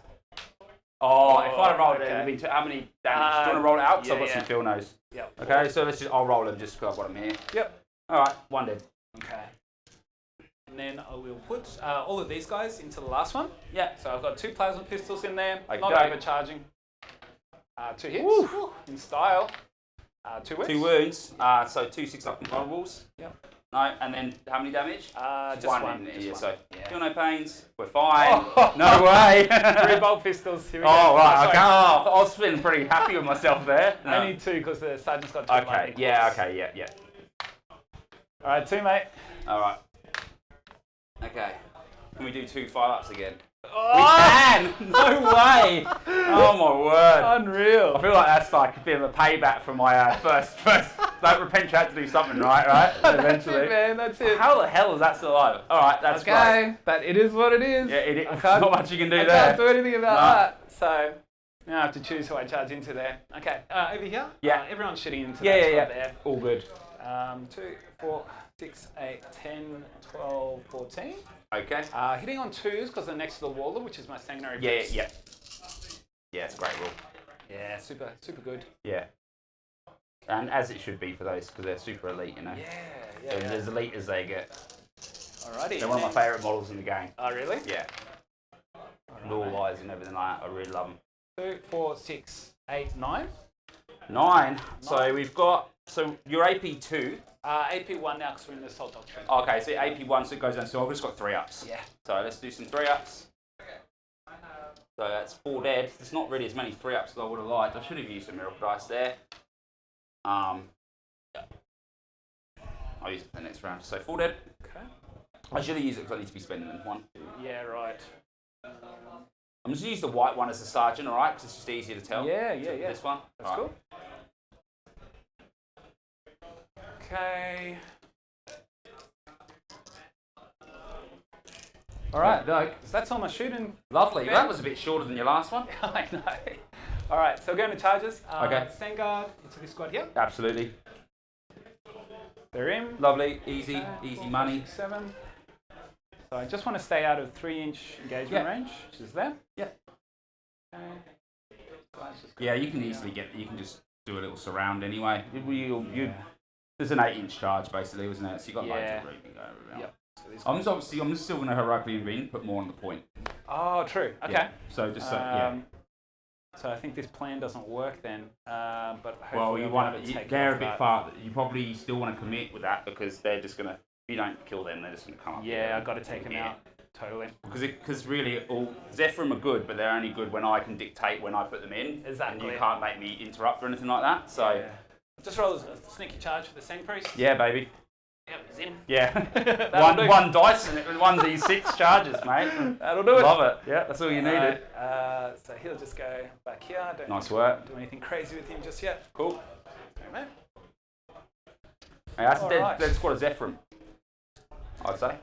I'd have rolled it, it'd be how many damage? Do you want to roll it out? Because I've got some field nose. Yep. Okay, so I'll roll them just because I've got them here. Yep. All right, 1 dead. Okay. And then I will put all of these guys into the last one. Yeah. So I've got 2 plasma pistols in there, Okay. not overcharging. 2 hits in style. 2 wounds. 2 wounds. So 2 6 up controllables. Yep. No, and then how many damage? Just 1 1. in here. Just So one. feel no pains. We're fine. Oh. No way. 3 bolt pistols. Here we go. Oh right. Sorry. Okay. Oh, I was feeling pretty happy with myself there. No. I need 2 because the sergeant's got 2. Okay. lightning Yeah. bolts. Okay. Yeah. All right, 2, mate. All right. Okay. Can we do 2 5 ups again? We can! No way! Oh my word. Unreal. I feel like that's like a bit of a payback for my first. Like, Repentria had to do something right? That's it, man. That's it. How the hell is that still alive? Alright, that's great. But it is what it is. Yeah, not much you can do I there. can't do anything about that. So now I have to choose who I charge into there. Okay, over here. Yeah. Everyone's shooting into Yeah, that yeah, spot there. All good. 2, 4, 6, 8, 10, 12, 14. Okay. Hitting on 2s because they're next to the Warlord, which is my sanguinary Yeah, priest. yeah. Yeah, it's a great rule. Yeah, super good. Yeah. And as it should be for those, because they're super elite, you know. Yeah. They're as elite as they get. Alrighty. They're one of my favourite models in the game. Oh, really? Yeah. Lore-wise and everything like that, I really love them. 2, 4, 6, 8, 9. 9. So we've got, so you're AP2. AP1 now because we're in the Assault Doctrine. Okay, so AP1, so it goes down, so I've just got 3 ups. Yeah. So let's do some 3 ups. So that's 4 dead. There's not really as many 3 ups as I would have liked. I should have used some Miracle Dice there. Yeah. I'll use it for the next round. So 4 dead. Okay. I should have used it because I need to be spending them. 1, 2. Yeah, right. I'm just going to use the white one as a sergeant, alright? Because it's just easier to tell. Yeah. This one. That's all right. cool. Okay. Alright, so that's all my shooting. Lovely. Okay. That was a bit shorter than your last one. I know. Alright, so we're going to charges. Okay. Vanguard into this squad here. Absolutely. They're in. Lovely. Easy. Easy money. 6, 7. So I just want to stay out of 3-inch engagement range, which is there. Yeah. Okay. Yeah, you can easily you can just do a little surround anyway. There's an 8-inch charge basically, wasn't it? So you got loads of room to go around. Yep. So I'm still going to heroically intervene, put more on the point. Oh, true. Okay. Yeah. So just yeah. So I think this plan doesn't work then. But Well, hopefully you I'll want be able to take they're off a bit that. far. You probably still want to commit with that because they're just going to. If you don't kill them, they're just going to come up. Yeah, I've got to take them out. Totally. Because really, all Zephyrim are good, but they're only good when I can dictate when I put them in. Exactly. And you can't make me interrupt or anything like that. So. Yeah. Just roll a sneaky charge for the Sang Priest. Yeah, baby. Yep, he's in. Yeah. one dice and 1d6 charges, mate. That'll do it. Love it. Yeah, that's all you needed. So he'll just go back here. Don't Nice work. do anything crazy with him just yet. Cool. Okay, mate. Hey, that's Alright. a dead squad of Zephyrim, I'd say.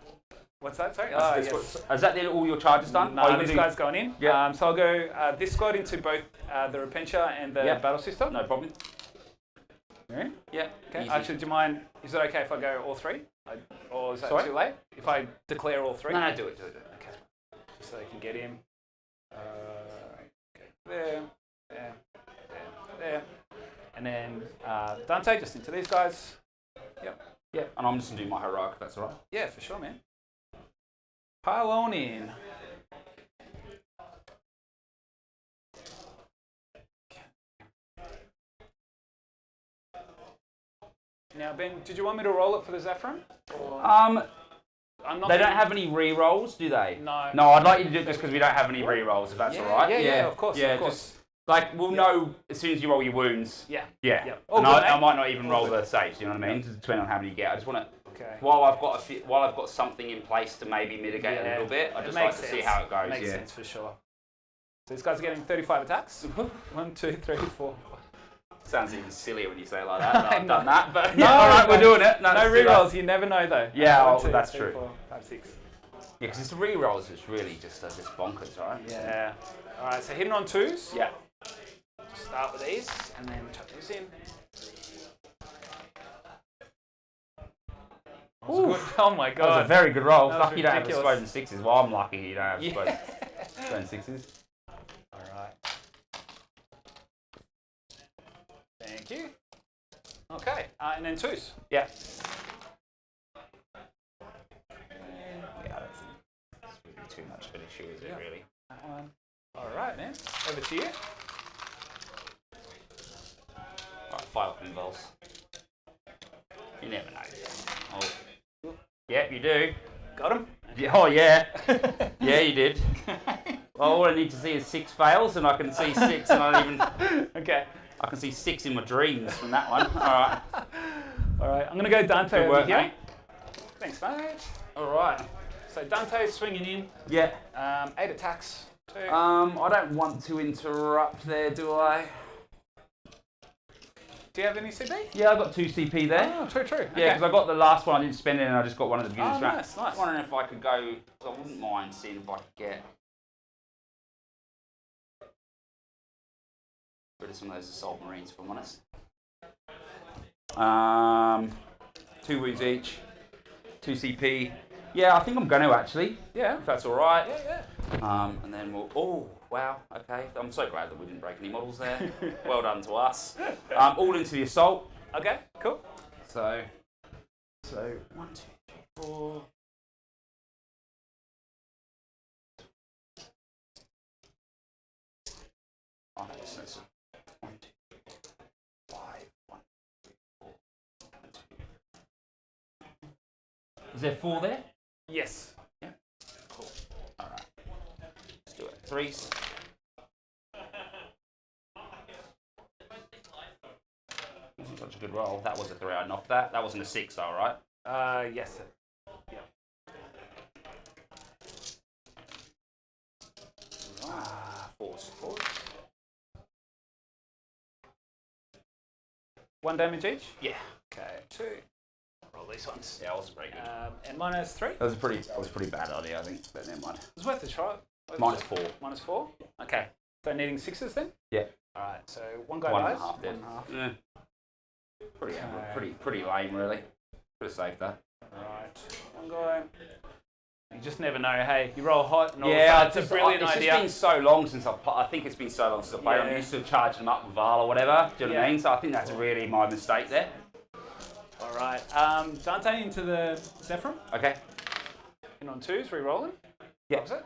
What's that? Sorry. That's a dead squad. Is that all your charges done? No, this guy's going in. Yeah. So I'll go this squad into both the Repentia and the Battle System. No problem. Right? Yeah. Okay. Easy. Actually, do you mind? Is it okay if I go all 3? Or is that Sorry? too late? If I declare all 3? No, do it. Okay. Just so they can get in. Okay. There. And then Dante just into these guys. Yep. Yeah. And I'm just going to do my heroic, if that's all right. Yeah, for sure, man. Pile on in. Now, Ben, did you want me to roll it for the Zephyrin? They don't have any re-rolls, do they? No. No, I'd like you to do it just because we don't have any re-rolls, if that's all right. Yeah, of course. Yeah, of course. just like we'll know as soon as you roll your wounds. Yeah. Yeah. Yeah. And All good, I mate. might not even All roll good. the saves. You know what I mean? Depending on how many you get. I just want to. Okay. While I've got something in place to maybe mitigate a little bit, I It just makes like to see sense. how it goes. Makes yeah. sense for sure. So these guys are getting 35 attacks. 1, 2, 3, 4. Sounds even sillier when you say it like that. No, I've done that, but No, yeah, all right, we're no. doing it. No let's do that. rerolls. You never know though. Yeah, 1, well, 2, that's 3, true. 4, 5, 6. Yeah, because it's the re-rolls. It's really just bonkers, right? Yeah. All right. So hitting on 2s. Yeah. Start with these and then chuck this in. Good. Oh my That was god. a very good roll. That was Lucky you don't have ridiculous. exploding 6s. Well, I'm lucky you don't have exploding 6s. All right. Thank you. Okay. And then 2s. Yeah. Yeah, I don't think this would be too much of an issue, is it, really? That one. All right, man. Over to you. Right, 5 involves. You never know. Oh. Yep, you do. Got him. Yeah, oh, yeah. Yeah, you did. Well, all I need to see is 6 fails, and I can see 6, and Okay. I can see 6 in my dreams from that one. All right. All right. I'm gonna go Dante Good over work, here. mate. Thanks, mate. All right. So Dante's swinging in. Yeah. 8 attacks. 2. I don't want to interrupt there, do I? Do you have any CP? Yeah, I got 2 CP there. Oh, true. Yeah, because I got the last one, I didn't spend it, and I just got one at the beginning of the round. Nice. I'm wondering if I could go, I wouldn't mind seeing if I could get rid of some of those assault marines, if I'm honest. 2 wounds each, 2 CP. Yeah, I think I'm going to actually. Yeah. If that's all right. Yeah. And then we'll. Oh, wow. Okay. I'm so glad that we didn't break any models there. Well done to us. All into the assault. Okay, cool. So 1, 2, 3, 4. Oh, no, so 1, 2, 5, 1, 3, 4, 2. Is there 4 there? Yes. Yeah. Cool. All right. Let's do it. 3s. Wasn't such a good roll. That was a 3. I knocked that. That wasn't a 6, though, right? Yes. Sir. Yeah. 4. 1 damage each. Yeah. Okay. 2. Roll these ones. Yeah, that wasn't very good. And -3. That was a pretty bad idea, I think. But never mind. It was worth a try. -4. -4. Okay. So needing 6s then. Yeah. All right. So 1 guy 1.5 dies. dead. 1.5. Yeah. Pretty lame, really. Could have saved that. Right. 1 guy. You just never know. Hey, you roll hot and all Yeah, it's a brilliant it's idea. just been so long since I think it's been so long since I played. Yeah. I'm used to charging them up with Val or whatever. Do you know what I Yeah. mean? So I think that's really my mistake there. All right. Dante into the Zephyr. Okay. In on 2s, re-rolling. Yeah. Opposite.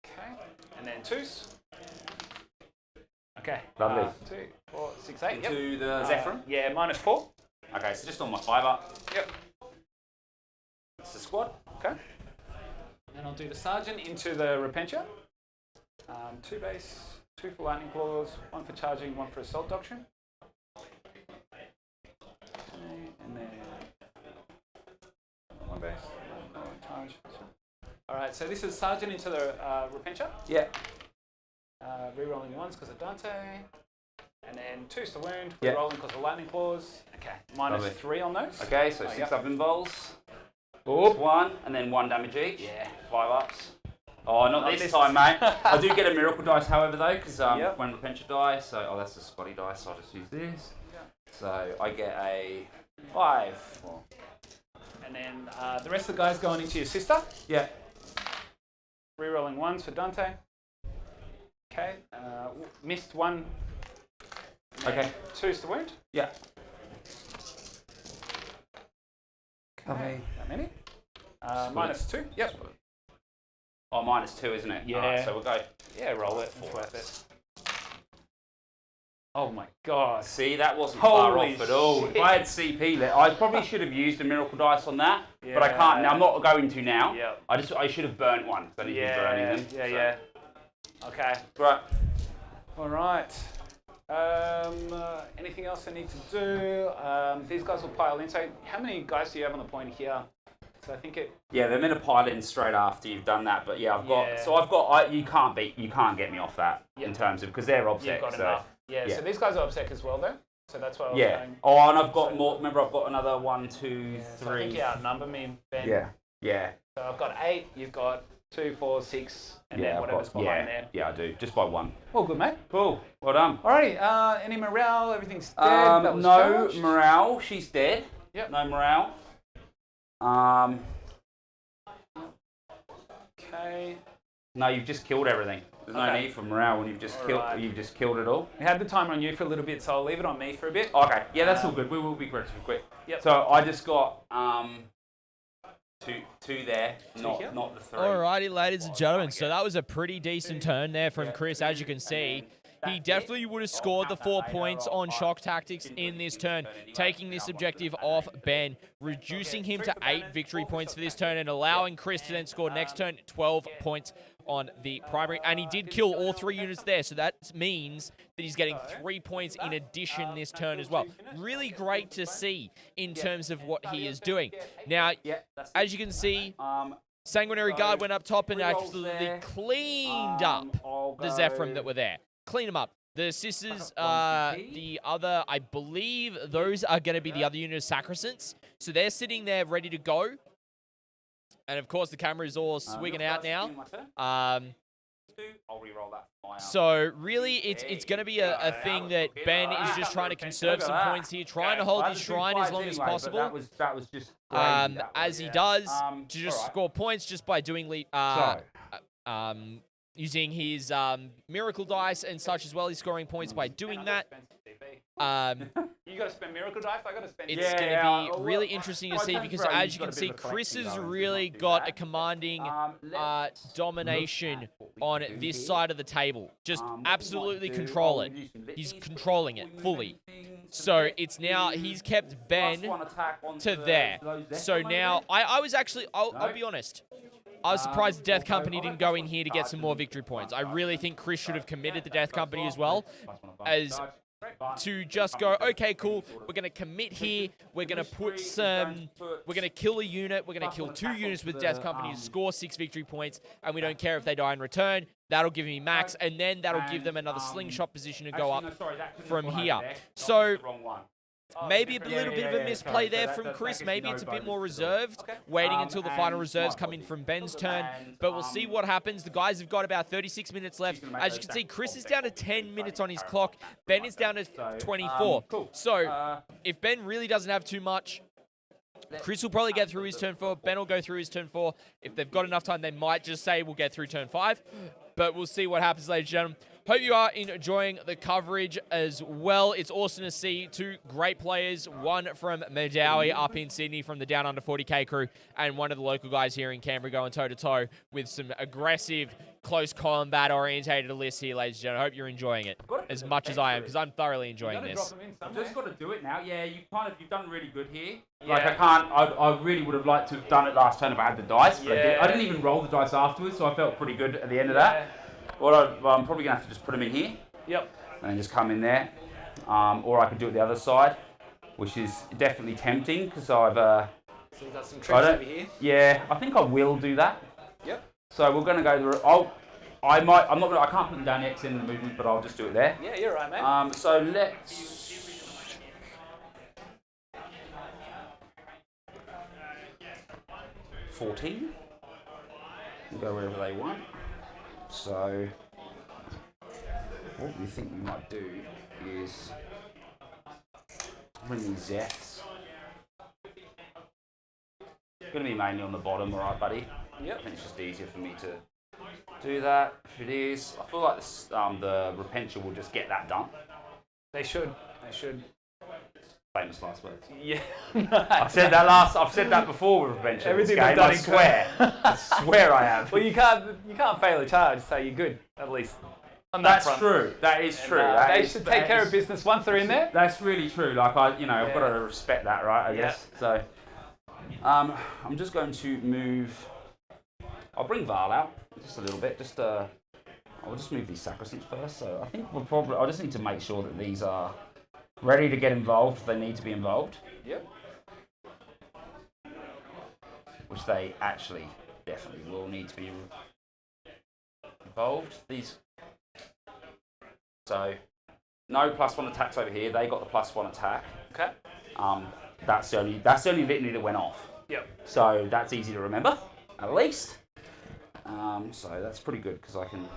Okay. And then 2s. Okay. Lovely. 2, 4, 6, 8. Yep. To the Zephyr. Yeah, -4. Okay, so just on my 5 Yep. It's the squad. Okay. And I'll do the Sergeant into the Repentia. 2 base, 2 for Lightning Claws, 1 for Charging, 1 for Assault Doctrine. Okay, and then 1 base, 1 charge. Alright, so this is Sergeant into the Repentia. Yeah. Rerolling 1s because of Dante. And then 2's to wound, Yeah. rerolling because of Lightning Claws. Okay, Lovely. -3 on those. Okay, so 6 yep. up involves. Oops. 1, and then 1 damage each. Yeah. 5 ups. Oh, not this time, mate. I do get a miracle dice, however, though, because Yep. when Repentia dies, so that's a spotty dice, so I'll just use this. Yeah. So I get a 5. And then the rest of the guys going into your sister. Yeah. Rerolling 1s for Dante. Okay. Missed 1. Okay. 2's to wound. Yeah. Okay. That many. -2. Yep. Oh, -2, isn't it? Yeah. Alright, so we'll go. Yeah, roll it. It's worth it. Oh my god. See, that wasn't far Holy off at all. shit. If I had CP there, I probably should have used a miracle dice on that, but I can't. Now I'm not going to now. Yep. I should have burnt one. So I didn't burn anything. Yeah. Okay. Right. All right. Anything else I need to do? These guys will pile in. So how many guys do you have on the point here? So I think it. Yeah, they're meant to pile in straight after you've done that, but yeah, I've got. Yeah. So I've got. You can't get me off that in terms of because they're obsec. You've got so, enough. Yeah, yeah. So these guys are obsec as well, though. So that's why I was Yeah. saying. Oh, and I've got more. Remember, I've got another 1, 2, So I think 3. you outnumber me, Ben. Yeah. Yeah. So I've got 8. You've got 2, 4, 6, and Yeah. then I've whatever's got, behind there. Yeah, I do. Just by 1. All good, mate. Cool. Well done. Alrighty. Any morale? Everything's dead. That was No charged. morale. She's dead. Yep. No morale. Okay. No, you've just killed everything. There's no Okay. need for morale when you've just killed. Alright. You've just killed it all. We had the timer on you for a little bit, so I'll leave it on me for a bit. Okay. Yeah, that's all good. We will be relatively quick. Yep. So I just got two there, here? not the 3. Alrighty, ladies and gentlemen, so that was a pretty decent turn there from Chris, as you can see. He definitely would have scored the 4 points on shock tactics in this turn, taking this objective off Ben, reducing him to 8 victory points for this turn and allowing Chris to then score next turn 12 points on the primary. And he did kill all 3 units there, so that means that he's getting 3 points in addition this turn as well. Really great to see in terms of what he is doing. Now, as you can see, Sanguinary Guard went up top and Three rolls absolutely there. cleaned up I'll the go- Zephyrim that were there. Clean them up. The Sisters, the other, I believe those are going to be the other unit of Sacrosancts. So they're sitting there ready to go. And of course, the camera is all swigging out now. I'll re-roll that. So really, it's going to be a thing that Ben is just trying to conserve some points here, trying to hold his shrine as long as possible. That was just as he does to just score points just by doing using his miracle dice and such as well. He's scoring points by doing that. You got to spend miracle dice. I got to spend. It's going to be really interesting to see because, as you can see, Chris has really got a commanding domination on this side of the table. Just absolutely control it. He's controlling it fully. So it's now, he's kept Ben to there. So now, I was actually, I'll be honest, I was surprised the Death Company didn't go in here to get some more victory points. I really think Chris should have committed the Death Company as well, as to just go, okay, cool, we're going to commit here, we're going to put some, we're going to kill a unit, we're going to kill 2 units with Death Company to score 6 victory points, and we don't care if they die in return. That'll give me max, and then that'll give them another slingshot position to go up from here. So maybe a little bit of a misplay there from Chris. Maybe it's a bit more reserved, waiting until the final reserves come in from Ben's turn. But we'll see what happens. The guys have got about 36 minutes left. As you can see, Chris is down to 10 minutes on his clock. Ben is down to 24. So if Ben really doesn't have too much, Chris will probably get through his turn 4. Ben will go through his turn 4. If they've got enough time, they might just say we'll get through turn 5. But we'll see what happens, ladies and gentlemen. Hope you are enjoying the coverage as well. It's awesome to see 2 great players, one from Madawi up in Sydney from the Down Under 40K crew, and one of the local guys here in Canberra going toe-to-toe with some aggressive, close combat-orientated lists here, ladies and gentlemen. I hope you're enjoying it as much as I am, because I'm thoroughly enjoying this. I've just got to do it now. Yeah, you've done really good here. Yeah. Like I really would have liked to have done it last turn if I had the dice, but I didn't even roll the dice afterwards, so I felt pretty good at the end of that. Well, I'm probably going to have to just put them in here. Yep. And then just come in there. Or I could do it the other side, which is definitely tempting because I've... so you've got some tricks over here? Yeah, I think I will do that. Yep. So we're going to go through... I can't put them down X in the movement, but I'll just do it there. Yeah, you're right, mate. So let's... 14. We'll go wherever they want. So, what we think we might do is bring these Zeths. It's going to be mainly on the bottom, alright, buddy? Yep. I think it's just easier for me to do that. If it is, I feel like this, the Repentia will just get that done. They should. They should. Famous last words. Yeah. I've said that before with Repentia. Everything game, I swear. I swear I have. Well, you can't fail a charge, so you're good, at least. That's true. That is true. They should take care of business once they're in there. That's really true. Like I've got to respect that, right? I guess. So, I'm just going to move. I'll bring Val out just a little bit. I'll just move these Sacrosancts first. So I think I just need to make sure that these are ready to get involved if they need to be involved. Yep. Which they actually definitely will need to be involved. So, no +1 attacks over here. They got the +1 attack. Okay. That's the only litany that went off. Yep. So that's easy to remember, at least. So that's pretty good because I can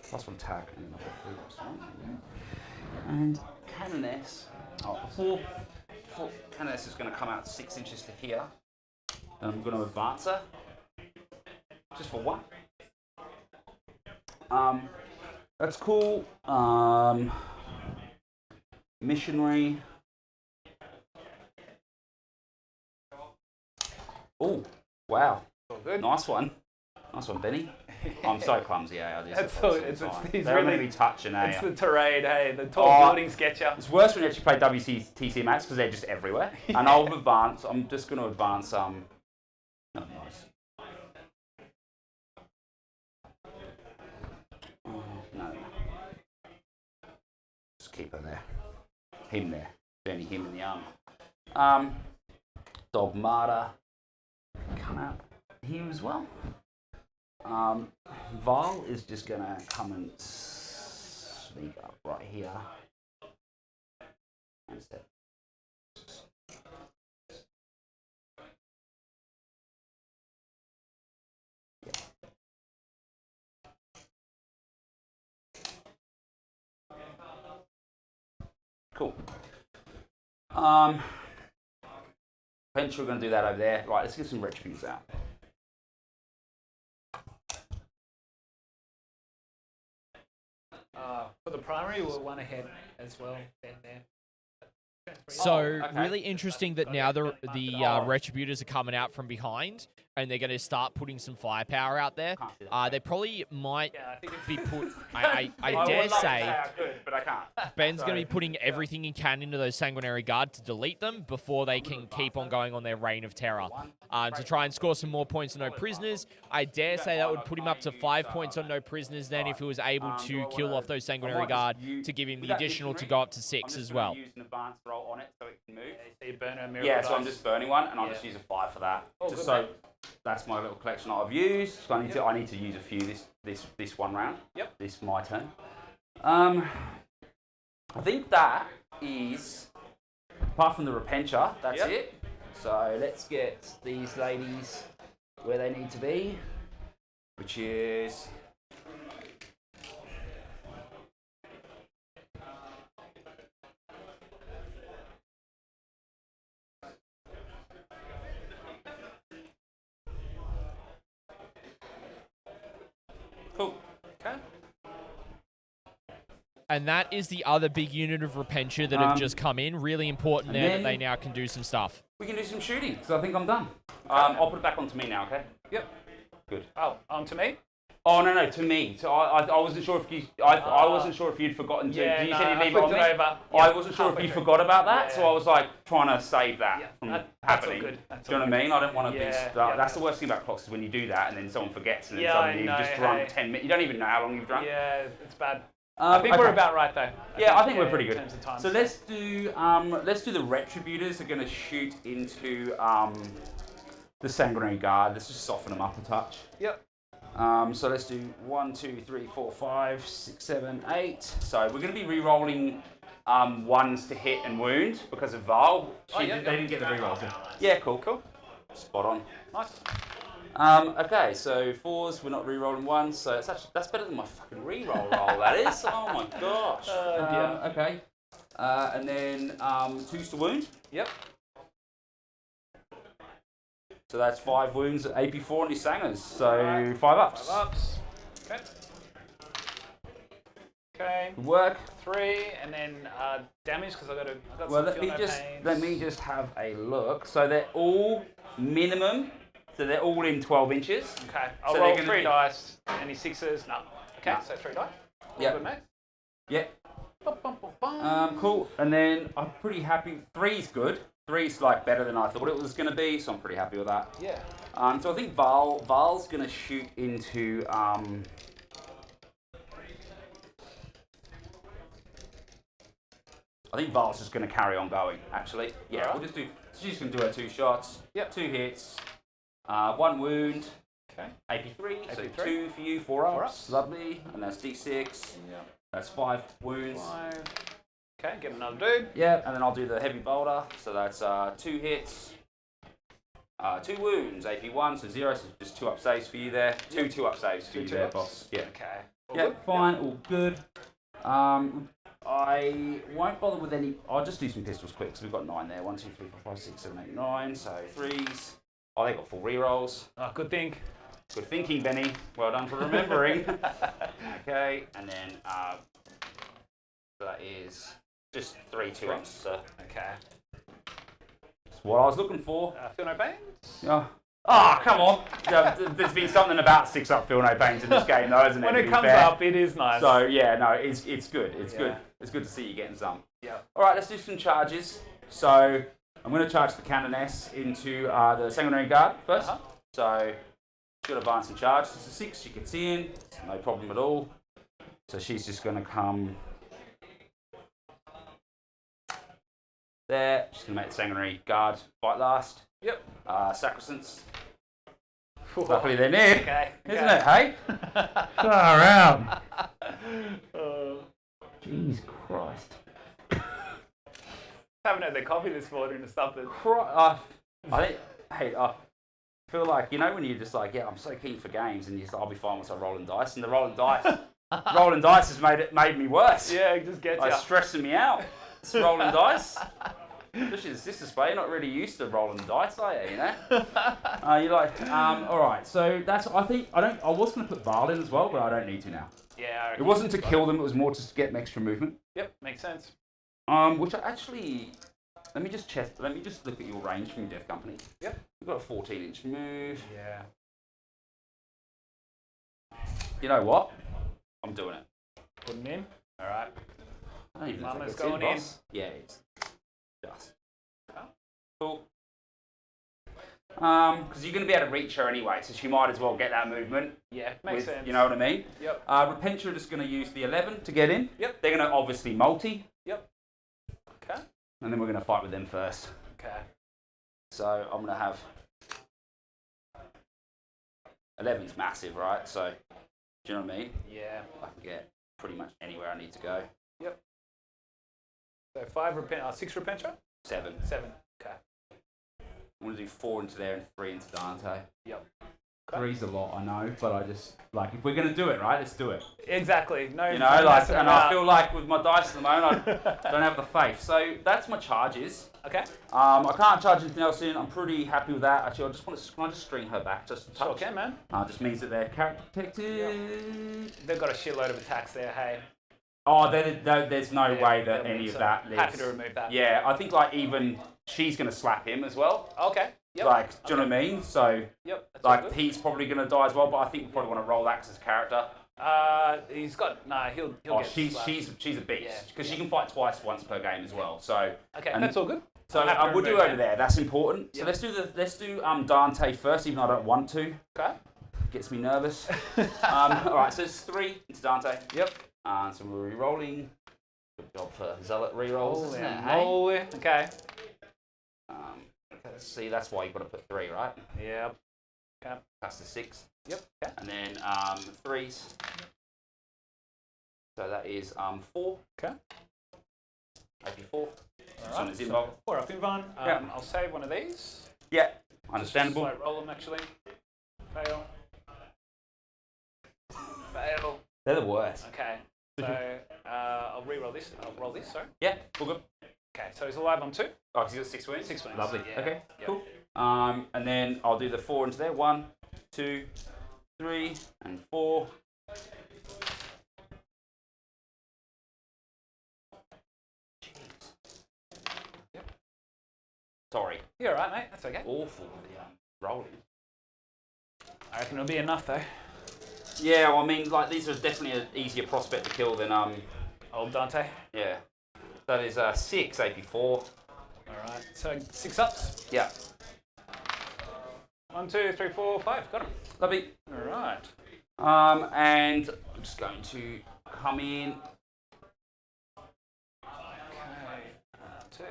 +1 attack and then I've got +1. And Canoness. Before Canoness is going to come out 6 inches to here, and I'm going to advance her just for 1. That's cool. Missionary. Oh, wow. All good. Nice one. Nice one, Benny. I'm so clumsy, eh? They're really, going to be touching, eh? It's the terrain, hey? The tall buildings get you. It's worse when you actually play WTC maps because they're just everywhere. Yeah. And I'll advance. I'm just going to advance. Oh, nice. No. Just keep her there. Him there. Only him in the arm. Dogmata. Come out. here as well. Val is just going to come and sneak up right here. Cool. Eventually we're going to do that over there. Right, let's get some retributes out. For the primary, we'll one ahead as well. Then there. So okay. really interesting that now the Retributors are coming out from behind and they're going to start putting some firepower out there. They probably might be put. I dare say I could, but I can't. Ben's going to be putting everything he can into those Sanguinary Guard to delete them before they can keep on going on their reign of terror. To try and score some more points on no prisoners. I dare say that would put him up to 5 points on no prisoners then if he was able to kill off those Sanguinary Guard to give him the additional to go up to 6 as well. Use an advanced roll on it so it can move. So you burn a mirror Yeah, dice. so I'm just burning one, and I'll just use a 5 for that. Just so that's my little collection that I've used. So I need to use a few this one round. Yep. This is my turn. I think that is, apart from the Repentia, that's it. So let's get these ladies where they need to be, which is. Cool. Okay. And that is the other big unit of Repentia that have just come in. Really important there that they now can do some stuff. We can do some shooting, so I think I'm done. I'll put it back onto me now, okay? Yep. Good. Oh, on to me? Oh no, to me. So I wasn't sure if you I wasn't sure if you'd forgotten to. Yeah, you said you'd leave it I on me. flipped it over. I wasn't sure if you forgot about that, so I was like trying to save that from that's happening. all good. Do you know what I mean? I don't want to be. Yeah. That's the worst thing about clocks is when you do that and then someone forgets and then Yeah, suddenly I you've just know, drunk hey. 10 minutes. You don't even know how long you've drunk. Yeah, it's bad. I think we're about right though. I think we're pretty in good. terms of time, So let's do the Retributors are going to shoot into the Sanguinary Guard. Let's just soften them up a touch. Yep. So let's do 1, 2, 3, 4, 5, 6, 7, 8. So we're going to be re-rolling ones to hit and wound because of Val. They didn't get the re-rolls. Yeah, cool. Spot on. Nice. Okay, so 4s, we're not re-rolling ones, so that's better than my fucking re-roll roll, that is. Oh my gosh. Okay. And then 2s to wound. Yep. So that's 5 wounds at AP4 on your Sangers, so 5 ups. 5 ups. Okay. Okay. Good work. 3, and then damage because I got Well, some let me just have a look. So they're all minimum. So they're all in 12 inches. Okay. I'll So roll they're 3 gonna dice. Any 6s? No. Okay. No. So 3 dice. Yeah. Good, mate. Yeah. Bum, bum, bum, bum. Cool. And then I'm pretty happy. 3's good. 3's like better than I thought it was going to be, so I'm pretty happy with that. Yeah. So I think Val's going to shoot into. I think Val's just going to carry on going. Actually, yeah. Alright. We'll just do. She's just going to do her 2 shots. Yep. 2 hits. 1 wound. Okay. AP3. So AP3. 2 for you, 4 ups. 4 ups. Lovely. And that's D6. Yep. That's 5 wounds. 5. Okay, get another dude. Yeah, and then I'll do the heavy boulder. So that's 2 hits, 2 wounds, AP1, so 0, so just 2 up saves for you there. 2 2-up saves for you there, boss. Yeah. Okay. All Yeah, good? fine, all good. I won't bother with any. I'll just do some pistols quick because we've got 9 there. 1, 2, 3, 4, 5, 6, 7, 8, 9. So 3s. Oh, they got full rerolls. Oh, good thing. Good thinking, Benny. Well done for remembering. Okay, and then so that is just 3 2-ups. So Okay. that's what I was looking for. Feel no pain? Yeah. Oh, come on. There's been something about 6-up feel no pains in this game, though, isn't it? When to it be comes fair? up, it is nice. So, yeah, no, it's good. It's Yeah. good. It's good to see you getting some. Yeah. All right, let's do some charges. So, I'm going to charge the Canoness into the Sanguinary Guard first. So, she'll advance and charge. It's a 6, she gets in. No problem at all. So, she's just going to come there. She's going to make the Sanguinary Guard fight last. Yep. Sacrosanct. Luckily they're near, Okay. isn't it, hey? Far out. Jesus Christ. Haven't had their coffee this morning or something. I feel like, you know, when you're just like, yeah, I'm so keen for games, and I'll be fine once I rolling dice, and the rolling dice has made me worse. Yeah, it just gets It's stressing me out. It's rolling dice. Especially the sister spray, you're not really used to rolling dice, are you? You know. You're like, all right. So that's. I was going to put Val in as well, but I don't need to now. Yeah. It wasn't to kill them. It was more just to get some extra movement. Yep, makes sense. Which I actually. Let me just check. Let me just look at your range from your Death Company. Yep. We've got a 14-inch move. Yeah. You know what? I'm doing it. Putting in. All right. I don't even know if Mama's that's going it, in. boss. Yeah, it's just. Cool. Because you're going to be able to reach her anyway, so she might as well get that movement. Yeah, makes sense. You know what I mean? Yep. Repentia are just going to use the 11 to get in. Yep. They're going to obviously multi. Yep. Okay. And then we're going to fight with them first. Okay. So I'm going to have 11's massive, right? So do you know what I mean? Yeah. I can get pretty much anywhere I need to go. Yep. So 6 Repentia? 7. 7. Okay. I'm going to do 4 into there and 3 into Dante. Yep. Okay. 3's a lot, I know, but I just, like, if we're going to do it, right, let's do it. Exactly. No. You know, like, and I feel like with my dice at the moment, I don't have the faith. So that's my charges. Okay. I can't charge anything else in. I'm pretty happy with that. Actually, can I just string her back just a touch? Sure can, man. Just means that they're character protected. They've got a shitload of attacks there, hey. Oh, there's no way that any of that lives. Happy to remove that. Yeah, I think like even she's going to slap him as well. Okay. Yep. Like, do you know what I mean? So, yep. like, he's probably going to die as well, but I think we probably want to roll that 'cause his character. He's got he'll get she's a beast because she can fight once per game as well. So okay, that's all good. So we'll do over there. That's important. Yep. So let's do Dante first, even though I don't want to. Okay. Gets me nervous. All right, so it's 3 into Dante. Yep. So we're re-rolling. Good job for Zealot re-rolls, isn't it? Holy. Okay. Let's see, that's why you've got to put 3, right? Yep. Okay. That's the 6. Yep. Okay. And then 3s. So that is 4. Okay. Maybe 4. All right. So 4 up in one. I'll save one of these. Yeah. Understandable. Just roll them actually. Fail. Fail. They're the worst. Okay. So I'll re-roll this. I'll roll this. Sorry. Yeah. All good. Okay. So he's alive on 2. Oh, because he's got 6 wounds? 6 wounds. Lovely. Yeah. Okay, Yep. cool. And then I'll do the 4 into there. 1, 2, 3, and 4. Jeez. Yep. Sorry. You're alright, mate. That's okay. Awful with the rolling. I reckon it'll be enough though. Yeah, well, I mean, like, these are definitely an easier prospect to kill than, Old Dante. yeah. That is 6 AP4. Alright, so 6 ups. Yeah. 1, 2, 3, 4, 5. Got him. Lovely. Alright. And I'm just going to come in. Okay. 2,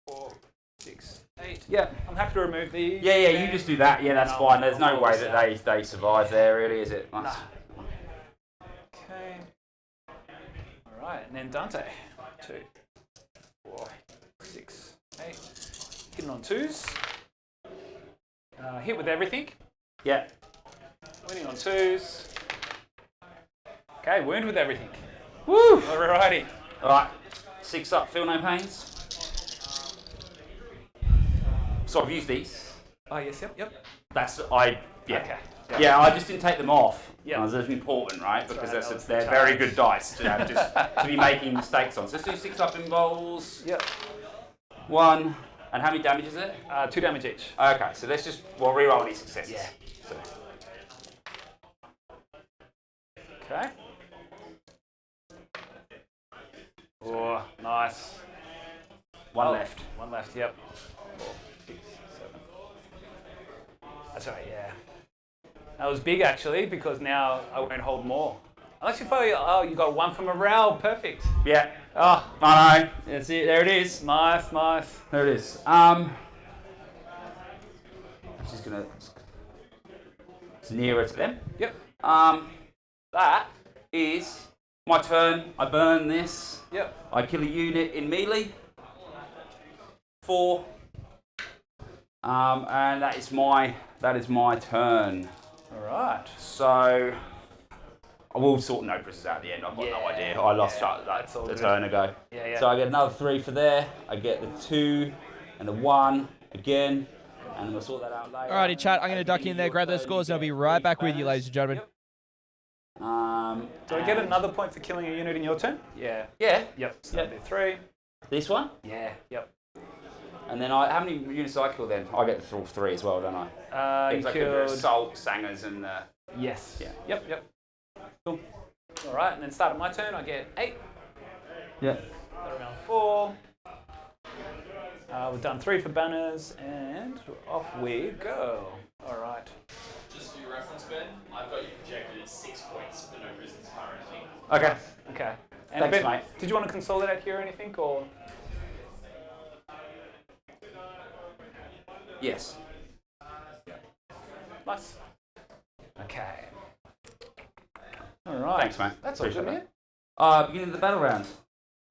4, 6, 8. Yeah. I'm happy to remove these. Yeah, you just do that. Yeah, that's fine. There's no way that they survive there, really, is it? Nice. Okay. Alright, and then Dante. 2, 4, 6, 8. Hitting on 2s. Hit with everything. Yeah. Winning on 2s. Okay, wound with everything. Woo! Alrighty. Alright. 6 up, feel no pains. So I've used these. Oh, yes, yep. Yeah. Okay. Yeah, I just didn't take them off. Yeah. That's important, right? Because right, they're very good dice to have just to be making mistakes on. So let's do 6 up involves. Yep. 1. And how many damage is it? 2 damage each. Okay, so let's just reroll any successes. Yeah. So. Okay. Oh, nice. 1 left. 1 left, yep. 4, 6, 7. That's right, yeah. That was big actually, because now I won't hold more. Unless you probably, you got 1 for morale, perfect. Yeah. Oh, I know. That's it. There it is. nice. There it is. She's gonna. It's nearer to them. Yep. That is my turn. I burn this. Yep. I kill a unit in melee. 4. And that is my turn. All right. So I will sort no prisoners out at the end. I've got no idea. I lost that a turn ago. Yeah. So I get another 3 for there. I get the 2 and the 1 again. And we'll sort that out later. Alrighty, chat. I'm going to duck in there, grab those scores, and I'll be right back with you, ladies and gentlemen. Do I get another point for killing a unit in your turn? Yeah. Yeah. Yep. So that'd be 3. This one? Yeah. Yep. And then how many units do I kill then? I get the 3 as well, don't I? You Things like the killed... assault, sangers, and Yes. Yeah. Yep. Cool. All right, and then start of my turn, I get 8. yeah. Around 4. We've done 3 for banners, and off we go. All right. Just for your reference, Ben, I've got you projected at 6 points for no prisoners currently. Okay. And Thanks, Ben, mate. did you want to consolidate here or anything, or? Yes. Nice. Okay. All right. Thanks, mate. That's all good, Appreciate man. Beginning of the battle round.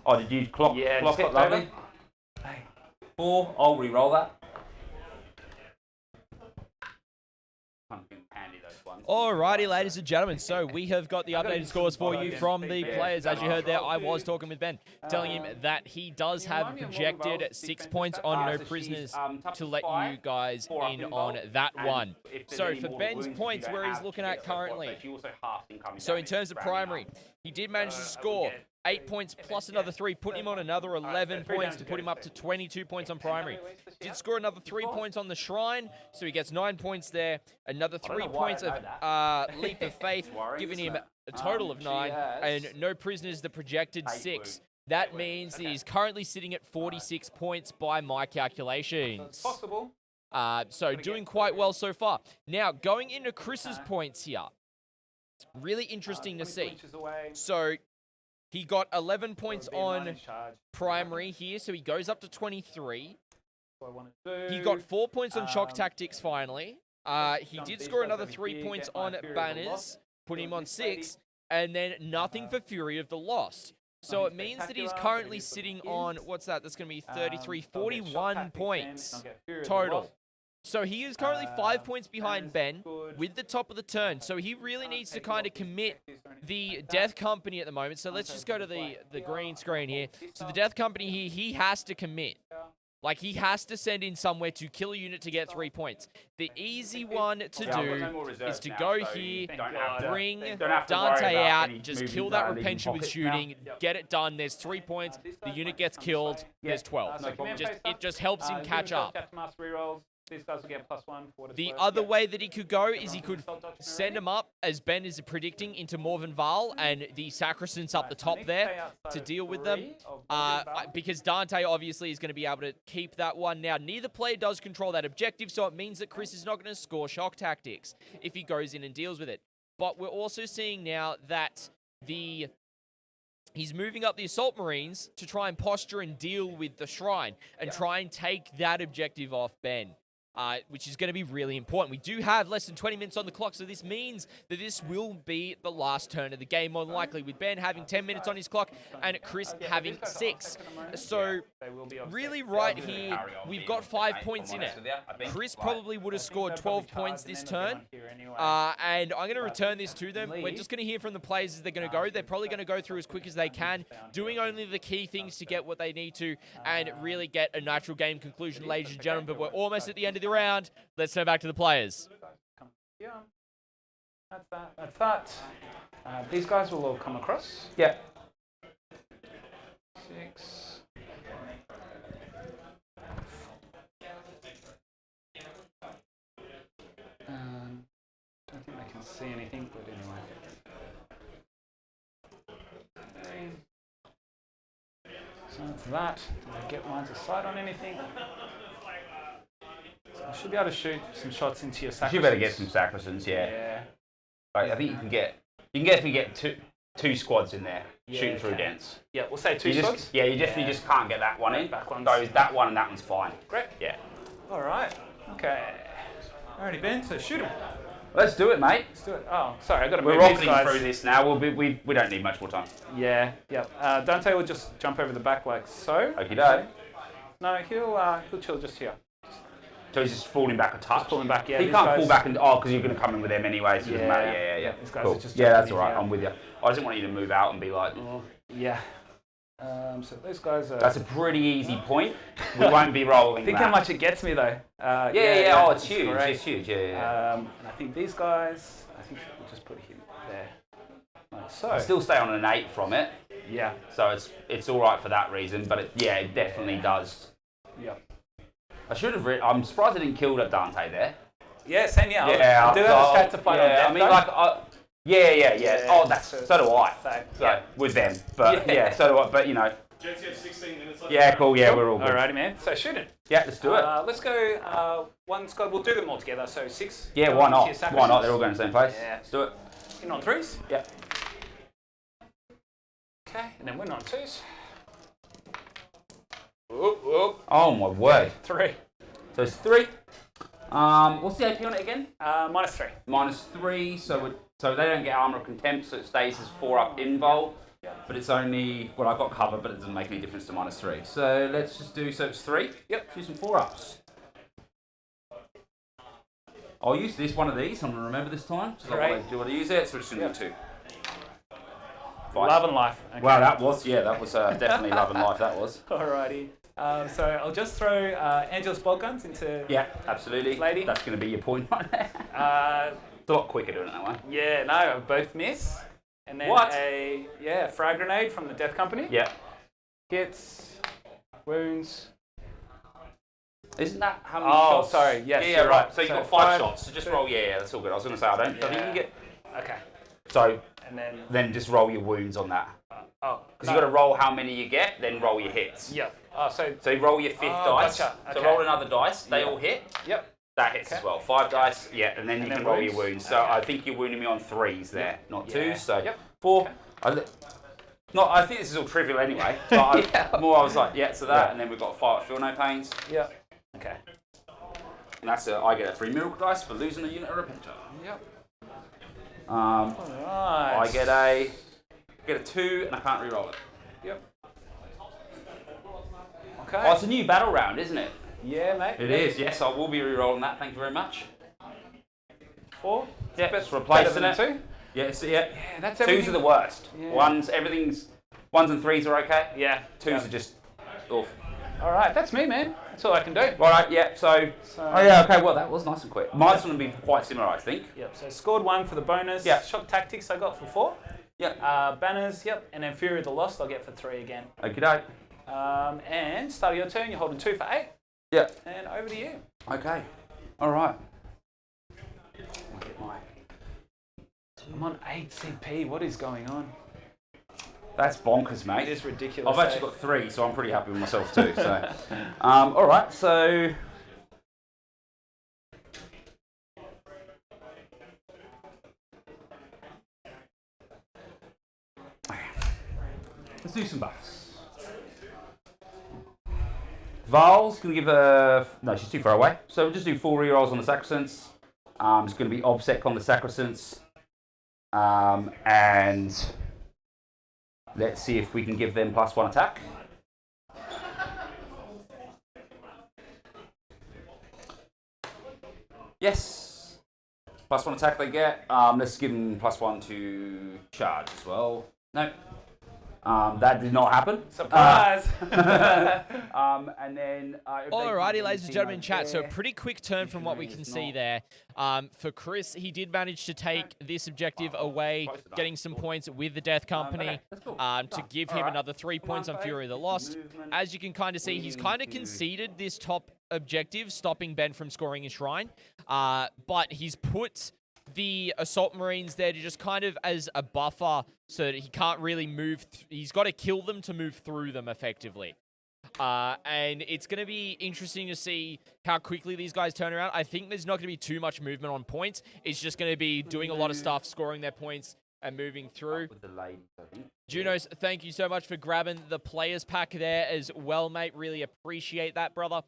Oh, did you clock Yeah, it? just Lovely. Hey. 4. I'll re-roll that. Pumpkin handy those ones. Alrighty, ladies and gentlemen, so we have got the updated scores for you from the players. As you heard there, I was talking with Ben, telling him that he does have projected 6 points on no prisoners to let you guys in on that one. So for Ben's points, where he's looking at currently, so in terms of primary, he did manage to score 8 points plus another 3, putting him on another 11 points to put him up to 22 points on primary. Did score another 3 points on the shrine, so he gets 9 points there. Another 3 points of leap of faith, giving him a total of 9, and no prisoners, the projected 6. That means that he's currently sitting at 46 points by my calculations. Possible. So doing quite well so far. Now, going into Chris's points here, really interesting to see. So he got 11 points on primary here, so he goes up to 23. He got 4 points on shock tactics finally. He did score another 3 points on banners, putting him on 6, and then nothing for Fury of the Lost. So it means that he's currently sitting on, what's that? That's going to be 33, 41 points total. So he is currently 5 points behind Ben with the top of the turn. So he really needs to kind of commit the Death Company at the moment. So let's just go to the green screen here. So the Death Company here, he has to commit. Like, he has to send in somewhere to kill a unit to get 3 points. The easy one to do is to go here, bring Dante out, just kill that Repentia with shooting, get it done. There's 3 points. The unit gets killed. There's 12. It just helps him catch up. These guys will get +1 for the other way that he could go is he could send him up, as Ben is predicting, into Morven Val and the Sacristans up the top there to deal with them. Because Dante obviously is going to be able to keep that one. Now, neither player does control that objective, so it means that Chris is not going to score shock tactics if he goes in and deals with it. But we're also seeing now that he's moving up the Assault Marines to try and posture and deal with the Shrine and try and take that objective off Ben. Which is going to be really important. We do have less than 20 minutes on the clock, so this means that this will be the last turn of the game, more than likely, with Ben having 10 minutes on his clock and Chris having 6. So, really right here, we've got 5 points in it. Chris probably would have scored 12 points this turn, and I'm going to return this to them. We're just going to hear from the players as they're going to go. They're probably going to go through as quick as they can, doing only the key things to get what they need to, and really get a natural game conclusion, ladies and gentlemen, but we're almost at the end of the round. Let's turn back to the players. That's that. These guys will all come across. Yeah. 6. Don't think they can see anything, but anyway. 3. So that's that. Did I get lines of sight on anything? I should be able to shoot some shots into your Sacristans. You better get some Sacristans, yeah. Like, I think you can definitely get two squads in there shooting through dents. Yeah, we'll say 2 squads. Yeah, you definitely just can't get that one in. Back ones. So that one and that one's fine. Great. Yeah. All right. Okay. Alrighty, Ben. So shoot him. Let's do it, mate. Let's do it. Oh, sorry, I got to We're move these rocketing guys. through this now. We don't need much more time. Yeah, yep. Dante will just jump over the back like so. Okie doke. No, he'll chill just here. So he's just falling back a touch. Just pulling back, yeah. He these can't guys- fall back and because you're going to come in with them anyway. So it doesn't matter. Yeah. These guys Cool. are just Yeah, that's jumping all right. in I'm with you. I didn't want you to move out and be like. Yeah. So those guys are. That's a pretty easy point. We won't be rolling. Think that. how much it gets me though. Yeah. Oh, it's huge. great. It's huge. Yeah. And I think these guys. I think we'll just put him there. Like so. Still stay on an 8 from it. Yeah. So it's all right for that reason. But it definitely does. Yep. I should have. I'm surprised I didn't kill that Dante there. Yeah. Same. Yeah. Yeah. I do have a stat to fight on Yeah. death, I mean, though. like. Yeah. Oh, that's so do I. So, So with them, but Yeah. so do I. But you know. Jets, you have 16 minutes left. Yeah. Cool. Yeah. We're all good. Alrighty, man. So shoot it. Yeah. Let's do it. Let's go. One squad. We'll do them all together. So 6. Yeah. go Why into not? your Why sacrifices. not? They're all going to the same place. Yeah. Let's do it. In on 3s. Yeah. Okay. And then we're on 2s. Whoop. Oh my word. 3. So it's 3. What's the AP on it again? -3. -3. So they don't get armor of contempt, so it stays as 4 up invul. But it's only I got cover, but it doesn't make any difference to -3. So let's just do. So it's 3. Yep. Do some 4 ups. I'll use one of these. I'm gonna remember this time. So Great. I do want to use it. So we're just gonna do 2. Fine. Love and life. Okay. Wow, that was definitely love and life. That was. Alrighty. So I'll just throw Angel's bolt guns into. Yeah, absolutely. Lady. That's gonna be your point right there. It's a lot quicker doing it that way. Yeah, no, both miss. And then What? a frag grenade from the Death Company. Yeah. Hits, wounds. Isn't that how many Oh, shots? sorry, yes, Yeah, you're right. right. So you've So got 5 5, shots. So just 2. roll. Yeah, that's all good. I was going to say I think you Yeah. can get. Okay. So And then. then just roll your wounds on that. Oh. Because you got to roll how many you get, then roll your hits. Yeah. Oh, so. So you roll your 5th dice. Gotcha. So Okay. roll another dice. They Yeah. all hit. Yep. That hits Okay. as well. 5 dice. Yeah, and then you then can roll wounds. your wounds. So Okay. I think you're wounding me on 3s there, not 2s. Yeah. So Yep. 4. I think this is all trivial anyway. But I was like, so that, Yeah. and then we've got 5 feel no pains. Yeah. Okay. And that's I get a 3 miracle dice for losing a unit of Adepta. Yep. I Alright. get a 2 and I can't re-roll it. Yep. Okay. Oh, it's a new battle round, isn't it? Yeah, mate. It is. Yes, I will be re-rolling that. Thank you very much. 4. Yeah, Best it's replacing better it. than 2. Yeah, Yeah, that's 2s everything. are the worst. Yeah. 1s and 3s are okay. Yeah. 2s are just off. All right, that's me, man. That's all I can do. Right, yeah. So. Oh yeah. Okay. Well, that was nice and quick. Mine's going to be quite similar, I think. Yep. So scored 1 for the bonus. Yeah. Shock tactics I got for 4. Yeah. Banners. Yep. And then Fury of the Lost I'll get for 3 again. Okay, doke. And start of your turn, you're holding 2 for 8. Yeah. And over to you. Okay. All right. I'm on 8 CP. What is going on? That's bonkers, mate. It is ridiculous. I've actually got 3, so I'm pretty happy with myself too. So, all right. So, let's do some buffs. Val's gonna give no, she's too far away. So we'll just do 4 rerolls on the Sacrosanct. It's gonna be obsec on the Sacrosanct, and let's see if we can give them +1 attack. Yes. +1 attack they get. Let's give them +1 to charge as well. No. That did not happen. Surprise! And then. Alrighty, ladies and gentlemen in chat, so a pretty quick turn from what we can see there. For Chris, he did manage to take this objective away, getting some points with the Death Company to give him another 3 points on Fury of the Lost. As you can kind of see, he's kind of conceded this top objective, stopping Ben from scoring a shrine, but he's put the Assault Marines there to just kind of as a buffer so that he can't really move. He's got to kill them to move through them effectively. And it's going to be interesting to see how quickly these guys turn around. I think there's not going to be too much movement on points. It's just going to be doing a lot of stuff, scoring their points, and moving through. With the ladies, I think. Junos, thank you so much for grabbing the players pack there as well, mate. Really appreciate that, brother.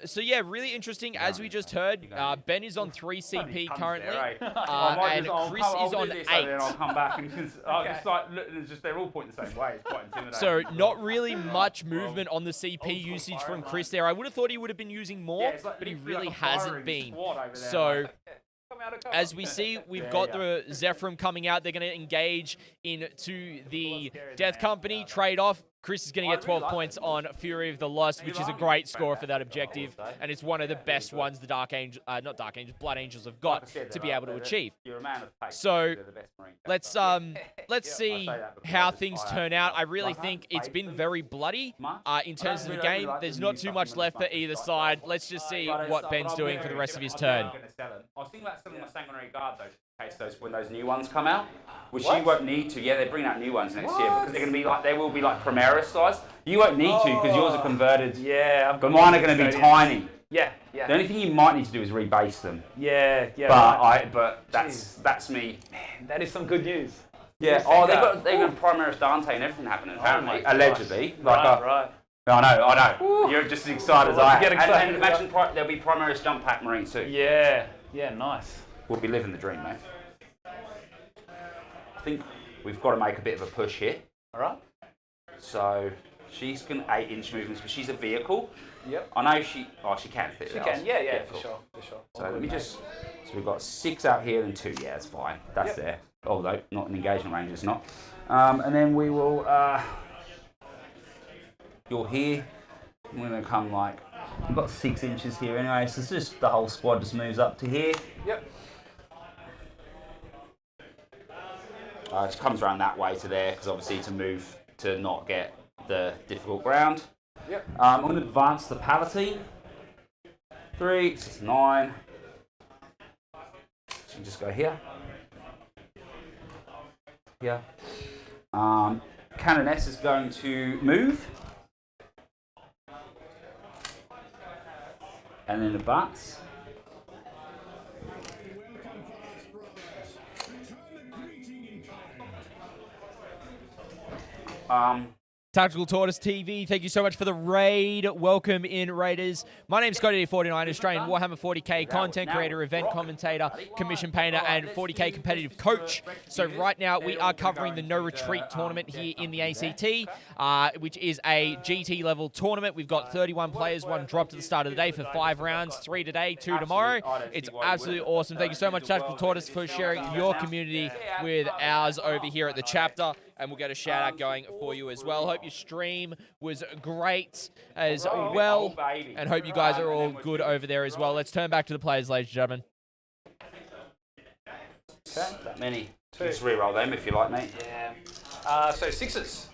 So yeah, really interesting. As we just heard, Ben is on 3 CP currently, and Chris is on 8. I'll come back and just like, they're all pointing the same way. It's quite intimidating. So not really much movement on the CP usage from Chris there. I would have thought he would have been using more, but he really hasn't been. So as we see, we've got the Zephyrim coming out. They're going to engage into the Death Company, trade off. Chris is going to get 12 points on Fury of the Lost, which is a great score for that objective, and it's one of the best ones the Blood Angels have got to be able to achieve. So let's see how things turn out. I really think it's been very bloody in terms of the game. There's not too much left for either side. Let's just see what Ben's doing for the rest of his turn. I was thinking about selling my Sanguinary Guard though. When those new ones come out, which you won't need to. Yeah, they're bringing out new ones next year because they're going to be like, they will be like Primaris size. You won't need to because yours are converted. Yeah, but mine are going to be tiny. Yeah, yeah. The only thing you might need to do is rebase them. Yeah, yeah. But that's me. Man, that is some good news. Yeah. They've got Primaris Dante and everything happening apparently, allegedly. Right. I know. Ooh. You're just as excited as I am. Get excited. And imagine there'll be Primaris Jump Pack Marines too. Yeah, nice. We'll be living the dream, mate. I think we've got to make a bit of a push here. All right. So she's got 8-inch movements, but she's a vehicle. Yep. I know she can fit. She can. Yeah, cool. for sure. So let me just. So we've got 6 out here and 2. Yeah, that's fine. That's there. Although not an engagement range, it's not. And then we will. You're here. We're gonna come like. We've got 6 inches here anyway, so it's just the whole squad just moves up to here. Yep. It comes around that way to there because obviously to move to not get the difficult ground. Yep. I'm going to advance the Palatine. 3, 6, 9. So you can just go here. Here. Canoness is going to move. And then advance. Tactical Tortoise TV, thank you so much for the raid. Welcome in, Raiders. My name's Scotty49, Australian Warhammer 40k content creator, event commentator, commission painter, and 40k competitive coach. So right now we are covering the No Retreat tournament here in the ACT, which is a GT level tournament. We've got 31 players, 1 dropped at the start of the day for 5 rounds, 3 today, 2 tomorrow. It's absolutely awesome. Thank you so much, Tactical Tortoise, for sharing your community with ours over here at the chapter. And we'll get a shout out going for you as well. Hope your stream was great as well. And hope you guys are all good over there as well. Let's turn back to the players, ladies and gentlemen. Okay, that many. Just re-roll them if you like, mate. Yeah. So 6s.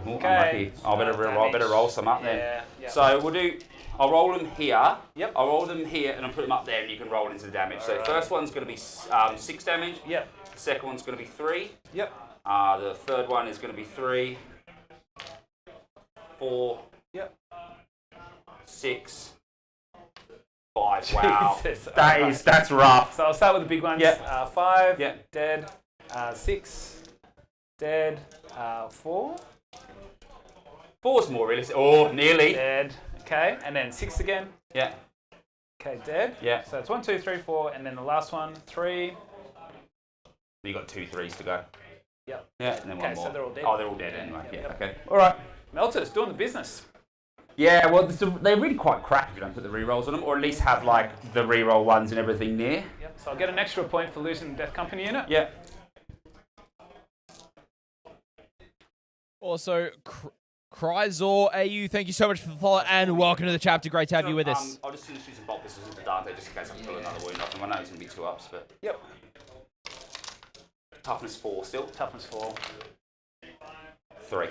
Okay. I better roll some up then. Yeah. So we'll do. I'll roll them here. Yep. I'll roll them here and I'll put them up there and you can roll into the damage. So first one's going to be 6 damage. Yep. Second one's going to be 3. Yep. The third one is going to be 3, 4. Yep. 6, 5. Wow. Jesus. That's rough. So I'll start with the big ones. Yep. 5. Yep. Dead. 6. Dead. 4. 4's more realistic. Oh, nearly. Dead. Okay. And then 6 again. Yeah. Okay. Dead. Yeah. So it's 1, 2, 3, 4, and then the last one 3. You got 2 3s to go. Yep. Yeah, and then one more. So they're all dead. Oh, they're all dead anyway. Yep. Yeah. Okay. All right. Melter's doing the business. Yeah. Well, they're really quite crap if you don't put the rerolls on them, or at least have like the reroll ones and everything near. Yep. So I'll get an extra point for losing the Death Company unit. Yeah. Also, Cryzor AU, thank you so much for the follow and welcome to the chapter. Great to have you with us. I'll just finish some bolt pistols into Dante just in case I can pull another wound off him. I know he's going to be 2-ups, but. Yep. Toughness 4 still. Toughness 4. 3.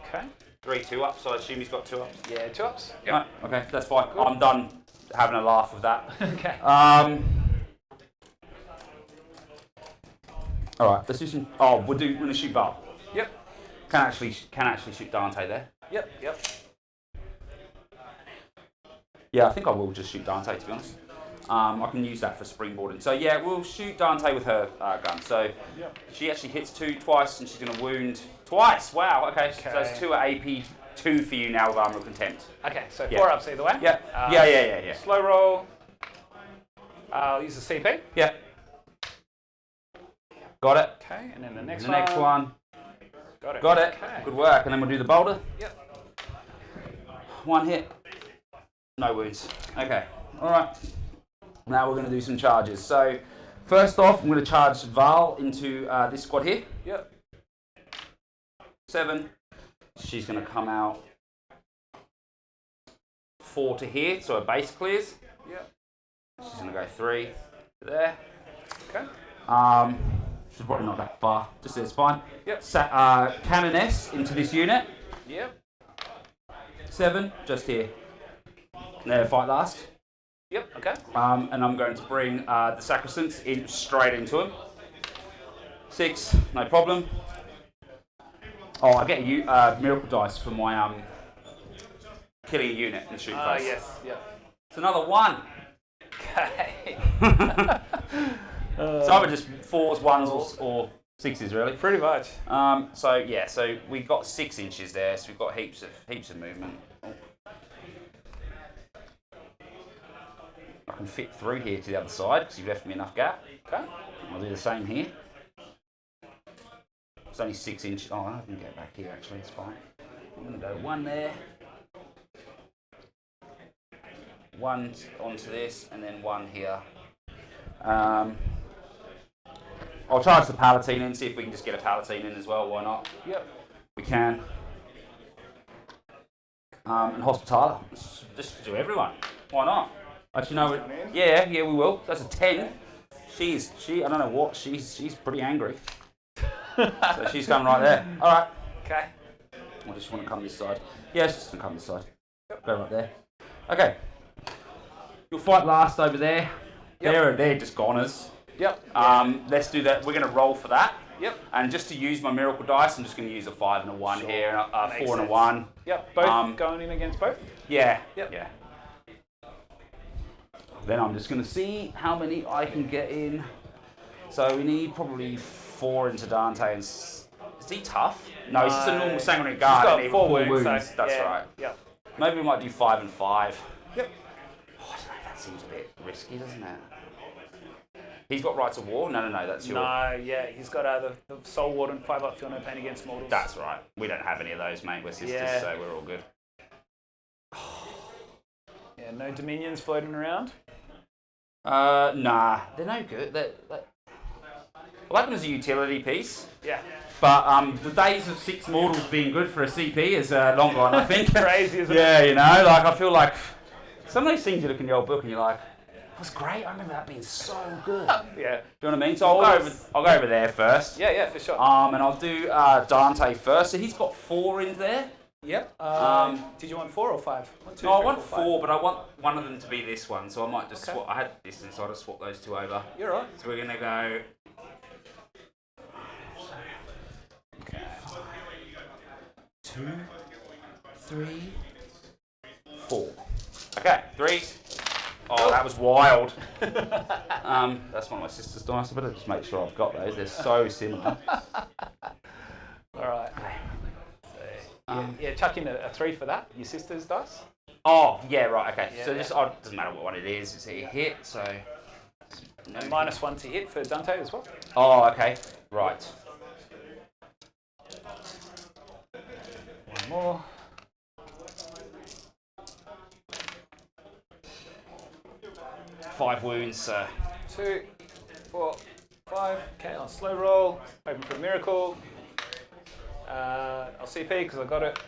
Okay. 3 2-ups, so I assume he's got 2-ups. Yeah, 2-ups. Yep. Right, okay, that's fine. Good. I'm done having a laugh with that. Okay. All right, let's do some. Oh, we're gonna shoot Val. Yep. Can actually shoot Dante there. Yep. Yeah, I think I will just shoot Dante to be honest. I can use that for springboarding. So yeah, we'll shoot Dante with her gun. So she actually hits 2 twice, and she's going to wound twice. Wow. Okay. So it's 2 at AP, 2 for you now with Armor of Contempt. Okay. So 4 ups either way. Yeah. Yeah. Slow roll. I'll use the CP. Yeah. Got it. Okay. And then the next one. Got it. Got it. Okay. Good work. And then we'll do the boulder. Yep. 1 hit. No wounds. Okay. All right. Now we're going to do some charges. So first off, I'm going to charge Val into this squad here. Yep. 7. She's going to come out 4 to here, so her base clears. Yep. She's going to go 3 to there. Okay. She's probably not that far. Just it's fine. Yep. Canoness into this unit. Yep. 7, just here. There, fight last. Yep. Okay. And I'm going to bring the Sacrosancts in straight into him. 6, no problem. Oh, I get a miracle dice for my killing a unit in the shooting phase. Yes. Yep. It's another 1. Okay. So either just 4s, 1s, or 6s really. Pretty much. So yeah, so we got 6 inches there, so we've got heaps of movement. Oh. I can fit through here to the other side because you've left me enough gap. Okay. I'll do the same here. It's only 6 inches. Oh, I can get back here actually, it's fine. I'm going to go 1 there. 1 onto this, and then 1 here. I'll charge the Palatine in, see if we can just get a Palatine in as well, why not? Yep. We can. And Hospitaller, just do everyone, why not? Actually, no, yeah, we will. That's a 10. I don't know what, she's pretty angry. So she's coming right there. All right. Okay. I just want to come this side. Yeah, it's just going to come this side. Go right there. Okay. You'll fight last over there. Yep. They're just goners. Yep. Let's do that. We're going to roll for that. Yep. And just to use my miracle dice, I'm just going to use a 5 and a 1 here, and a 4 and a 1. Yep. Both going in against both? Yeah. Yep. Yeah. Then I'm just going to see how many I can get in. So we need probably 4 into Dante. And is he tough? No, he's just a normal sanguinary guard. He's got 4 wounds. That's right. Yep. Maybe we might do 5 and 5. Yep. Oh, I don't know, that seems a bit risky, doesn't it? He's got rights of war? No, that's your... No, yeah, he's got the Soul Warden, 5 up, feel no pain against mortals. That's right. We don't have any of those, mate. We're sisters, so we're all good. Yeah, no Dominions floating around? Nah, they're no good. I like them as a utility piece. Yeah. But the days of 6 mortals being good for a CP is long gone, I think. Crazy, isn't it? Yeah, you know, like I feel like some of those things you look in your old book and you're like, that was great. I remember that being so good. Yeah. Do you know what I mean? So I'll go over there first. Yeah, for sure. And I'll do Dante first. So he's got 4 in there. Yep. Did you want 4 or 5? 1, 2, No, 3, I want 4, 4, but I want one of them to be this one. So I might just swap. I had this, and so I'll just swap those 2 over. You're right. So we're going to go... Okay. 2, 3, 4. Okay, 3. Oh, that was wild. That's one of my sister's dice. I better just make sure I've got those. They're so similar. All right. Chuck in a 3 for that. Your sister's dice. Oh, yeah, right. Okay. Yeah, so just doesn't matter what one it is. It's a hit. So. No And -1 to hit for Dante as well. Oh, okay. Right. 1 more. 5 wounds. 2, 4, 5. Okay, I'll slow roll. Hoping for a miracle. I'll CP because I got it.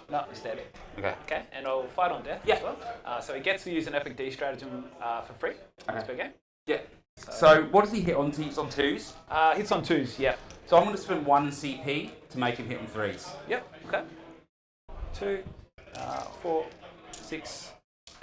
No, he's dead. Okay, and I'll fight on death as well. So he gets to use an epic D stratagem for free this big game. Yeah. So what does he hit on? He's on 2s? Hits on 2s, yeah. So I'm going to spend 1 CP to make him hit on 3s. Yep, okay. 2, 4, 6,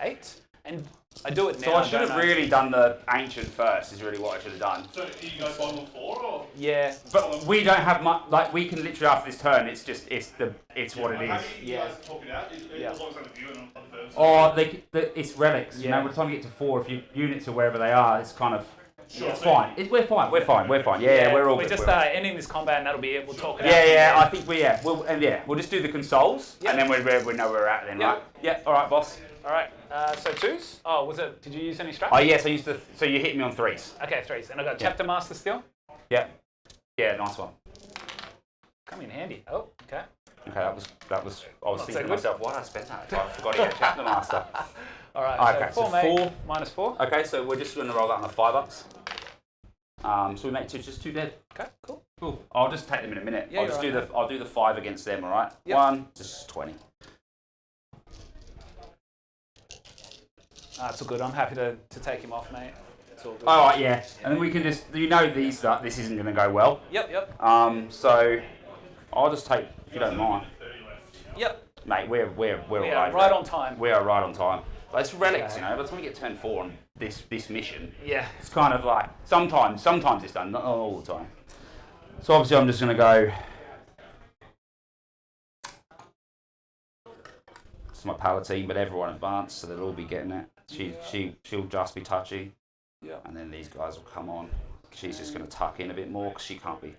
8. And I do it now. So I should have don't I? really done the ancient first. Is really what I should have done. So do you go bottom of 4 or? Yeah. But we don't have much. Like we can literally after this turn, it's what it is. How do you guys talk it out? As long as I'm viewing on the first. Or it's relics. Yeah. You know, by the time you get to 4, if your units are wherever they are, it's kind of. Sure. It's fine. We're fine. We're fine. Yeah, we're all We're good. just ending this combat, and that'll be it. We'll talk it out. Yeah. I think we'll just do the consoles, and then we know where we're at then, Yeah. right? Yeah. All right, boss. All right. So 2s. Oh, was it? Did you use any straps? Oh yes, I used to. So you hit me on 3s. Okay, 3s. And I got Chapter Master still. Yeah. Yeah, nice one. Come in handy. Oh, okay. Okay, that was. I was Not thinking so to good. myself, why did I spend that? I forgot to get Chapter Master. All right. Okay, so so 4 4. minus 4. Okay, so we're just going to roll that on the 5-ups. So we make just 2 dead. Okay, cool. Cool. I'll just take them in a minute. Yeah, I'll do the 5 against them. All right. Yep. 1, just 20. That's all good. I'm happy to take him off, mate. It's all good. All right, yeah. And then we can just, this isn't going to go well. Yep. So I'll just take, if you don't mind, Yep. mate. We're We all are over right it. on time. We are right on time. But it's relics, Okay. you know. By the time we get turn 4 on this mission, Yeah. it's kind of like sometimes it's done, not all the time. So obviously I'm just going to go. It's my Palatine, but everyone advanced, so they'll all be getting it. She'll just be touchy. Yeah. And then these guys will come on. She's just going to tuck in a bit more because she can't be.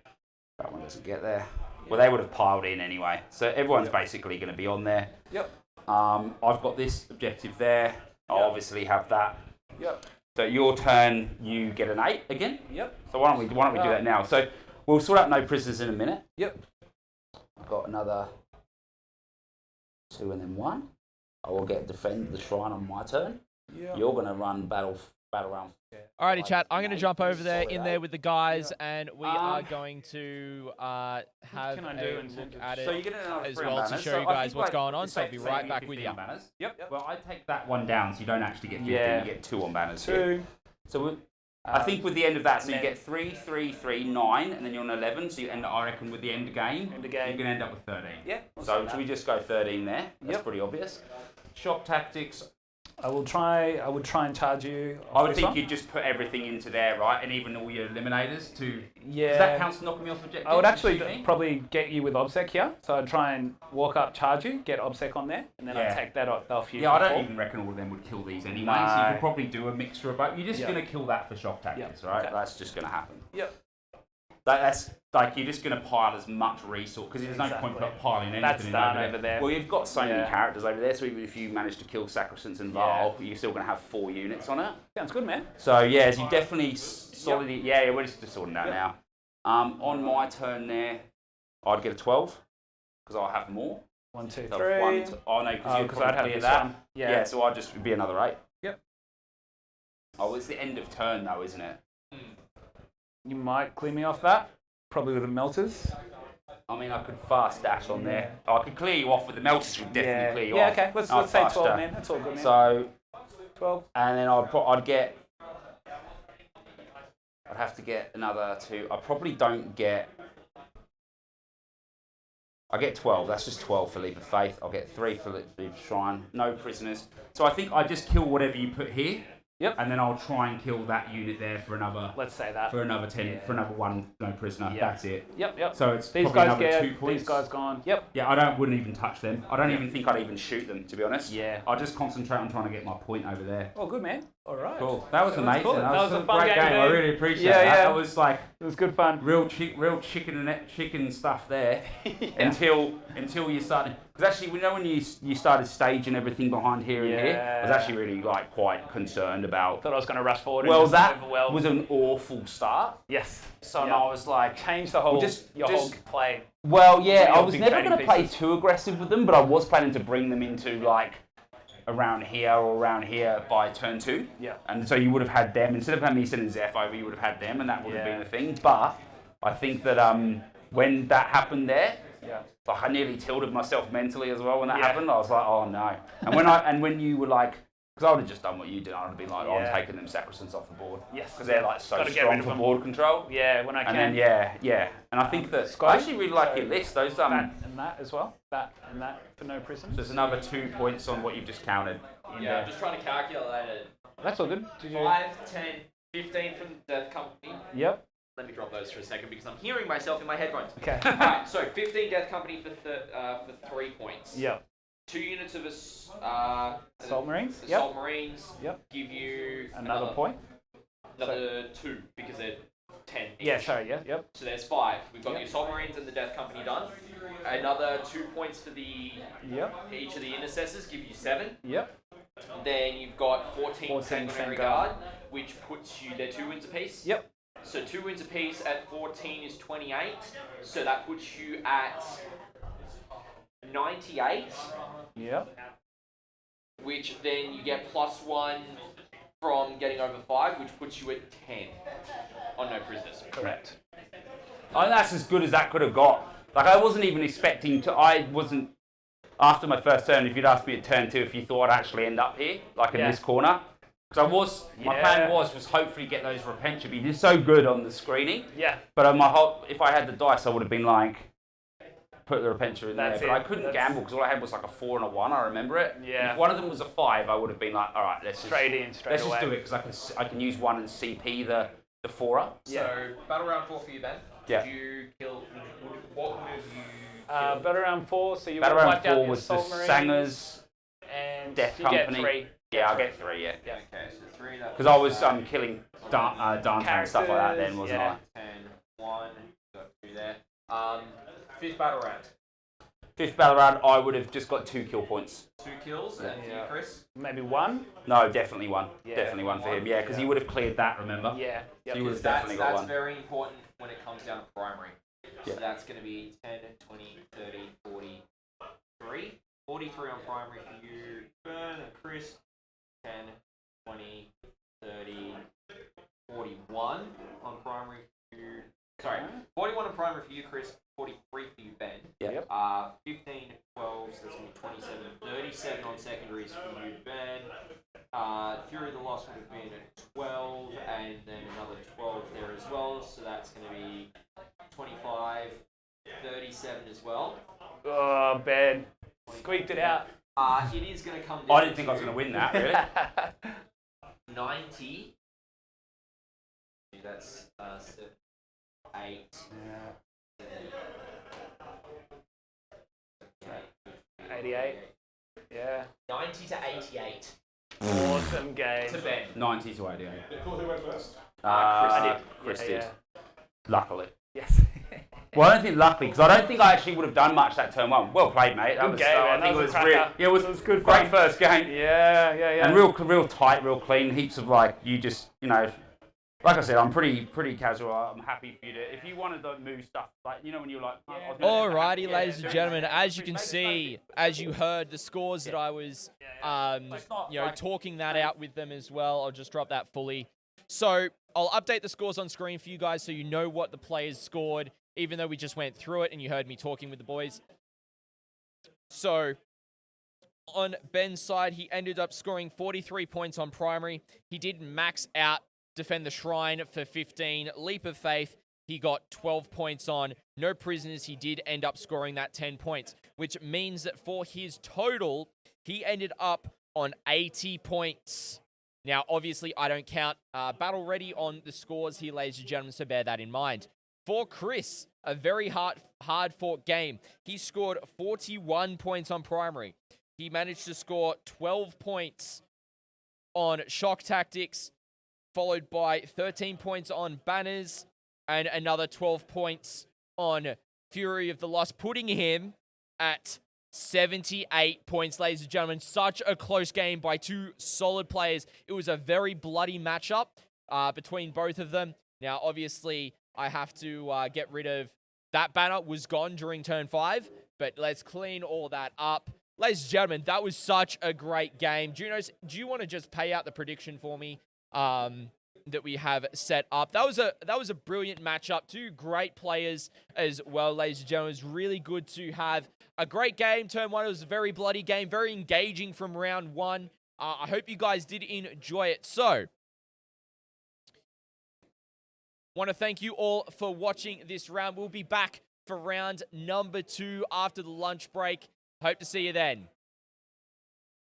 That one doesn't get there. Well, they would have piled in anyway. So everyone's basically going to be on there. Yep. I've got this objective there. I'll obviously have that. Yep. So your turn, you get an 8 again. Yep. So why don't we do that now? So we'll sort out no prisoners in a minute. Yep. I've got another 2 and then 1. I will get defend the shrine on my turn. Yeah. You're going to run battle round. Alrighty, chat. I'm going to jump over there in there with the guys, and we are going to have can I do a in look terms of- at So it you get another as 3 well to banners. show So you I guys think what's like- going on. it's So I'll safe be to say right you back get with 15 you. banners. Yep. Well, I take that one down, so you don't actually get 15. Yeah. You get 2 on banners. Here. 2. So I think with the end of that, so you and get 3, 3, 3, 9, and then you're on 11. So you end up, I reckon, with the end game, End of game. you can end up with 13. Yeah. we'll So say should that. we just go 13 there? That's Yep. pretty obvious. Shock tactics. I would try and charge you. I would think you'd just put everything into there, right? And even all your eliminators to. Yeah. Does that count to knocking me off objective? I would actually Shoot me? probably get you with obsec here. So I'd try and walk up, charge you, get obsec on there, and then Yeah. I'd take that off you. Yeah, I for don't full. even reckon all of them would kill these anyway. No. So you could probably do a mixture of both. You're just Yeah. going to kill that for shock tactics, Yeah. right? Okay. That's just going to happen. Yep. That's like you're just going to pile as much resource because there's no point Exactly. piling anything That's in done over over there. Well, you've got so many Yeah. characters over there, so even if you manage to kill Sacrosanct and Val, you're still going to have 4 units on it. Sounds good, man. So yeah, so you definitely solidly. Yeah, we're just sorting that now. On my turn there, I'd get a 12 because I'll have more. 1, 2, So 3. oh no, because you're because I'd have probably this that. one. Yeah. So I'd just be another 8. Yep. Oh, it's the end of turn though, isn't it? You might clear me off that. Probably with the melters. I mean, I could fast dash on there. I could clear you off with the melters. Would definitely clear you Yeah, off. okay. Let's I'd say fast 12, dash. man. That's all good, man. So, 12. and then I'd get. I'd have to get another 2. I probably don't get. I get 12. That's just 12 for Leap of Faith. I'll get 3 for Leap of Shrine. No prisoners. So I think I just kill whatever you put here. Yep. And then I'll try and kill that unit there for another. Let's say that. For another 10. For another 1 no prisoner. Yeah. That's it. Yep. So it's These probably guys another 2 get. points. These guys gone. Yep. Yeah, wouldn't even touch them. I don't even think I'd even shoot them, to be honest. Yeah. I'll just concentrate on trying to get my point over there. Oh, good, man. All right. Cool. That was That's amazing. cool. That was a a fun great game. I dude. really appreciate Yeah, that. yeah. That was like It was good fun. real chicken stuff there until you started. Because actually, we know when you started staging everything behind here and here, I was actually really like quite concerned about. Thought I was going to rush forward. Well, and just that overwhelm. was an awful start. Yes. So Yeah. I was like, Change the whole your whole just- play. well, yeah, Real I was big never training going to play pieces. too aggressive with them, but I was planning to bring them into like around here or around here by turn 2. Yeah. And so you would have had them, instead of having me sending Zeph over, you would have had them, and that would have been the thing. But I think that when that happened there, like I nearly tilted myself mentally as well when that happened. I was like, oh no. And when when you were like, Because I would have just done what you did. I would have been like, oh, Yeah. I'm taking them Sacrosants off the board. Yes. Because they're like so Gotta get strong rid of for them. board control. Yeah, when I can. And then, yeah. And I think that, Scotty? I actually really like your list. Those, That and that as well. That and that for no prisoners. there's another 2 points on what you've just counted. Yeah, I'm just trying to calculate it. That's all good. Did you? 5, 10, 15 from the Death Company. Yep. Let me drop those for a second because I'm hearing myself in my headphones. Okay. Alright, so 15 Death Company for 3 points. Yep. 2 units of Assault Marines. Assault Marines Yep. give you Another point. Another 2 because they're 10 each. Yeah. Sorry. Yeah. Yep. So there's 5. We've got the Assault Marines and the Death Company done. Another 2 points for the Yep. each of the Intercessors give you 7. Yep. Then you've got 14 Sanguinary Sanguinary Guard, Guard. which puts you, they're 2 wins apiece. Yep. So 2 wins apiece at 14 is 28. So that puts you at 98, Yep. which then you get +1 from getting over 5, which puts you at 10 on no prisoners. Correct. I think that's as good as that could have got. Like, I wasn't even expecting to, after my first turn, if you'd asked me at turn 2 if you thought I'd actually end up here, like in Yeah. this corner. Because my plan was hopefully get those Repentia. You're so good on the screening. Yeah. But if I had the dice, I would have been like, put the Repentia in That's there. But it. I couldn't gamble because all I had was like a 4 and a 1. I remember it. Yeah. If one of them was a 5, I would have been like, all right, let's Straight let's away. just do it because I can use 1 and CP the 4er. So, battle round 4 for you, Ben. Yeah. Did you kill, what would have you killed? Battle round 4. So you Battle would round wiped out 4 the was the Assault Marines, Sangers, and Death you Company. get 3. Yeah, I'll get 3, yeah. Yeah. Okay, so 3 that Because I was killing Dante and stuff like that then, wasn't Yeah. 10, 1, got 2 there. 5th battle round. I? 5th battle round, I would have just got 2 kill points. 2 kills, and for you, Yeah. Chris? Maybe 1. No, definitely 1. Yeah. Definitely 1 for him, yeah, because he Yeah. would have cleared that, remember? Yeah. Yep. So you would have That's definitely got 1. very important when it comes down to primary. Yeah. So that's going to be 10, 20, 30, 43. 43 on primary for you, Burn and Chris. 10, 20, 30, 41 on primary for you. Sorry, 41 on primary for you, Chris. 43 for you, Ben. Yep. 15, 12, so that's going to be 27, 37 on secondaries for you, Ben. Fury of the Lost would have been at 12, and then another 12 there as well, so that's going to be 25, 37 as well. Oh, Ben. Squeaked it out. It is going to come down I didn't think I was going to win that, really. 90. That's 7, 8. Yeah. 8. 88. Yeah. 90 to 88 Awesome game. to Ben. 90 to 88. Yeah, cool. Who went first? Chris Yeah, did. yeah. Luckily. Yes. Well, I don't think luckily, because I don't think I actually would have done much that turn 1. Well played, mate. That Good was, game, man. I That think was it a was real. cracker. Yeah, it was good great fun. first game. Yeah. And real tight, real clean. Heaps of like, you just, like I said, I'm pretty casual. I'm happy for you to, if you wanted to move stuff, like, when you're like, I was gonna- Alrighty, yeah, ladies and do it. gentlemen, as you can Make it see, perfect. as you heard the scores that I was, It's not like- talking that out with them as well. I'll just drop that fully. So I'll update the scores on screen for you guys so you know what the players scored, even though we just went through it and you heard me talking with the boys. So on Ben's side, he ended up scoring 43 points on primary. He did max out Defend the Shrine for 15. Leap of Faith, he got 12 points on. No prisoners, he did end up scoring that 10 points, which means that for his total, he ended up on 80 points. Now, obviously, I don't count Battle Ready on the scores here, ladies and gentlemen, so bear that in mind. For Chris, a very hard-fought game. He scored 41 points on primary. He managed to score 12 points on Shock Tactics, followed by 13 points on Banners, and another 12 points on Fury of the Lost, putting him at 78 points, ladies and gentlemen. Such a close game by 2 solid players. It was a very bloody matchup between both of them. Now, obviously, I have to get rid of that banner. Was gone during turn 5, but let's clean all that up. Ladies and gentlemen, that was such a great game. Junos, do you want to just pay out the prediction for me that we have set up? That was a brilliant matchup. 2 great players as well, ladies and gentlemen. It was really good to have a great game. Turn 1, it was a very bloody game, very engaging from round 1. I hope you guys did enjoy it. So, want to thank you all for watching this round. We'll be back for round number 2 after the lunch break. Hope to see you then.